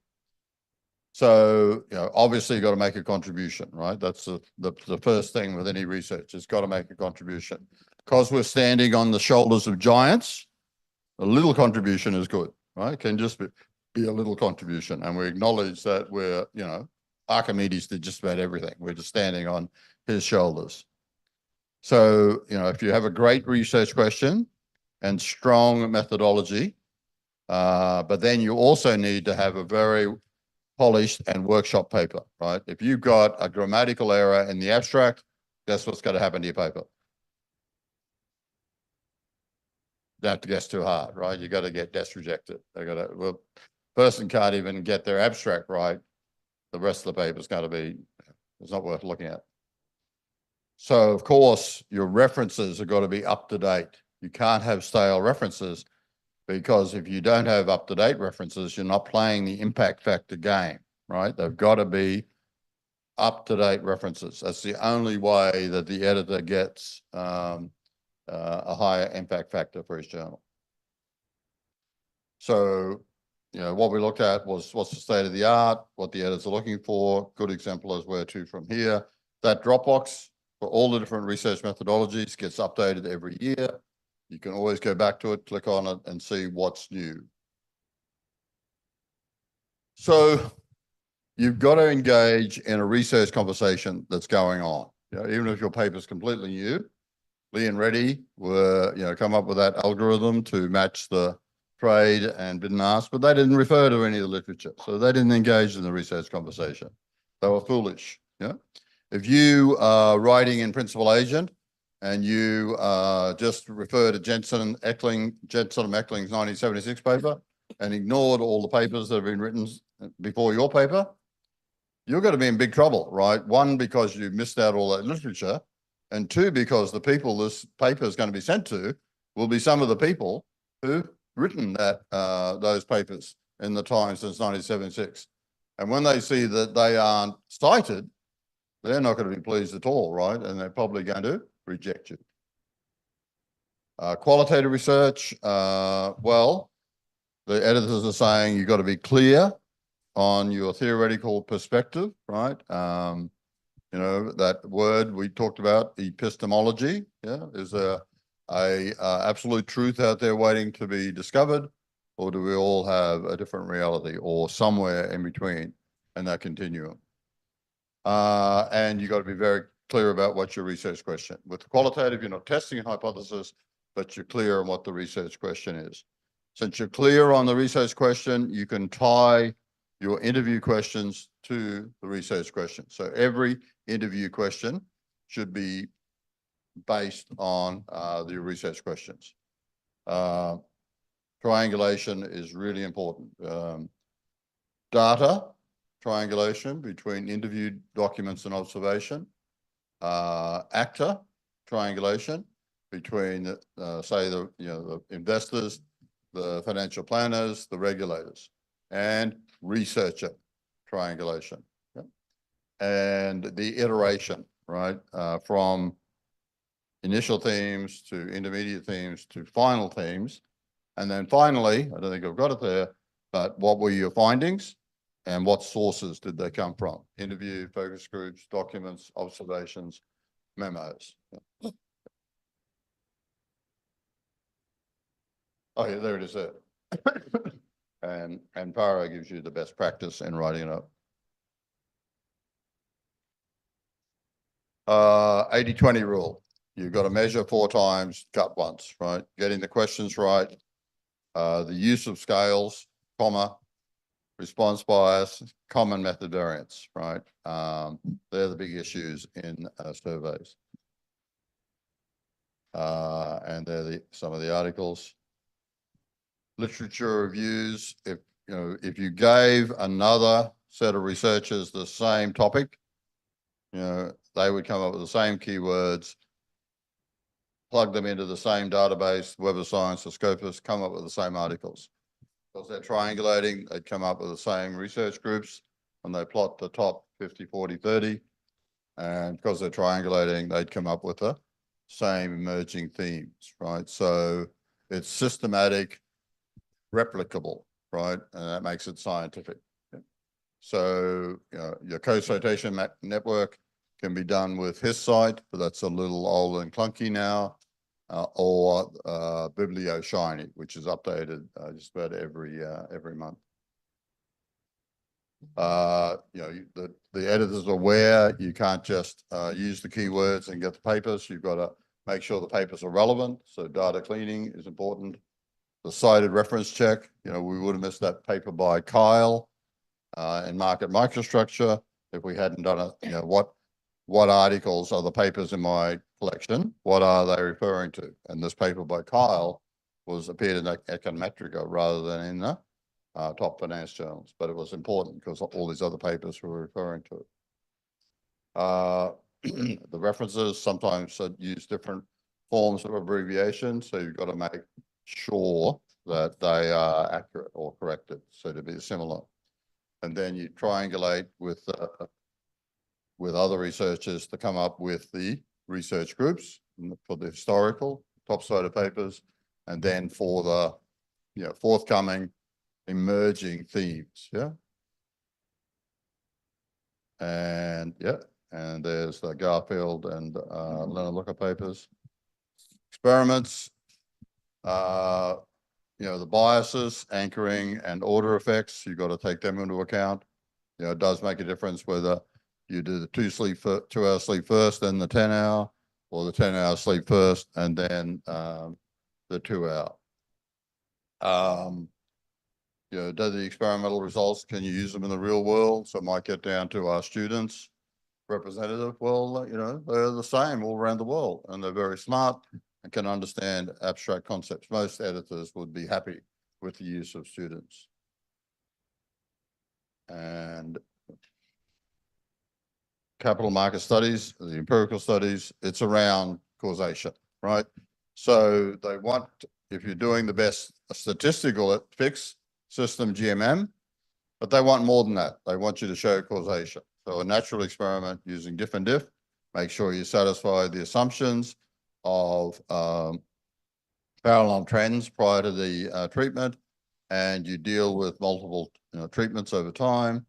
So, you know, obviously you've got to make a contribution, right? That's the first thing with any research. It's got to make a contribution. Because we're standing on the shoulders of giants, a little contribution is good, right? It can just be a little contribution. And we acknowledge that we're, you know, Archimedes did just about everything. We're just standing on his shoulders. So, you know, if you have a great research question and strong methodology, but then you also need to have a very polished and workshop paper, right? If you've got a grammatical error in the abstract, guess what's going to happen to your paper? Don't have to guess too hard, right? You got to get desk rejected. They got to, well, person can't even get their abstract right. The rest of the paper is going to be, it's not worth looking at. So of course, your references have got to be up to date. You can't have stale references, because if you don't have up-to-date references, you're not playing the impact factor game, right? They've got to be up-to-date references. That's the only way that the editor gets a higher impact factor for his journal. So, you know, what we looked at was what's the state of the art, what the editors are looking for. Good example is where to from here. That Dropbox for all the different research methodologies gets updated every year. You can always go back to it, click on it, and see what's new. So you've got to engage in a research conversation that's going on. You know, even if your paper is completely new, Lee and Reddy were, you know, come up with that algorithm to match the trade and bid and ask, but they didn't refer to any of the literature. So they didn't engage in the research conversation. They were foolish. Yeah. If you are writing in principal agent and you just refer to Jensen and Eckling's 1976 paper and ignored all the papers that have been written before your paper, you're going to be in big trouble, right? One, because you missed out all that literature, and two, because the people this paper is going to be sent to will be some of the people who've written that those papers in the time since 1976. And when they see that they aren't cited, they're not going to be pleased at all, right? And they're probably going to reject you. Qualitative research, well, the editors are saying you've got to be clear on your theoretical perspective, right? You know, that word we talked about, epistemology, yeah, is a absolute truth out there waiting to be discovered, or do we all have a different reality or somewhere in between in that continuum? And you got to be very clear about what your research question. With qualitative, you're not testing a hypothesis, but you're clear on what the research question is. Since you're clear on the research question, you can tie your interview questions to the research question. So every interview question should be based on the research questions. Triangulation is really important. Data triangulation between interviewed documents and observation. Actor triangulation between, say, the investors, the financial planners, the regulators, and researcher triangulation. Yeah. And the iteration, right, from initial themes to intermediate themes to final themes. And then finally, I don't think I've got it there, but what were your findings and what sources did they come from? Interview, focus groups, documents, observations, memos. Yeah. Oh, yeah, there it is there. And Para gives you the best practice in writing it up. 80-20 rule. You've got to measure 4 times, cut once, right? Getting the questions right. The use of scales, comma, response bias, common method variance, right? They're the big issues in surveys. And they're some of the articles. Literature reviews, if you gave another set of researchers the same topic, they would come up with the same keywords, plug them into the same database, Web of Science or Scopus, come up with the same articles. Because they're triangulating, they'd come up with the same research groups when they plot the top 50, 40, 30. And because they're triangulating, they'd come up with the same emerging themes, right? So it's systematic, replicable, right? And that makes it scientific. So, you know, your co-citation network can be done with his site, but that's a little old and clunky now, or Biblio Shiny, which is updated just about every month. You know, the editors are aware you can't just use the keywords and get the papers. You've got to make sure the papers are relevant. So data cleaning is important. The cited reference check, you know, we would have missed that paper by Kyle in market microstructure if we hadn't done it. You know, what articles are the papers in my collection? What are they referring to? And this paper by Kyle appeared in Econometrica rather than in the top finance journals, but it was important because all these other papers were referring to it. The references sometimes use different forms of abbreviation, so you've got to make sure that they are accurate or corrected, so to be similar. And then you triangulate with other researchers to come up with the research groups for the historical top-sided papers, and then for the forthcoming emerging themes. And there's the Garfield and Leonard Looker papers. Experiments, you know, the biases, anchoring and order effects, you've got to take them into account. You know, it does make a difference whether you do the 2 hour sleep first, then the 10-hour, or the 10-hour sleep first and then the 2 hour. You know, do the experimental results, can you use them in the real world? So it might get down to our students representative. Well, you know, they're the same all around the world and they're very smart and can understand abstract concepts. Most editors would be happy with the use of students. And capital market studies, the empirical studies, it's around causation, right? So they want, if you're doing the best statistical fix system, GMM, but they want more than that. They want you to show causation. So a natural experiment using diff and diff, make sure you satisfy the assumptions of parallel trends prior to the treatment, and you deal with multiple treatments over time.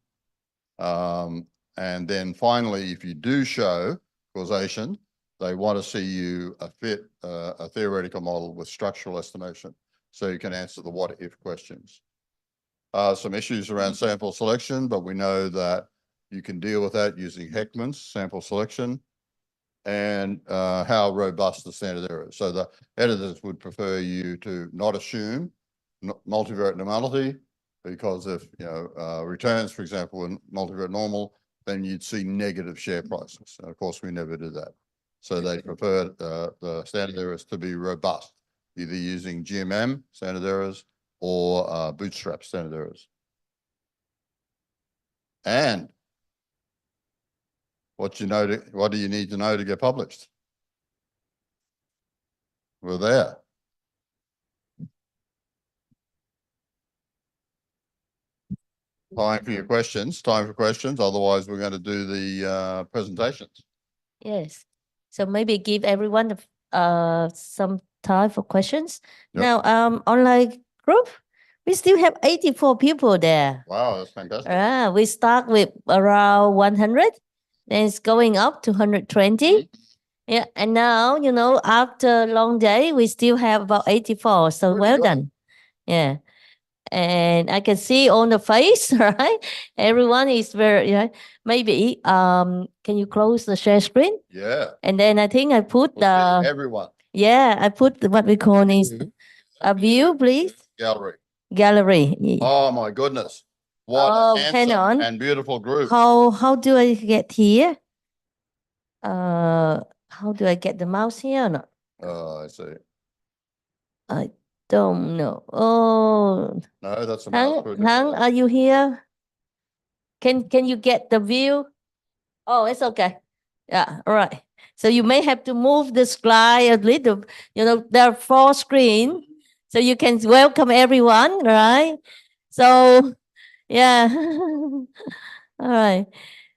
And then finally, if you do show causation, they want to see you fit a theoretical model with structural estimation, so you can answer the what if questions. Some issues around sample selection, but we know that you can deal with that using Heckman's sample selection, and how robust the standard error is. So the editors would prefer you to not assume multivariate normality, because if returns, for example, were multivariate normal, then you'd see negative share prices. And of course, we never do that. So they prefer the standard errors to be robust, either using GMM standard errors or bootstrap standard errors. And what do you need to know to get published? We're there. Time for your questions. Time for questions. Otherwise, we're going to do the presentations. Yes. So maybe give everyone some time for questions. Yep. Now, online group, we still have 84 people there. Wow, that's fantastic. We start with around 100, then it's going up to 120. Yeah, and now, after a long day, we still have about 84. So Pretty well good. done. Yeah. And I can see on the face, right? Everyone is very, maybe, can you close the share screen? Yeah. And then I think I put We'll see everyone. I put what we call is a view, please. Gallery. Oh my goodness. What Oh, a hang handsome on. and beautiful group. How do I get here? How do I get the mouse here or not? Oh, I see. I don't know. Oh, No, that's a mouse. Hang, are you here? Can you get the view? Oh, it's okay. Yeah, all right. So you may have to move the slide a little. There are 4 screens, so you can welcome everyone, right? So, yeah. All right.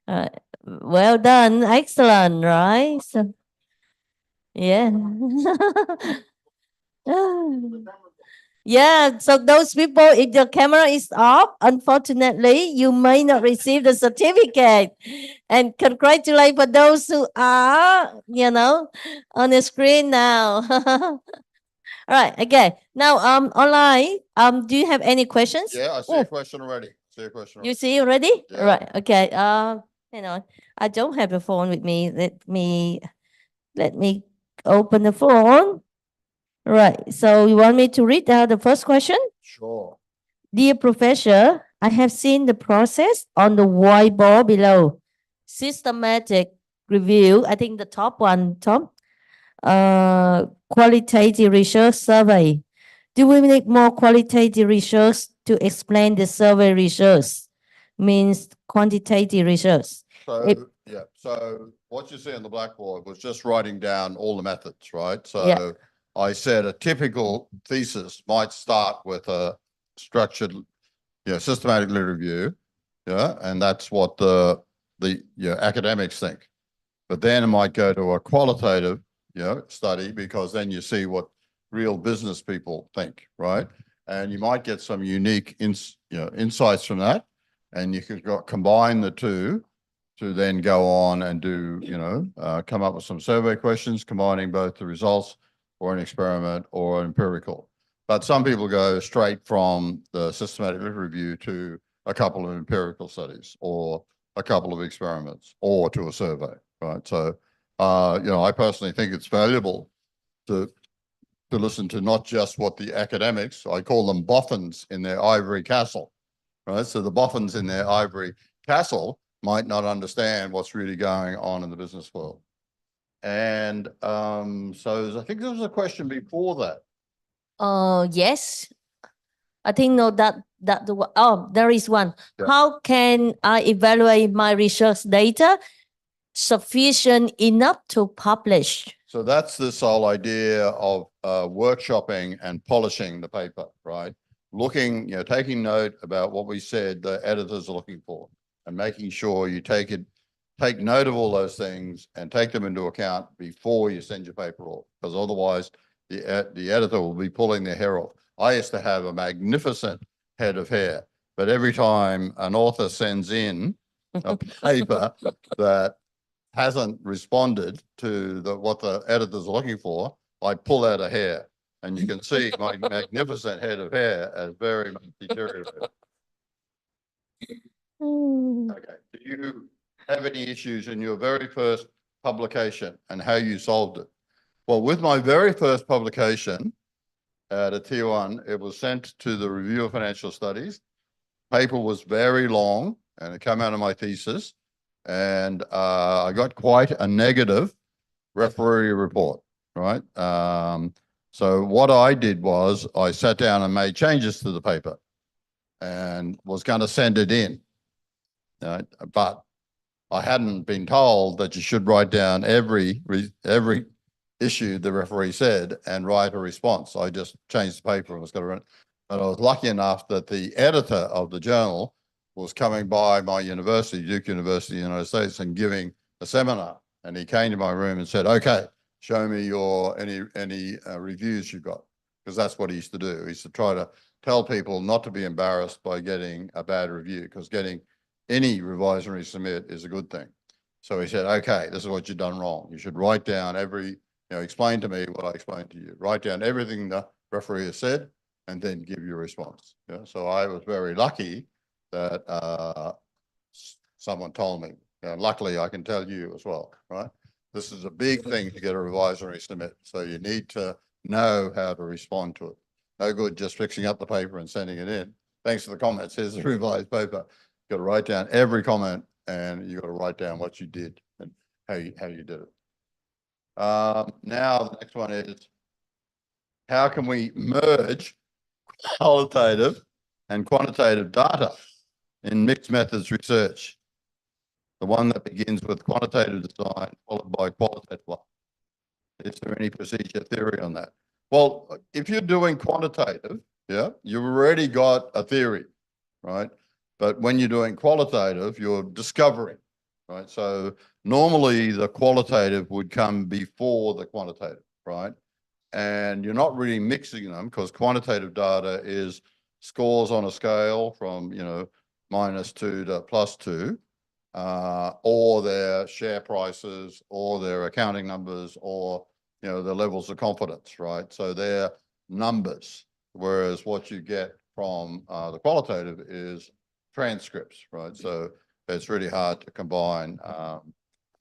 All right. Well done. Excellent, right? So, yeah. Yeah, so those people, if your camera is off, unfortunately, you may not receive the certificate. And congratulate for those who are, on the screen now. All right, okay. Now, online, do you have any questions? Yeah, I see Oh, a question already. you see already? Yeah. Right, okay. Hang on. I don't have the phone with me. Let me open the phone. Right. So you want me to read out the first question? Sure. Dear Professor, I have seen the process on the whiteboard below. Systematic review, I think the top one, Tom. Qualitative research survey. Do we need more qualitative research to explain the survey research? Means quantitative research. So, yeah, so what you see on the blackboard was just writing down all the methods, right? So Yeah. I said a typical thesis might start with a structured, systematically review, and that's what the academics think. But then it might go to a qualitative, study, because then you see what real business people think, right? And you might get some unique insights from that, and you could combine the two to then go on and do, come up with some survey questions, combining both the results or an experiment or empirical. But some people go straight from the systematic review to a couple of empirical studies or a couple of experiments or to a survey, right? So, I personally think it's valuable to listen to not just what the academics, I call them boffins in their ivory castle, right? So the boffins in their ivory castle might not understand what's really going on in the business world. And so I think there was a question before that. Yes. I think no, there is one. Yeah. How can I evaluate my research data sufficient enough to publish? So that's this whole idea of workshopping and polishing the paper, right? Looking, taking note about what we said the editors are looking for and making sure you take note of all those things and take them into account before you send your paper off, because otherwise the editor will be pulling their hair off. I used to have a magnificent head of hair, but every time an author sends in a paper that hasn't responded to what the editors are looking for, I pull out a hair, and you can see my magnificent head of hair has very much deteriorated. Okay. Do you have any issues in your very first publication and how you solved it? Well, with my very first publication at a tier 1, it was sent to the Review of Financial Studies. Paper was very long, and it came out of my thesis, and I got quite a negative referee report, right? So what I did was I sat down and made changes to the paper and was going to send it in. But I hadn't been told that you should write down every issue the referee said and write a response. I just changed the paper and was going to run it. But I was lucky enough that the editor of the journal was coming by my university, Duke University in the United States, and giving a seminar. And he came to my room and said, okay, show me your any reviews you've got. Because that's what he used to do. He used to try to tell people not to be embarrassed by getting a bad review, because getting any revise and resubmit is a good thing. So he said, okay, this is what you've done wrong. You should write down explain to me what I explained to you. Write down everything the referee has said and then give your response. So I was very lucky that someone told me. Luckily, I can tell you as well, right? This is a big thing to get a revise and resubmit. So you need to know how to respond to it. No good just fixing up the paper and sending it in. Thanks for the comments. Here's the revised paper. You've got to write down every comment, and you've got to write down what you did and how you did it. Now the next one is, how can we merge qualitative and quantitative data in mixed methods research? The one that begins with quantitative design followed by qualitative one. Is there any procedure theory on that? Well, if you're doing quantitative, you've already got a theory, right? But when you're doing qualitative, you're discovering, right? So normally the qualitative would come before the quantitative, right? and you're not really mixing them, because quantitative data is scores on a scale from, -2 to +2, or their share prices, or their accounting numbers, or, the levels of confidence, right? So they're numbers, whereas what you get from the qualitative is transcripts, right? So it's really hard to combine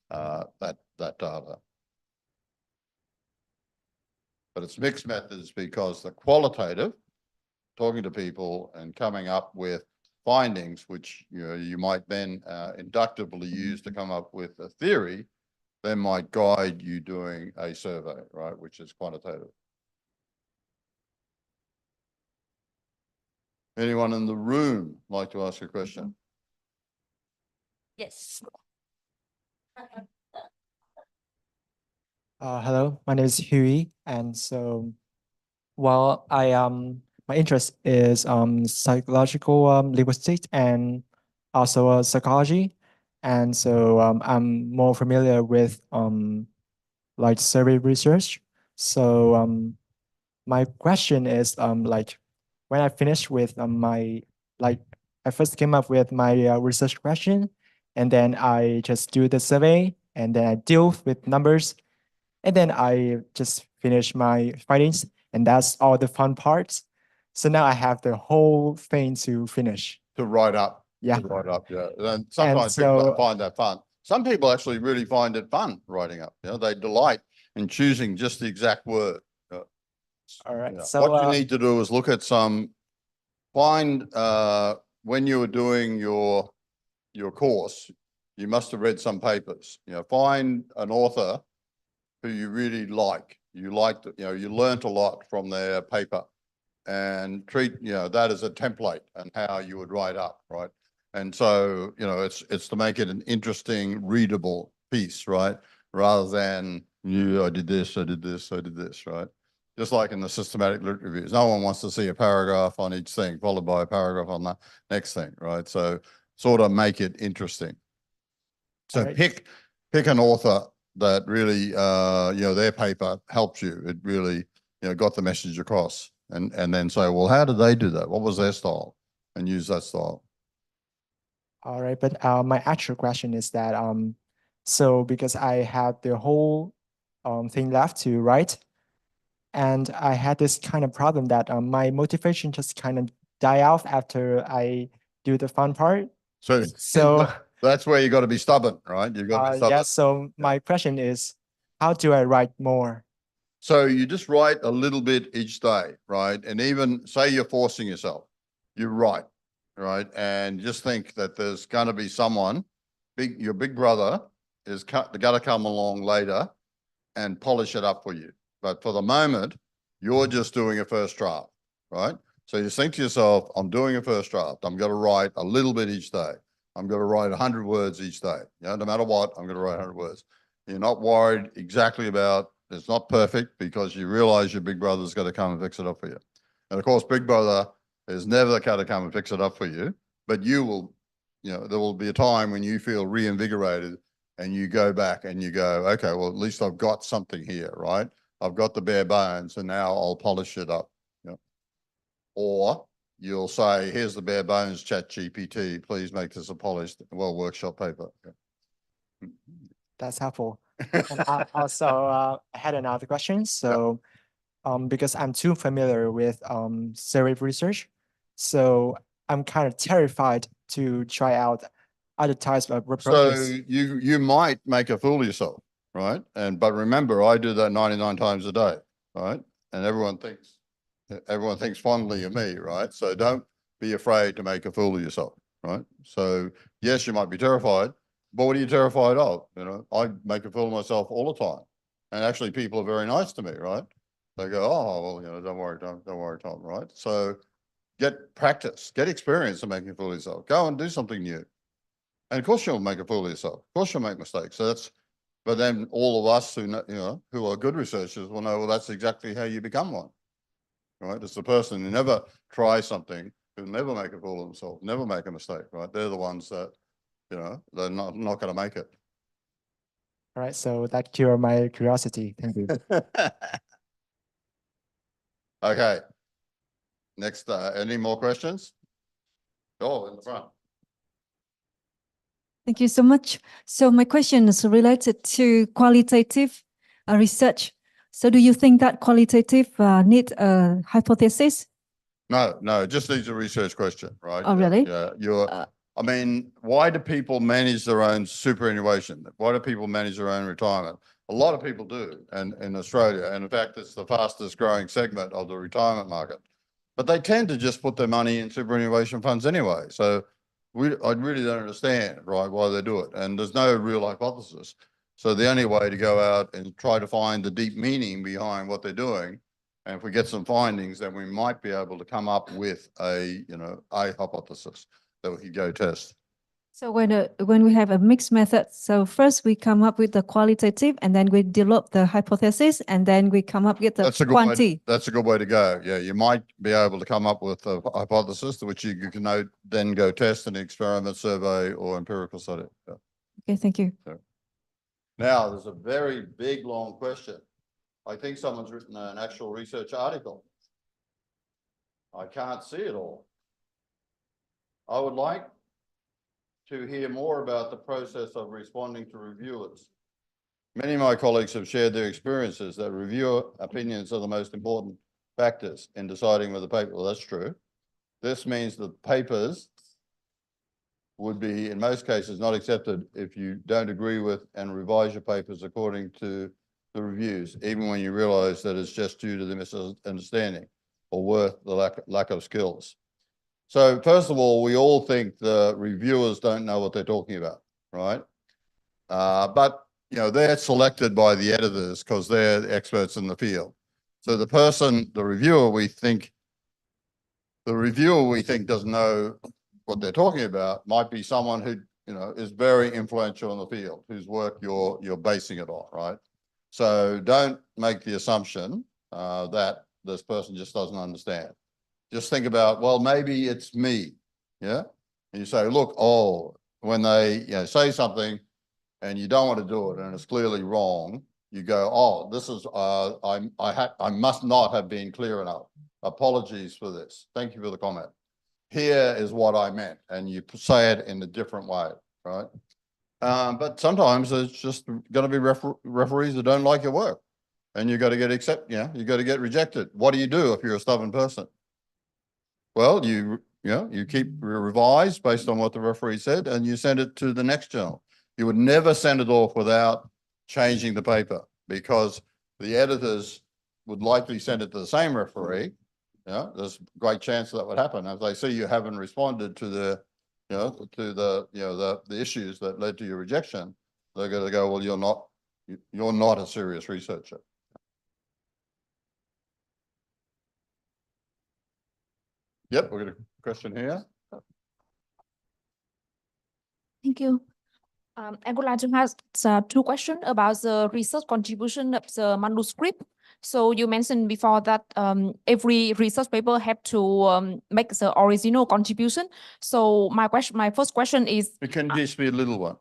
that data. But it's mixed methods, because the qualitative, talking to people and coming up with findings, which you might then inductively use to come up with a theory, then might guide you doing a survey, right, which is quantitative. Anyone in the room like to ask a question? Yes. Hello, my name is Huey, and so, well, my interest is psychological linguistics and also psychology, and so I'm more familiar with like survey research. So my question is like, when I finished with I first came up with my research question, and then I just do the survey, and then I deal with numbers, and then I just finish my findings, and that's all the fun parts. So now I have the whole thing to finish. To write up. Yeah. To write up, yeah. And sometimes people don't find that fun. Some people actually really find it fun writing up. They delight in choosing just the exact word. All right. Yeah. So What you need to do is look at find when you were doing your course, you must have read some papers. Find an author who you really like. You liked, you learnt a lot from their paper, and treat that as a template and how you would write up, right? And so it's to make it an interesting, readable piece, right? Rather than I did this, I did this, I did this, right? Just like in the systematic lit reviews, no one wants to see a paragraph on each thing followed by a paragraph on the next thing, right? So sort of make it interesting. So right. pick an author that really their paper helps you. It really got the message across, and then say, well, how did they do that? What was their style? And use that style. All right, but my actual question is that so because I had the whole thing left to write, and I had this kind of problem that my motivation just kind of die off after I do the fun part. So that's where you got to be stubborn, right? You've got to be stubborn. Yeah. So my question is, how do I write more? So you just write a little bit each day, right? And even say you're forcing yourself, you write, right? And just think that there's going to be someone, your big brother is going to come along later and polish it up for you. But for the moment, you're just doing a first draft, right? So you think to yourself, I'm doing a first draft. I'm going to write a little bit each day. I'm going to write 100 words each day. No matter what, I'm going to write 100 words. You're not worried exactly about, it's not perfect, because you realize your big brother's got to come and fix it up for you. And of course, big brother is never going to come and fix it up for you, but you will, there will be a time when you feel reinvigorated and you go back and you go, okay, well, at least I've got something here, right? I've got the bare bones, and now I'll polish it up. Or you'll say, here's the bare bones, ChatGPT, please make this a polished, workshop paper. That's helpful. And I also had another question. So because I'm too familiar with survey research, so I'm kind of terrified to try out other types of approaches. So you might make a fool of yourself, right? But remember, I do that 99 times a day, right? And everyone thinks fondly of me, right? So don't be afraid to make a fool of yourself, right? So yes, you might be terrified, but what are you terrified of? I make a fool of myself all the time, and actually people are very nice to me, right? They go, oh, well, don't worry, don't worry, Tom, right? So get practice, get experience in making a fool of yourself. Go and do something new. And of course you'll make a fool of yourself. Of course you'll make mistakes. So but then all of us who who are good researchers will know, well, that's exactly how you become one, right? It's the person who never tries something, who never make a fool of themselves, never make a mistake, right? They're the ones that, they're not going to make it. All right, so that cured my curiosity. Thank you. Okay. Next, any more questions? Oh, in the front. Thank you so much. So my question is related to qualitative research. So do you think that qualitative need a hypothesis? No, just needs a research question, right? Oh, really? Yeah, I mean, why do people manage their own superannuation? Why do people manage their own retirement? A lot of people do, and in Australia, and in fact, it's the fastest growing segment of the retirement market. But they tend to just put their money in superannuation funds anyway. So I really don't understand, right, why they do it. And there's no real hypothesis. So the only way to go out and try to find the deep meaning behind what they're doing, and if we get some findings, then we might be able to come up with a hypothesis that we could go test. So when we have a mixed method, so first we come up with the qualitative and then we develop the hypothesis and then we come up with the quantity. That's a good way to go. Yeah, you might be able to come up with a hypothesis which you can then go test in an experiment, survey, or empirical study. Yeah. Okay, thank you. Now, there's a very big, long question. I think someone's written an actual research article. I can't see it all. I would like to hear more about the process of responding to reviewers. Many of my colleagues have shared their experiences that reviewer opinions are the most important factors in deciding whether the paper, well, that's true. This means that papers would be, in most cases, not accepted if you don't agree with and revise your papers according to the reviews, even when you realize that it's just due to the misunderstanding or worth the lack of skills. So first of all, we all think the reviewers don't know what they're talking about, right? But they're selected by the editors because they're the experts in the field. So the reviewer we think doesn't know what they're talking about might be someone who is very influential in the field, whose work you're basing it on, right? So don't make the assumption that this person just doesn't understand. Just think about, well, maybe it's me, yeah? And you say, look, when they say something and you don't want to do it and it's clearly wrong, you go, this is, I must not have been clear enough. Apologies for this. Thank you for the comment. Here is what I meant. And you say it in a different way, right? But sometimes there's just going to be referees that don't like your work and you got to get you got to get rejected. What do you do if you're a stubborn person? Well, you keep revise based on what the referee said and you send it to the next journal. You would never send it off without changing the paper because the editors would likely send it to the same referee. There's a great chance that would happen. If they see you haven't responded to the issues that led to your rejection, they're going to go, well, you're not a serious researcher. Yep, we've got a question here. Thank you. I would like to ask two questions about the research contribution of the manuscript. So you mentioned before that every research paper have to make the original contribution. So my first question is, It can just be a little one.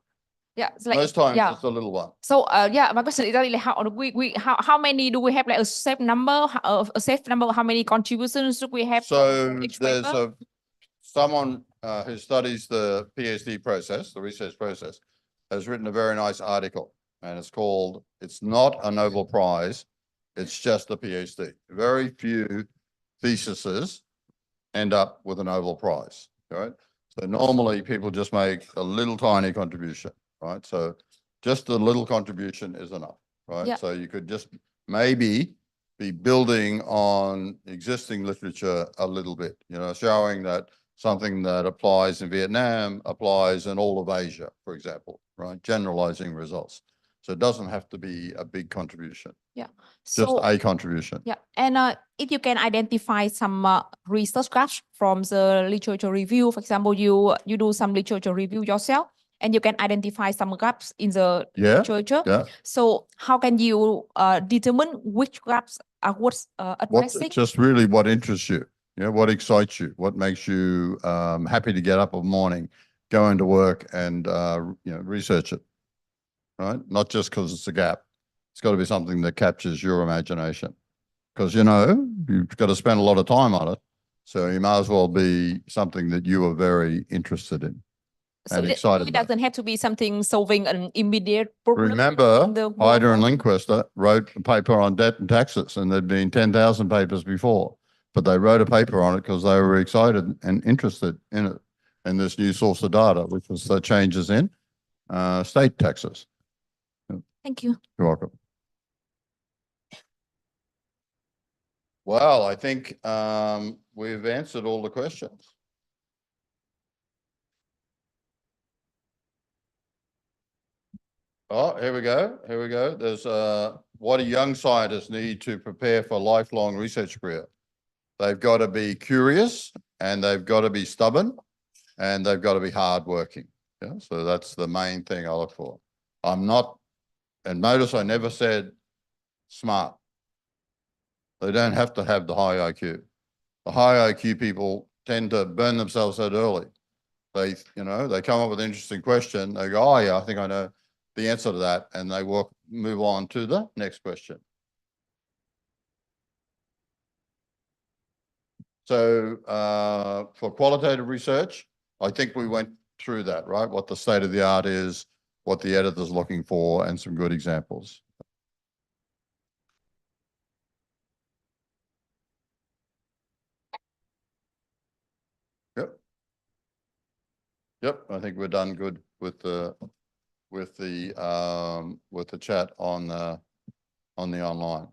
Yeah, it's like, most times it's a little one. So my question is really how many do we have, like a safe number, how many contributions do we have? So there's someone who studies the PhD process, the research process, has written a very nice article, and it's called "It's Not a Nobel Prize, It's Just a PhD." Very few theses end up with a Nobel Prize, right? So normally people just make a little tiny contribution, right? So just a little contribution is enough, right? Yeah. So you could just maybe be building on existing literature a little bit, showing that something that applies in Vietnam applies in all of Asia, for example, right? Generalizing results. So it doesn't have to be a big contribution. Yeah. Just a contribution. Yeah. And if you can identify some research gaps from the literature review, for example, you do some literature review yourself and you can identify some gaps in the literature. Yeah. So how can you determine which gaps are worth addressing? Just really what interests you, what excites you, what makes you happy to get up in the morning, go into work and research it, right? Not just because it's a gap. It's got to be something that captures your imagination. because, you know, you've got to spend a lot of time on it. So you might as well be something that you are very interested in So and it excited about. doesn't have to be something solving an immediate problem. Remember, in the Hyder and world. Linquist wrote a paper on debt and taxes, and there'd been 10,000 papers before, but they wrote a paper on it because they were excited and interested in it, in this new source of data, which was the changes in state taxes. Thank you. You're welcome. Well, I think we've answered all the questions. Oh, here we go. Here we go. There's what do young scientists need to prepare for a lifelong research career? They've got to be curious, and they've got to be stubborn, and they've got to be hardworking. Yeah, so that's the main thing I look for. I'm not, and notice I never said smart. They don't have to have the high IQ. The high IQ people tend to burn themselves out early. They, you know, they come up with an interesting question. They go, oh yeah, I think I know the answer to that. And they move on to the next question. So for qualitative research, I think we went through that, right? What the state of the art is, what the editor's looking for, and some good examples. Yep. Yep, I think we're done good with the chat on the online.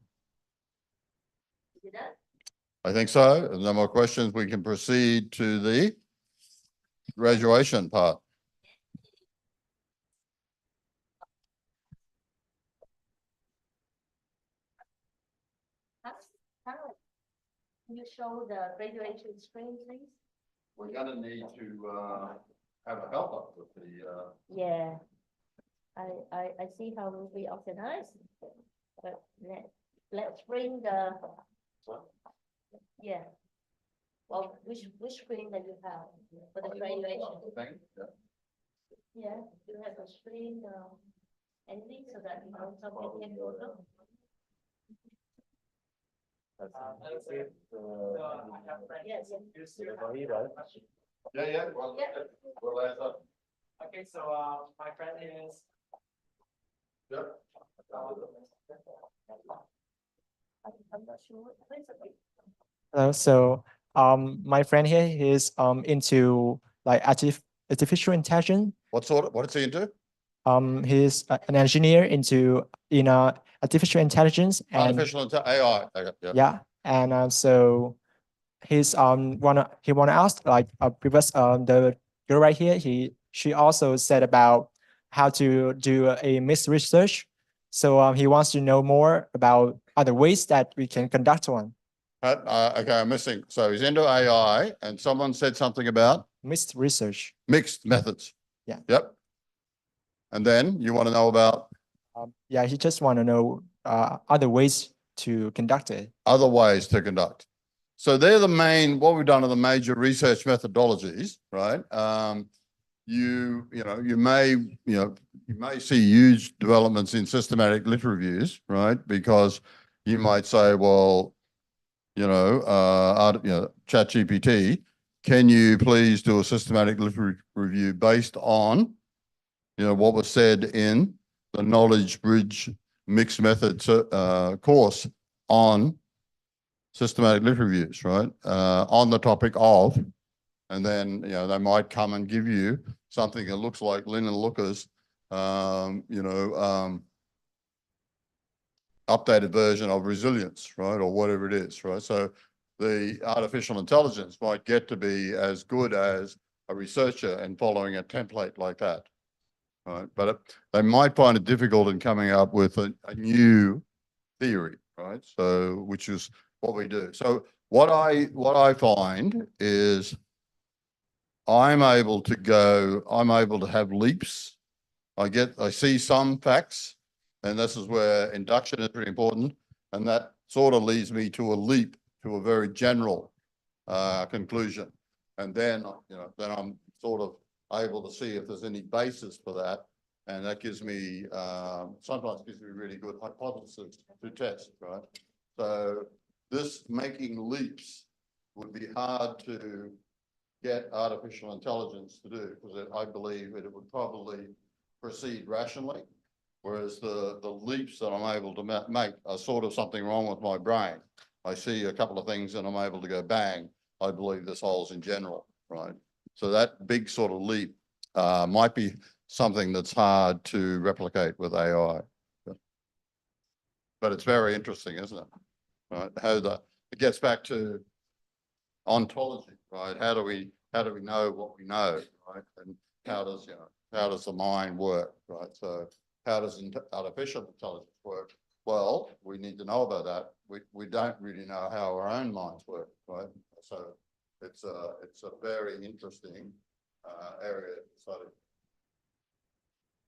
I think so. If no more questions, we can proceed to the graduation part. Can you show the graduation screen, please? We're going to need to have a helper with the. Yeah, I see how will be organized, but let's bring the. Yeah. Well, which screen that you have for the graduation? Yeah, you have a screen, anything so that you know something can go through. Yes. Yeah. Well, Yeah. well, Okay, so my friend is. Yep. I'm not sure. Please, okay. Hello. So my friend here is into like artificial intelligence. What is he into? He's an engineer into artificial intelligence and Artificial AI. Okay, yeah. yeah, and so he's wanna ask like previous the girl right here, she also said about how to do a mixed research. So he wants to know more about other ways that we can conduct one. Okay, I'm missing. So he's into AI, and someone said something about Mixed research. mixed methods. Yeah. Yep. And then you want to know about Yeah, he just want to know other ways to conduct it. other ways to conduct. So they're the main, what we've done are the major research methodologies, right? You may see huge developments in systematic lit reviews, right? Because you might say, well, ChatGPT, can you please do a systematic lit review based on, what was said in the Knowledge Bridge Mixed Methods course on systematic lit reviews, right? On the topic of, and then, they might come and give you something that looks like Lynn and Looker's, updated version of resilience, right? Or whatever it is, right? So the artificial intelligence might get to be as good as a researcher in following a template like that, right? But they might find it difficult in coming up with a new theory, right? So, which is what we do. So what I find is I'm able to have leaps. I see some facts, and this is where induction is really important. And that sort of leads me to a leap to a very general conclusion. And then, then I'm sort of able to see if there's any basis for that. And that gives me, sometimes gives me really good hypotheses to test, right? So this making leaps would be hard to get artificial intelligence to do, because I believe it would probably proceed rationally, whereas the leaps that I'm able to make are sort of something wrong with my brain. I see a couple of things and I'm able to go bang. I believe this whole's in general, right? So that big sort of leap might be something that's hard to replicate with AI. But it's very interesting, isn't it? Right? It gets back to ontology, right? How do we know what we know, right? And how does the mind work, right? So how does artificial intelligence work? Well, we need to know about that. We don't really know how our own minds work, right? So it's a very interesting area to study.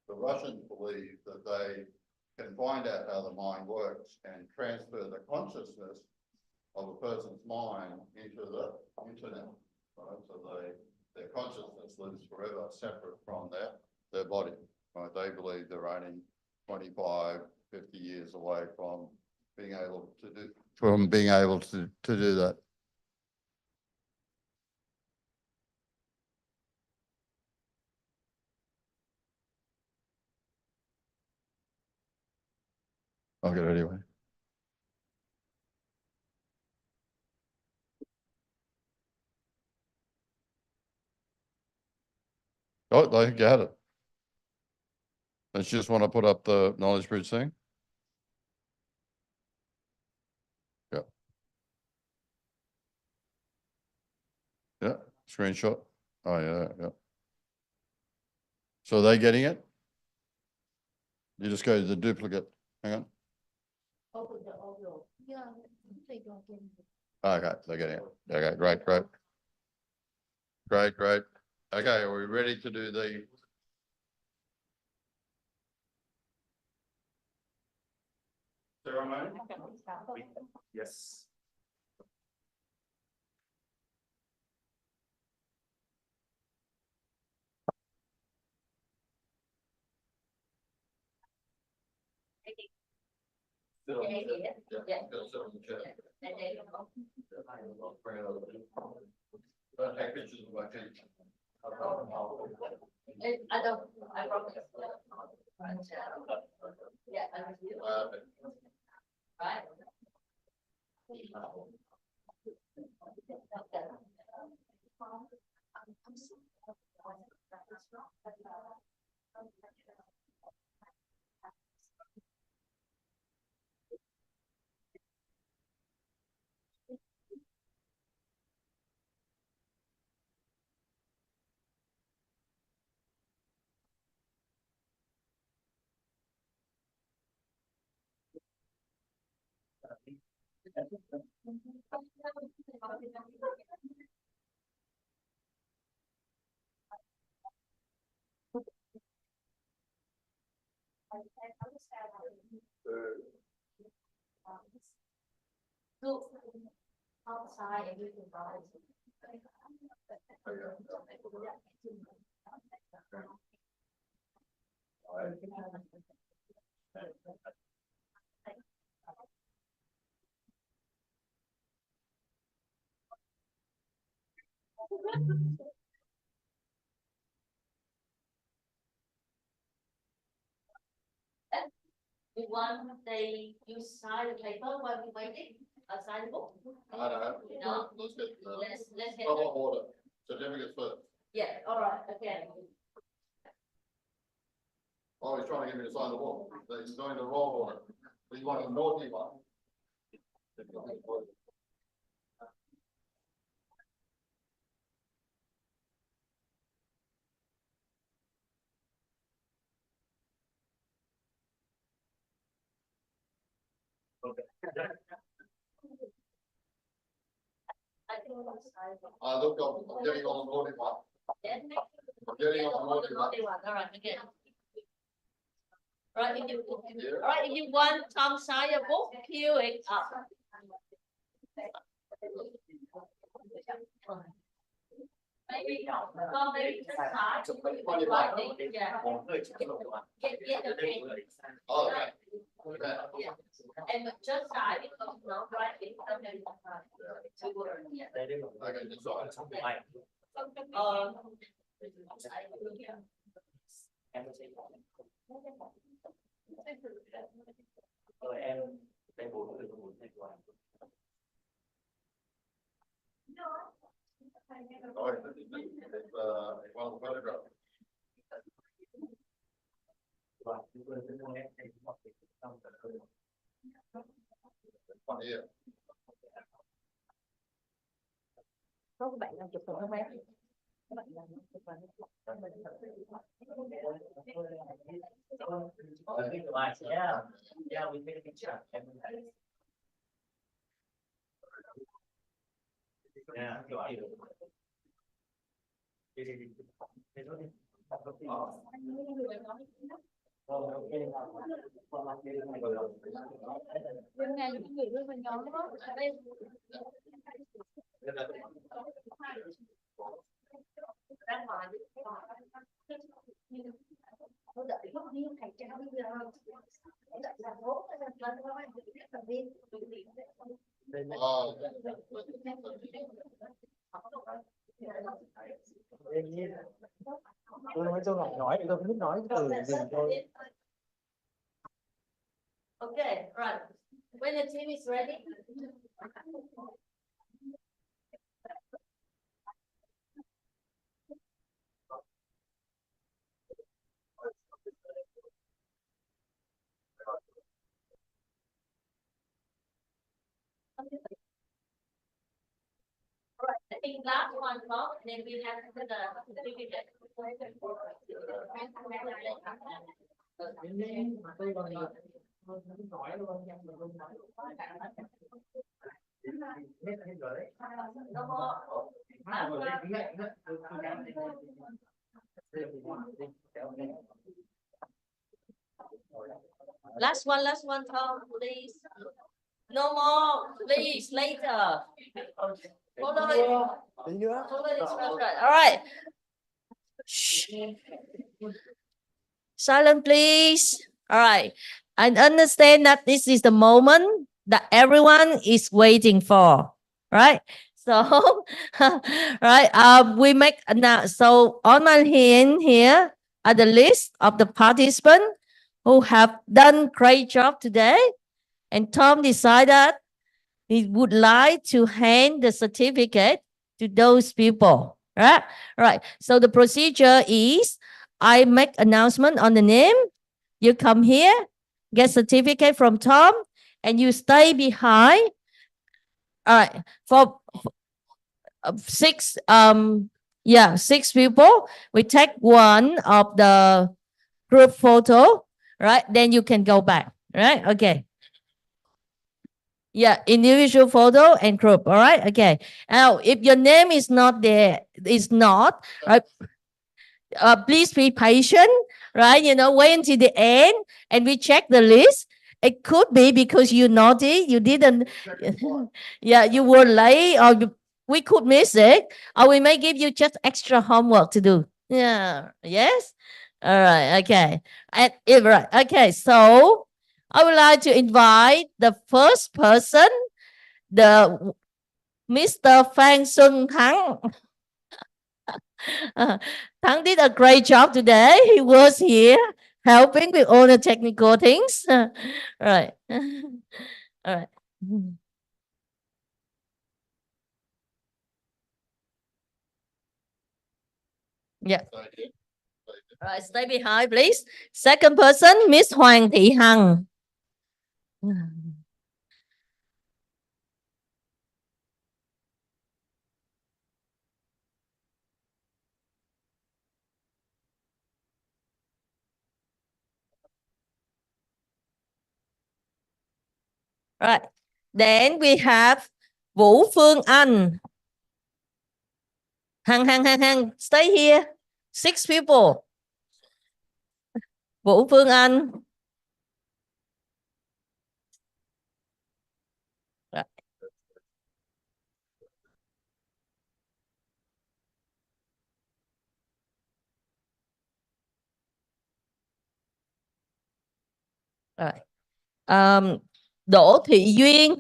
The Russians believe that they can find out how the mind works and transfer the consciousness of a person's mind into the internet, right? So their consciousness lives forever separate from their body, right? They believe they're only 25, 50 years away from being able to do that. I'll get it anyway. Oh, they got it. Let's just want to put up the knowledge bridge thing. Yeah. Yeah. Screenshot. Oh yeah, yeah. So are they getting it? You just go to the duplicate. Hang on. Open the audio. Yeah, they don't get it. Okay, they're getting it. Okay, great. Okay, are we ready to do the ceremony? Yes. Take pictures of my feet. I don't, I promise. Yeah, right. Outside and you can buy you want you sign the paper while you waiting? Sign the book? I don't know. No. Let's get Let's get. order. Certificates first. Yeah, all right, okay. Oh, he's trying to get me to sign the book. He's doing the wrong order. But you want a naughty one. Look, I'm getting on the naughty one. I'm getting on the naughty one. All right, again. Right, all right, if you want Tom sign your book, cue it up. Maybe just sign. Yeah. Oh, okay. Okay. Yeah. em just try because nó right in the middle. Okay, decide. Rồi em đây buồn này qua. Rồi, one photograph. One here. Có các bạn làm chụp hình không em? Các bạn làm chụp hình. Yeah, yeah, we take a picture. Yeah, tôi nói tôi không biết nói từ gì thôi. Okay, right. When the team is ready. Right, I think last one talk, then we have to put the certificate. Last one, Tom, please. No more, please, later. Follow it. Follow it, all right. Shh. Silent, please. All right. I understand that this is the moment that everyone is waiting for, right? So, right. We make now. So on my hand here are the list of the participants who have done great job today, and Tom decided he would like to hand the certificate to those people, right? Right. So the procedure is I make announcement on the name. You come here, get certificate from Tom, and you stay behind. All right. For six, six people. We take one of the group photo, right? Then you can go back, right? Okay. Yeah, individual photo and group. All right. Okay. Now, if your name is not there, it's not right. Please be patient, right? Wait until the end, and we check the list. It could be because you naughty, you didn't, yeah, you were late, or we could miss it, or we may give you just extra homework to do. Yeah. Yes. All right. Okay. And right. Okay. So I would like to invite the first person, the Mr. Phan Xuân Thắng. Thắng did a great job today. He was here helping with all the technical things. Right. All right. Yeah. All right, stay behind, please. Second person, Miss Hoàng Thị Hằng. Right. Then we have Vũ Phương Anh. Hằng, stay here. 6 people. Vũ Phương Anh. Right. Right. Đỗ Thị Duyên.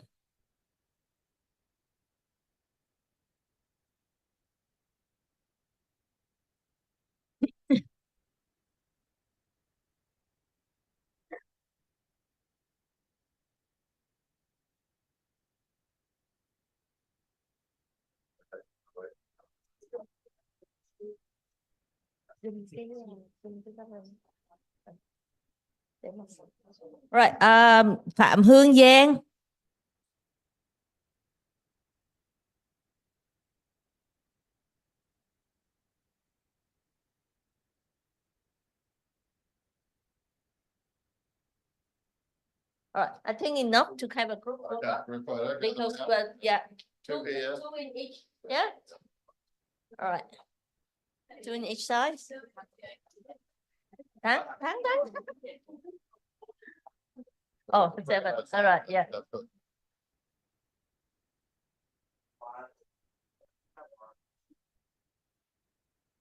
Right, Phạm Hương Giang. Alright, I think enough to have a group photo. Okay, group photo. Because, yeah, Two here. two in each. Yeah. All right. Two in each side. Tháng. Oh, 7. All right, yeah. That's good.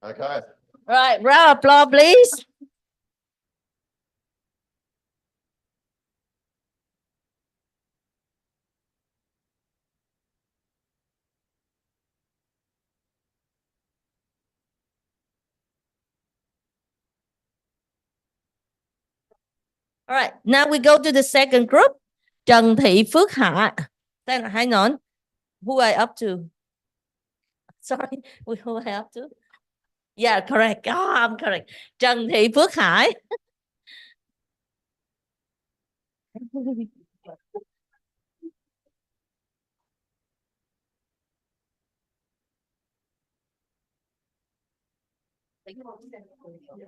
Okay. Right, round of applause, please. All right, now we go to the second group. Trần Thị Phước Hạ. Hang on. Who are I up to? Sorry, who are I up to? Yeah, correct. Oh, I'm correct. Trần Thị Phước Hải.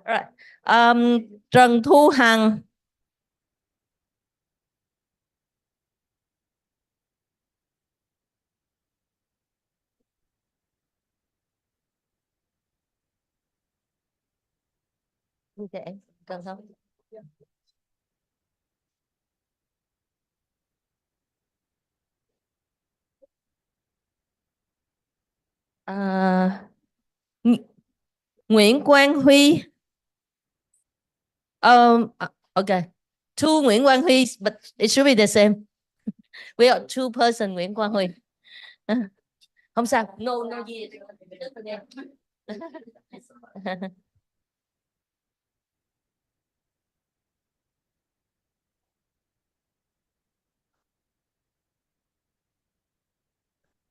Right. Trần Thu Hằng. Okay, cần không? Nguyễn Quang Huy. Okay. Two Nguyễn Quang Huy, but it should be the same. We are two person Nguyễn Quang Huy. Không sao. No gì.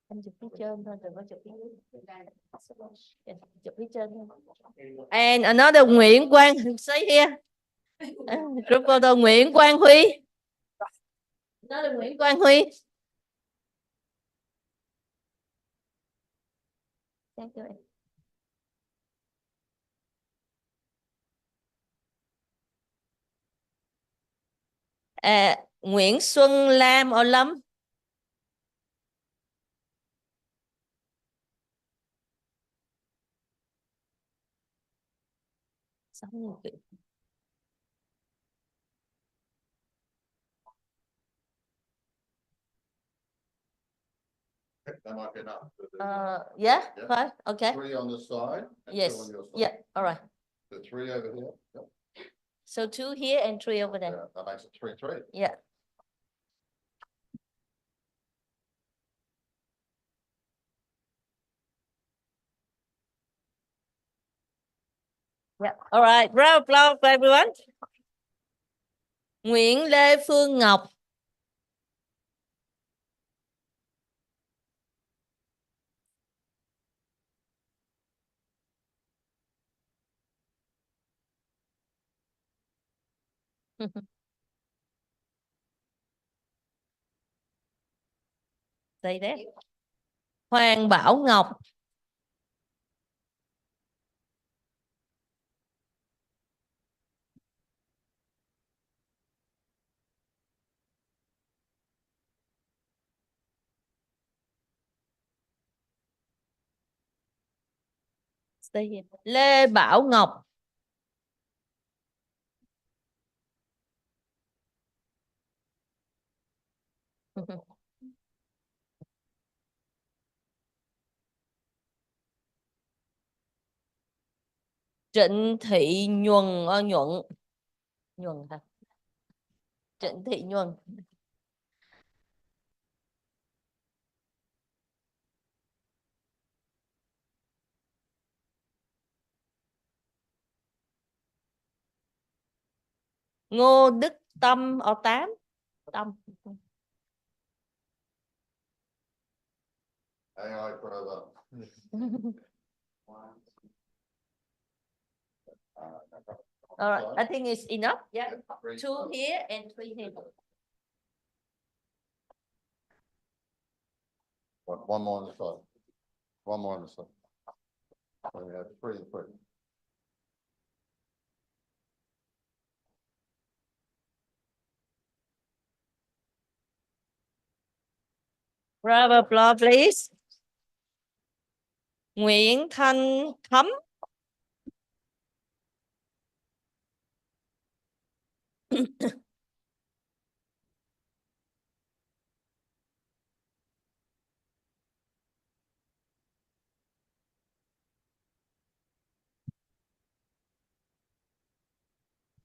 Anh chụp phía trên thôi, đừng có chụp phía dưới. Chụp phía trên thôi. And another Nguyễn Quang, say here. Group photo Nguyễn Quang Huy. Another Nguyễn Quang Huy. Nguyễn Xuân Lam or Lâm. That might be enough. Yeah, Yeah. fine. Okay. 3 on this side. And Yes. 2 on your side. Yeah. All right. The 3 over here. Yep. So 2 here and 3 over there. Yeah, that makes it 3-3. Yeah. Yeah. All right. Round of applause for everyone. Nguyễn Lê Phương Ngọc. Đây đấy. Hoàng Bảo Ngọc. Stay here. Lê Bảo Ngọc. Trịnh Thị Nhuần. Nhuận hả? Trịnh Thị Nhuần. Ngô Đức Tâm ở 8. Tâm. AI forever. All right, I think it's enough. Yeah, 2 here and 3 here. One more on the side. One more on the side. So we have 3 and 3. Round of applause, please. Nguyễn Thanh Thấm.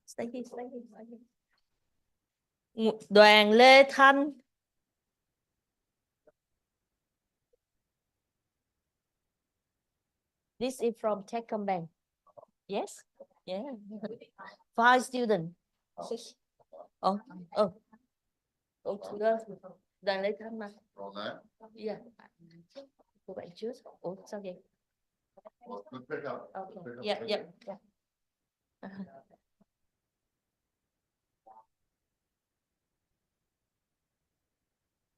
Stay here, stay here, stay here. Đoàn Lê Thanh. This is from Techcombank. Yes? Yeah. 5 students. 6. Oh, oh. Oh, Đoàn Lê Thanh mà. On that. Yeah. Của bạn trước. Ủa, sao vậy? Well, good pick up. Okay. Pick up, Yeah, pick yeah, up. yeah.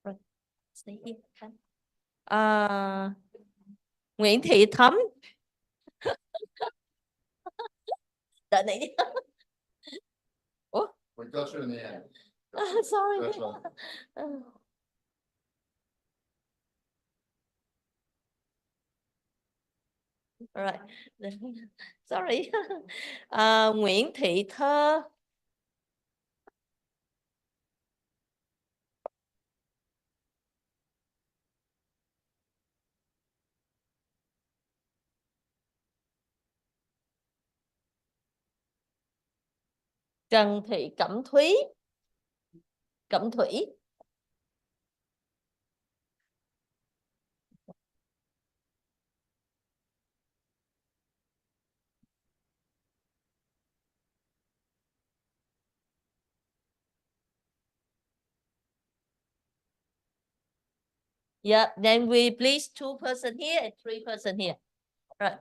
Rồi. Stay here. Nguyễn Thị Thấm. Đợi này đi. Ủa? We got you in the end. Sorry. That's right. Right. Sorry. Nguyễn Thị Thơ. Trần Thị Cẩm Thúy. Cẩm Thủy. Yeah, then we please 2 person here and 3 person here. Right.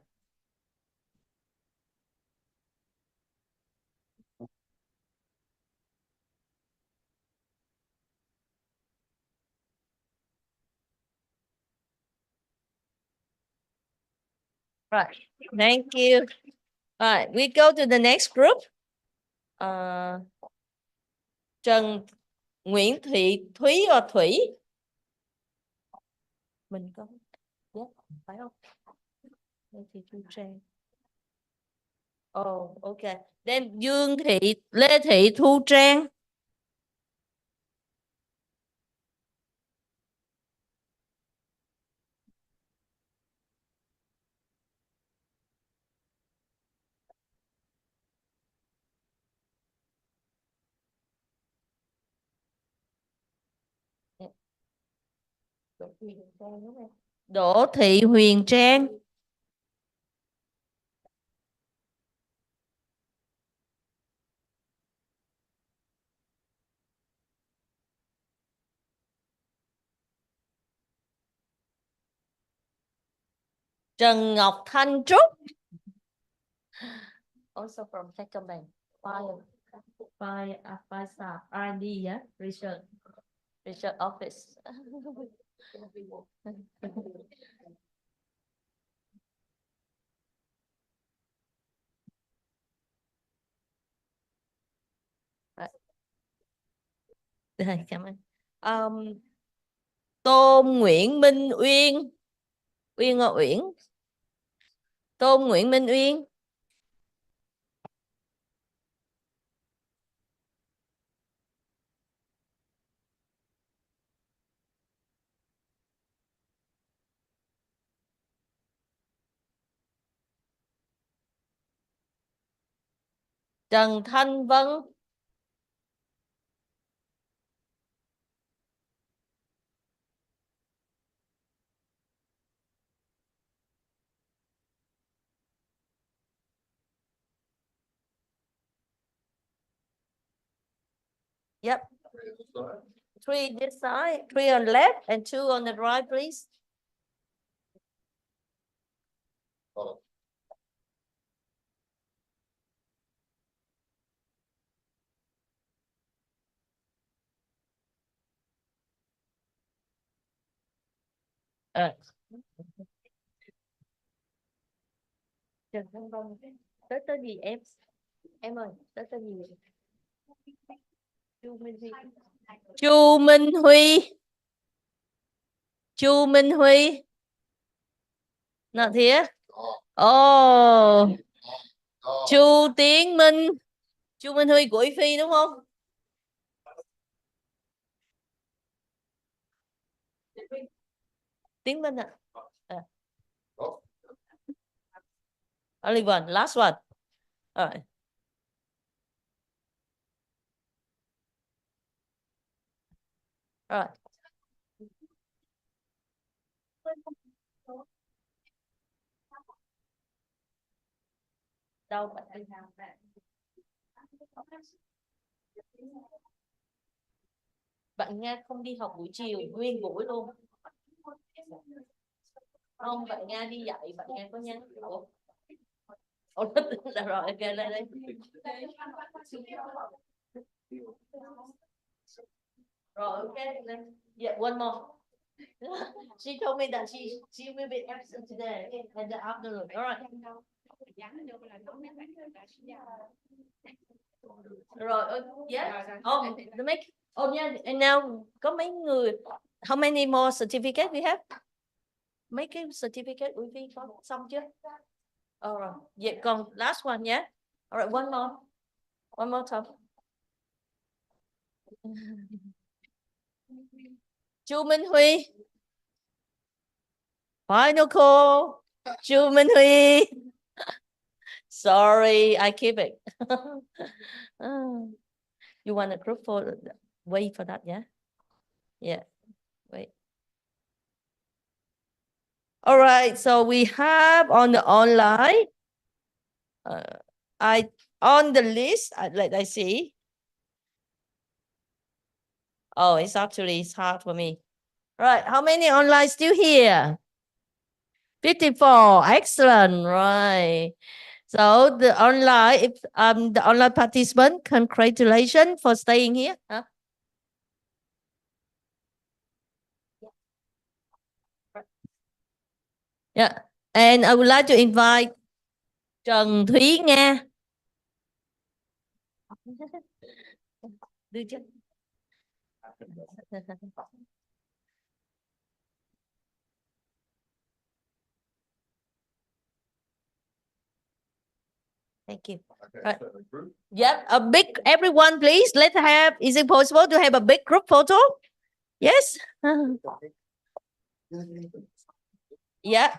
Right. Thank you. All right, we go to the next group. Trần Nguyễn Thị Thúy or Thủy. Mình có. Yeah, phải không? Nguyễn Thị Thu Trang. Oh, okay. Then Dương Thị, Lê Thị Thu Trang. Đỗ Thị Huyền Trang. Trần Ngọc Thanh Trúc. Also from Techcombank. Five star R&D, yeah, research office. Rồi, cảm ơn. Tôn Nguyễn Minh Uyên. Uyên ở Uyển. Tôn Nguyễn Minh Uyên. Trần Thanh Vân. Yep. 3 this side, 3 on left and 2 on the right, please. Trần Thanh Vân, tới gì em ơi, tới gì? Chu Minh Huy. Chu Minh Huy. Chu Minh Huy. Nào thía. Ồ. Chu Tiến Minh. Chu Minh Huy của IFI đúng không? Tiến Minh ạ. Only one, last one. All right. All right. Đâu bạn Nga không đi học buổi chiều nguyên buổi luôn. Không, bạn Nga đi dạy, bạn Nga có nhắn. Rồi, ok, lên đây. Rồi, ok, lên. Yeah, one more. She told me that she will be absent today in the afternoon. All right. Rồi, yeah. The make. Yeah, and now có mấy người. How many more certificate we have? Mấy cái certificate của vi có xong chưa? Rồi. Vậy còn last one nhé. All right, one more. One more time. Chu Minh Huy. Final call. Chu Minh Huy. Sorry, I keep it. You want a group photo? Wait for that, yeah? Yeah, wait. All right, so we have on the online, on the list, let I see. Oh, it's hard for me. Right, how many online still here? 54, excellent, right. So the online, if the online participant, congratulations for staying here. Huh? Yeah, and I would like to invite Trần Thúy Nga. Đưa chứ. Thank you. Right. Yep, a big, everyone please, let's have, is it possible to have a big group photo? Yes. Yeah.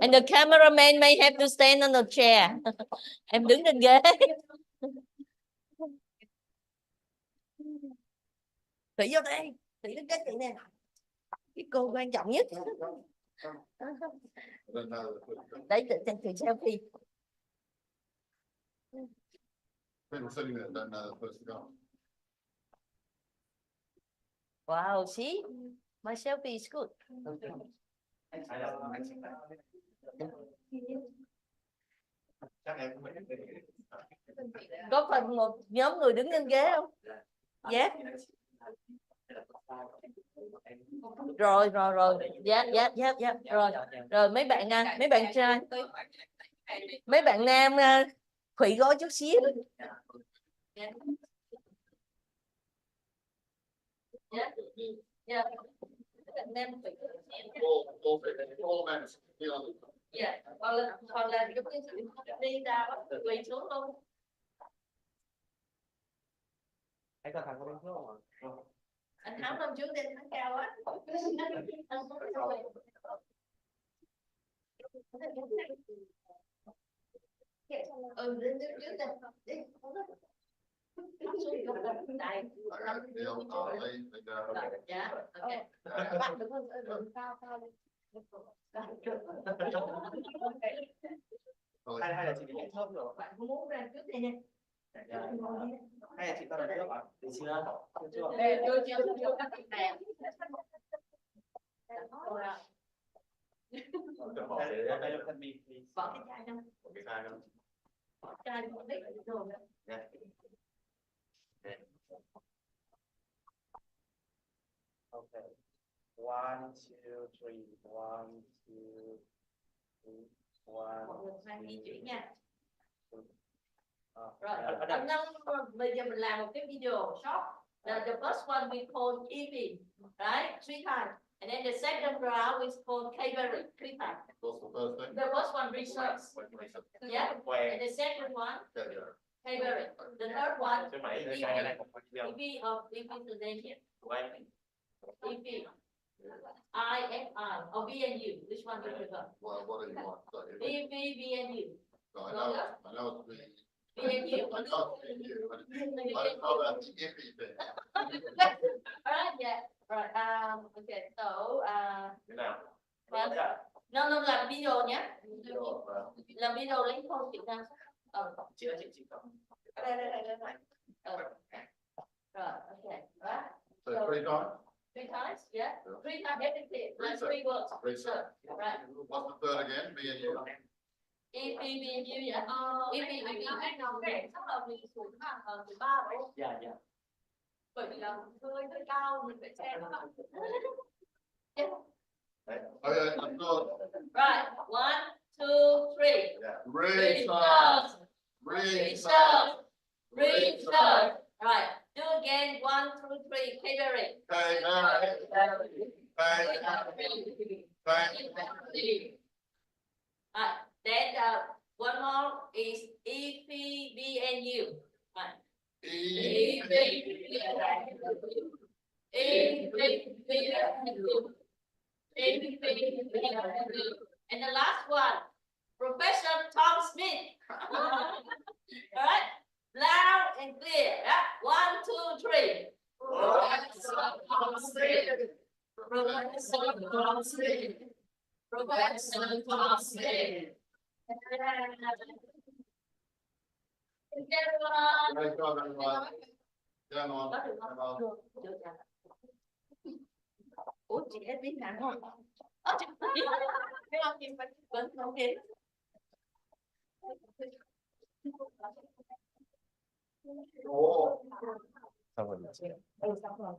And the cameraman may have to stand on the chair. Em đứng trên ghế. Thủy vô đây. Thủy đứng cách chị nè. Cái cô quan trọng nhất. Đấy, Thủy selfie. People sitting there don't know the person going. Wow, see? My selfie is good. Có phần một nhóm người đứng trên ghế không? Yeah. Rồi. Dạ. Rồi mấy bạn trai. Mấy bạn nam khủy gói chút xíu. Yeah. Dạ, còn là giống như đi ra quỳ xuống luôn. Anh có thằng có bên xuống không? Anh Thắng năm trước đi, Thắng cao á. Lên trước đây. Dạ, ok. Bạn đừng có cao lên. Hay là chị đi trước rồi. Bạn có muốn ra trước đây nha. Hay là chị ta làm trước ạ? Được chưa? Chưa các bạn đẹp. Đây là thân mình. Bỏ cái chai trong. Cái chai không? Chai một ít rồi. Okay. 1, 2, 3. 1, 2, 3. 1. Mọi người phải di chuyển nha. Rồi, Bây giờ mình làm một cái video short. The first one we call IFI, right? 3 times. And then the second round is called KBERI, 3 times. What's the first thing? The first one research. Yeah. And the second one, KBERI. The third one, IFI of Indonesia. IFI. IFI or VNU. Which one do you prefer? Well, what do you want? So IFI-VNU. I know it's the VNU. I know it's VNU, but I don't know about the iffy thing. All right, yeah. Right. Okay. So, Thế nào? no, làm video nhé. Làm video lấy khâu Việt Nam. Chị ơi, chị không? Đây. Rồi, okay. Right. So 3 times? 3 times, yeah. 3 times everything. Like 3 words. Research. Right. What's the third again? VNU. IFI-VNU, yeah. IFI-VNU. Chắc là mình xuống hàng 13 đúng không? Dạ. Bởi vì là hơi cao mình phải che nó. Okay, I'm good. Right. 1, 2, 3. Yeah. Research. Research. Right. Do again. 1, 2, 3. KBERI. Right. Then one more is IFI-VNU. Right. And the last one, Professor Tom Smith. All right, loud and clear. Yeah? 1, 2, 3. Professor Tom Smith. Professor Tom Smith. Professor Tom Smith. Great job, everyone. Come on. Come on. Ủa chị em biết nào không? Vẫn không biết. Ồ. Xong rồi. Xong rồi.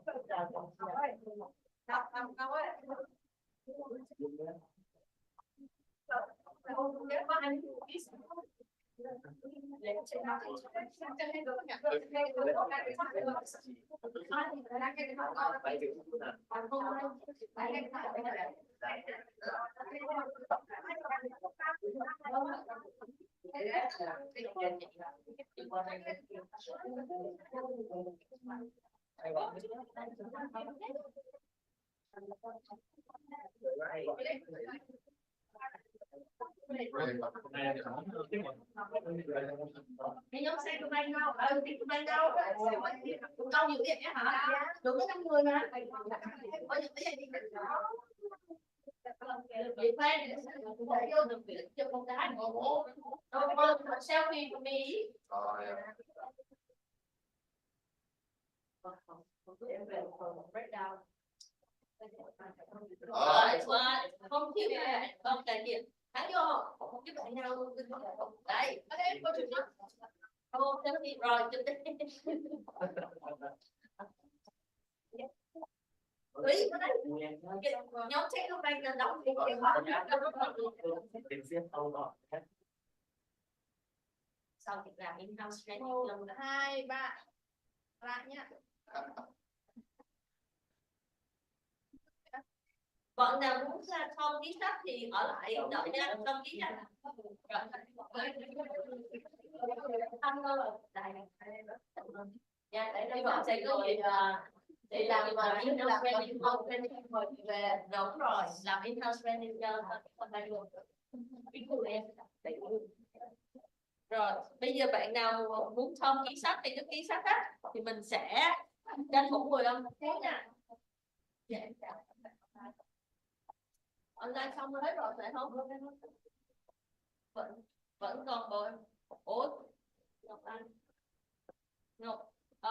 Cái nhóm xe của anh đâu? Cái của anh đâu? Đâu nhiều việc vậy hả? Đủ có 5 người mà. Có những cái gì vậy phải vô được việc cho con gái. Selfie của me. Breakdown. Không thiếu không tại gì thắng vô không cái bạn nào đây ở đây có chuyện đó ô thế thì rồi chụp đi Ý ở đây nhóm check lúc này là đóng tiền sau thì làm in house training 1, 2, 3 lại nhá. Bọn nào muốn không ký sách thì ở lại đợi nha, không ký nha. Dạ, tại đây bọn sẽ có gì để làm in-house training không về đúng rồi, làm in-house training cho con tay luôn. Rồi, bây giờ bạn nào muốn không ký sách thì cứ ký sách á, thì mình sẽ tranh thủ 15 phút nha. Online xong rồi hết rồi phải không? Vẫn còn bộ em. Ủa? Ngọc Anh.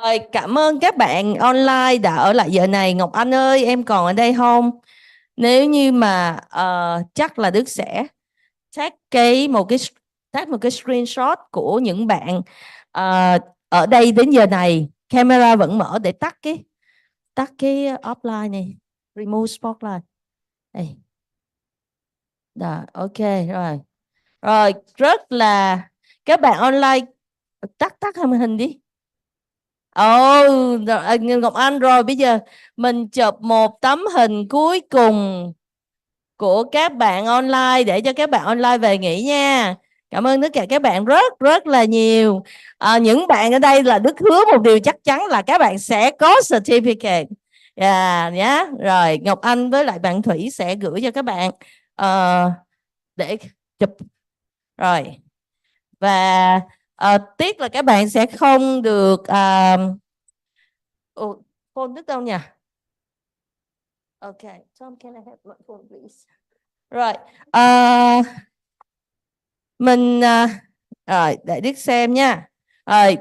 Rồi, cảm ơn các bạn online đã ở lại giờ này. Ngọc Anh ơi, em còn ở đây không? Nếu như mà chắc là Đức sẽ tag một cái screenshot của những bạn ở đây đến giờ này. Camera vẫn mở để tắt cái offline này, remove spotlight. Đây. Đó, ok rồi. Rồi, rất là các bạn online tắt hình đi. Ngọc Anh rồi, bây giờ mình chụp một tấm hình cuối cùng của các bạn online để cho các bạn online về nghỉ nha. Cảm ơn tất cả các bạn rất là nhiều. Những bạn ở đây là Đức hứa một điều chắc chắn là các bạn sẽ có certificate. Nhá. Rồi Ngọc Anh với lại bạn Thủy sẽ gửi cho các bạn để chụp. Rồi. Và tiếc là các bạn sẽ không được phone Đức đâu nhỉ? Okay, Tom, can I have my phone please? Rồi, mình rồi để Đức xem nha. Rồi,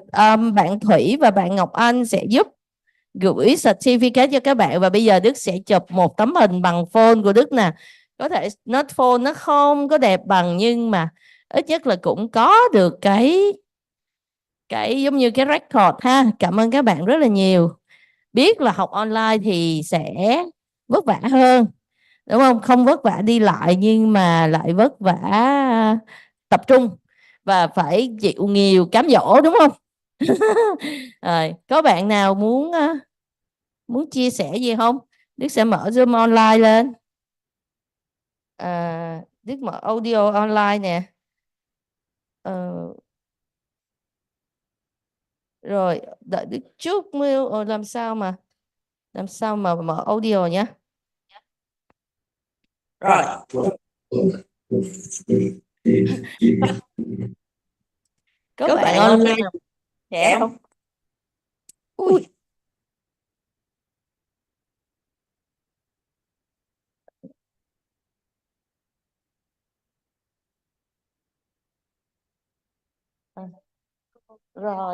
bạn Thủy và bạn Ngọc Anh sẽ giúp gửi certificate cho các bạn, và bây giờ Đức sẽ chụp một tấm hình bằng phone của Đức nè. Có thể phone nó không có đẹp bằng, nhưng mà ít nhất là cũng có được cái giống như cái record ha. Cảm ơn các bạn rất là nhiều. Biết là học online thì sẽ vất vả hơn, đúng không? Không vất vả đi lại nhưng mà lại vất vả tập trung và phải chịu nhiều cám dỗ, đúng không? Rồi, có bạn nào muốn chia sẻ gì không? Đức sẽ mở Zoom online lên. Đức mở audio online nè. Rồi đợi Đức chút làm sao mà mở audio nhé. Rồi. Có bạn online trẻ không? Ui.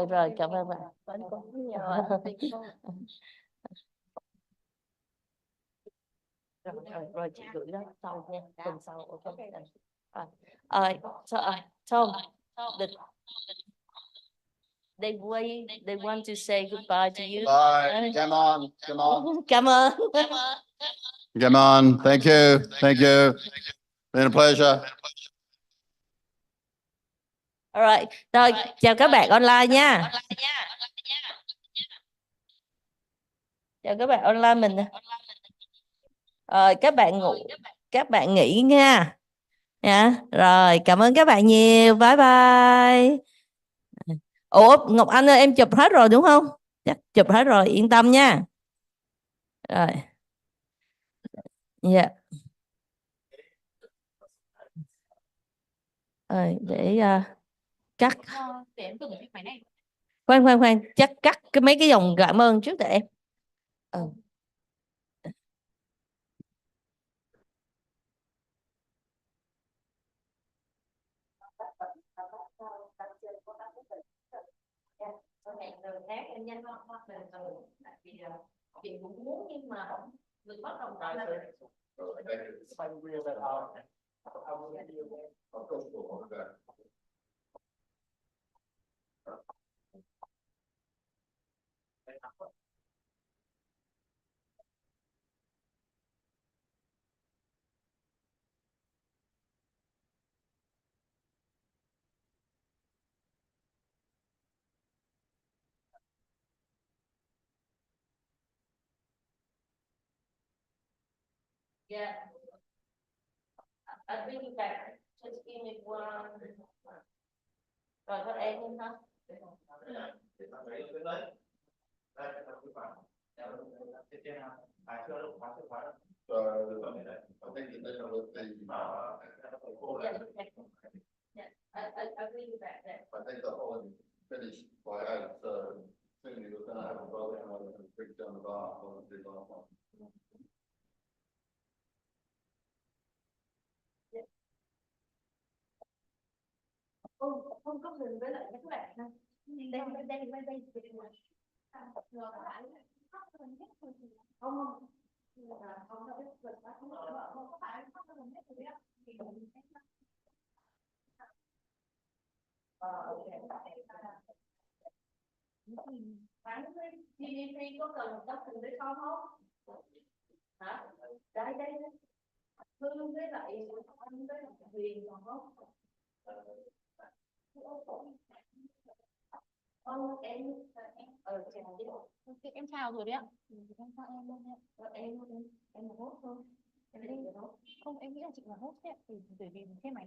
Rồi cảm ơn bạn. Rồi chị gửi đó sau nha, tuần sau. Ok. Tom, they want to say goodbye to you. Bye. Come on. Cảm ơn. Come on. Thank you. Been a pleasure. Alright. Rồi, chào các bạn online nha. Chào các bạn online mình. Các bạn nghỉ nha. Rồi, cảm ơn các bạn nhiều. Bye bye. Ủa, Ngọc Anh ơi, em chụp hết rồi đúng không? Chắc chụp hết rồi, yên tâm nha. Rồi. Dạ. Rồi, để cắt. Khoan, chắc cắt mấy cái dòng cảm ơn trước để em. Hẹn giờ khác em nhanh hơn tại vì chị cũng muốn nhưng mà mình bắt đầu tại rồi. Yeah. I'll bring you back. Just give me one. Rồi có em không hả? So I think the dinner with the I'll bring you back there. I think the whole finished by 8, so soon you're gonna have a vote and I'm gonna break down the bar on the big last one. GDP có cần đáp ứng với không hả? Đây Hương với lại anh với lại Huyền còn không? Em chào rồi đấy ạ. Em chào em luôn nha. Em là host thôi. Em là host. Không, em nghĩ là chị là host đấy ạ. Bởi vì cái máy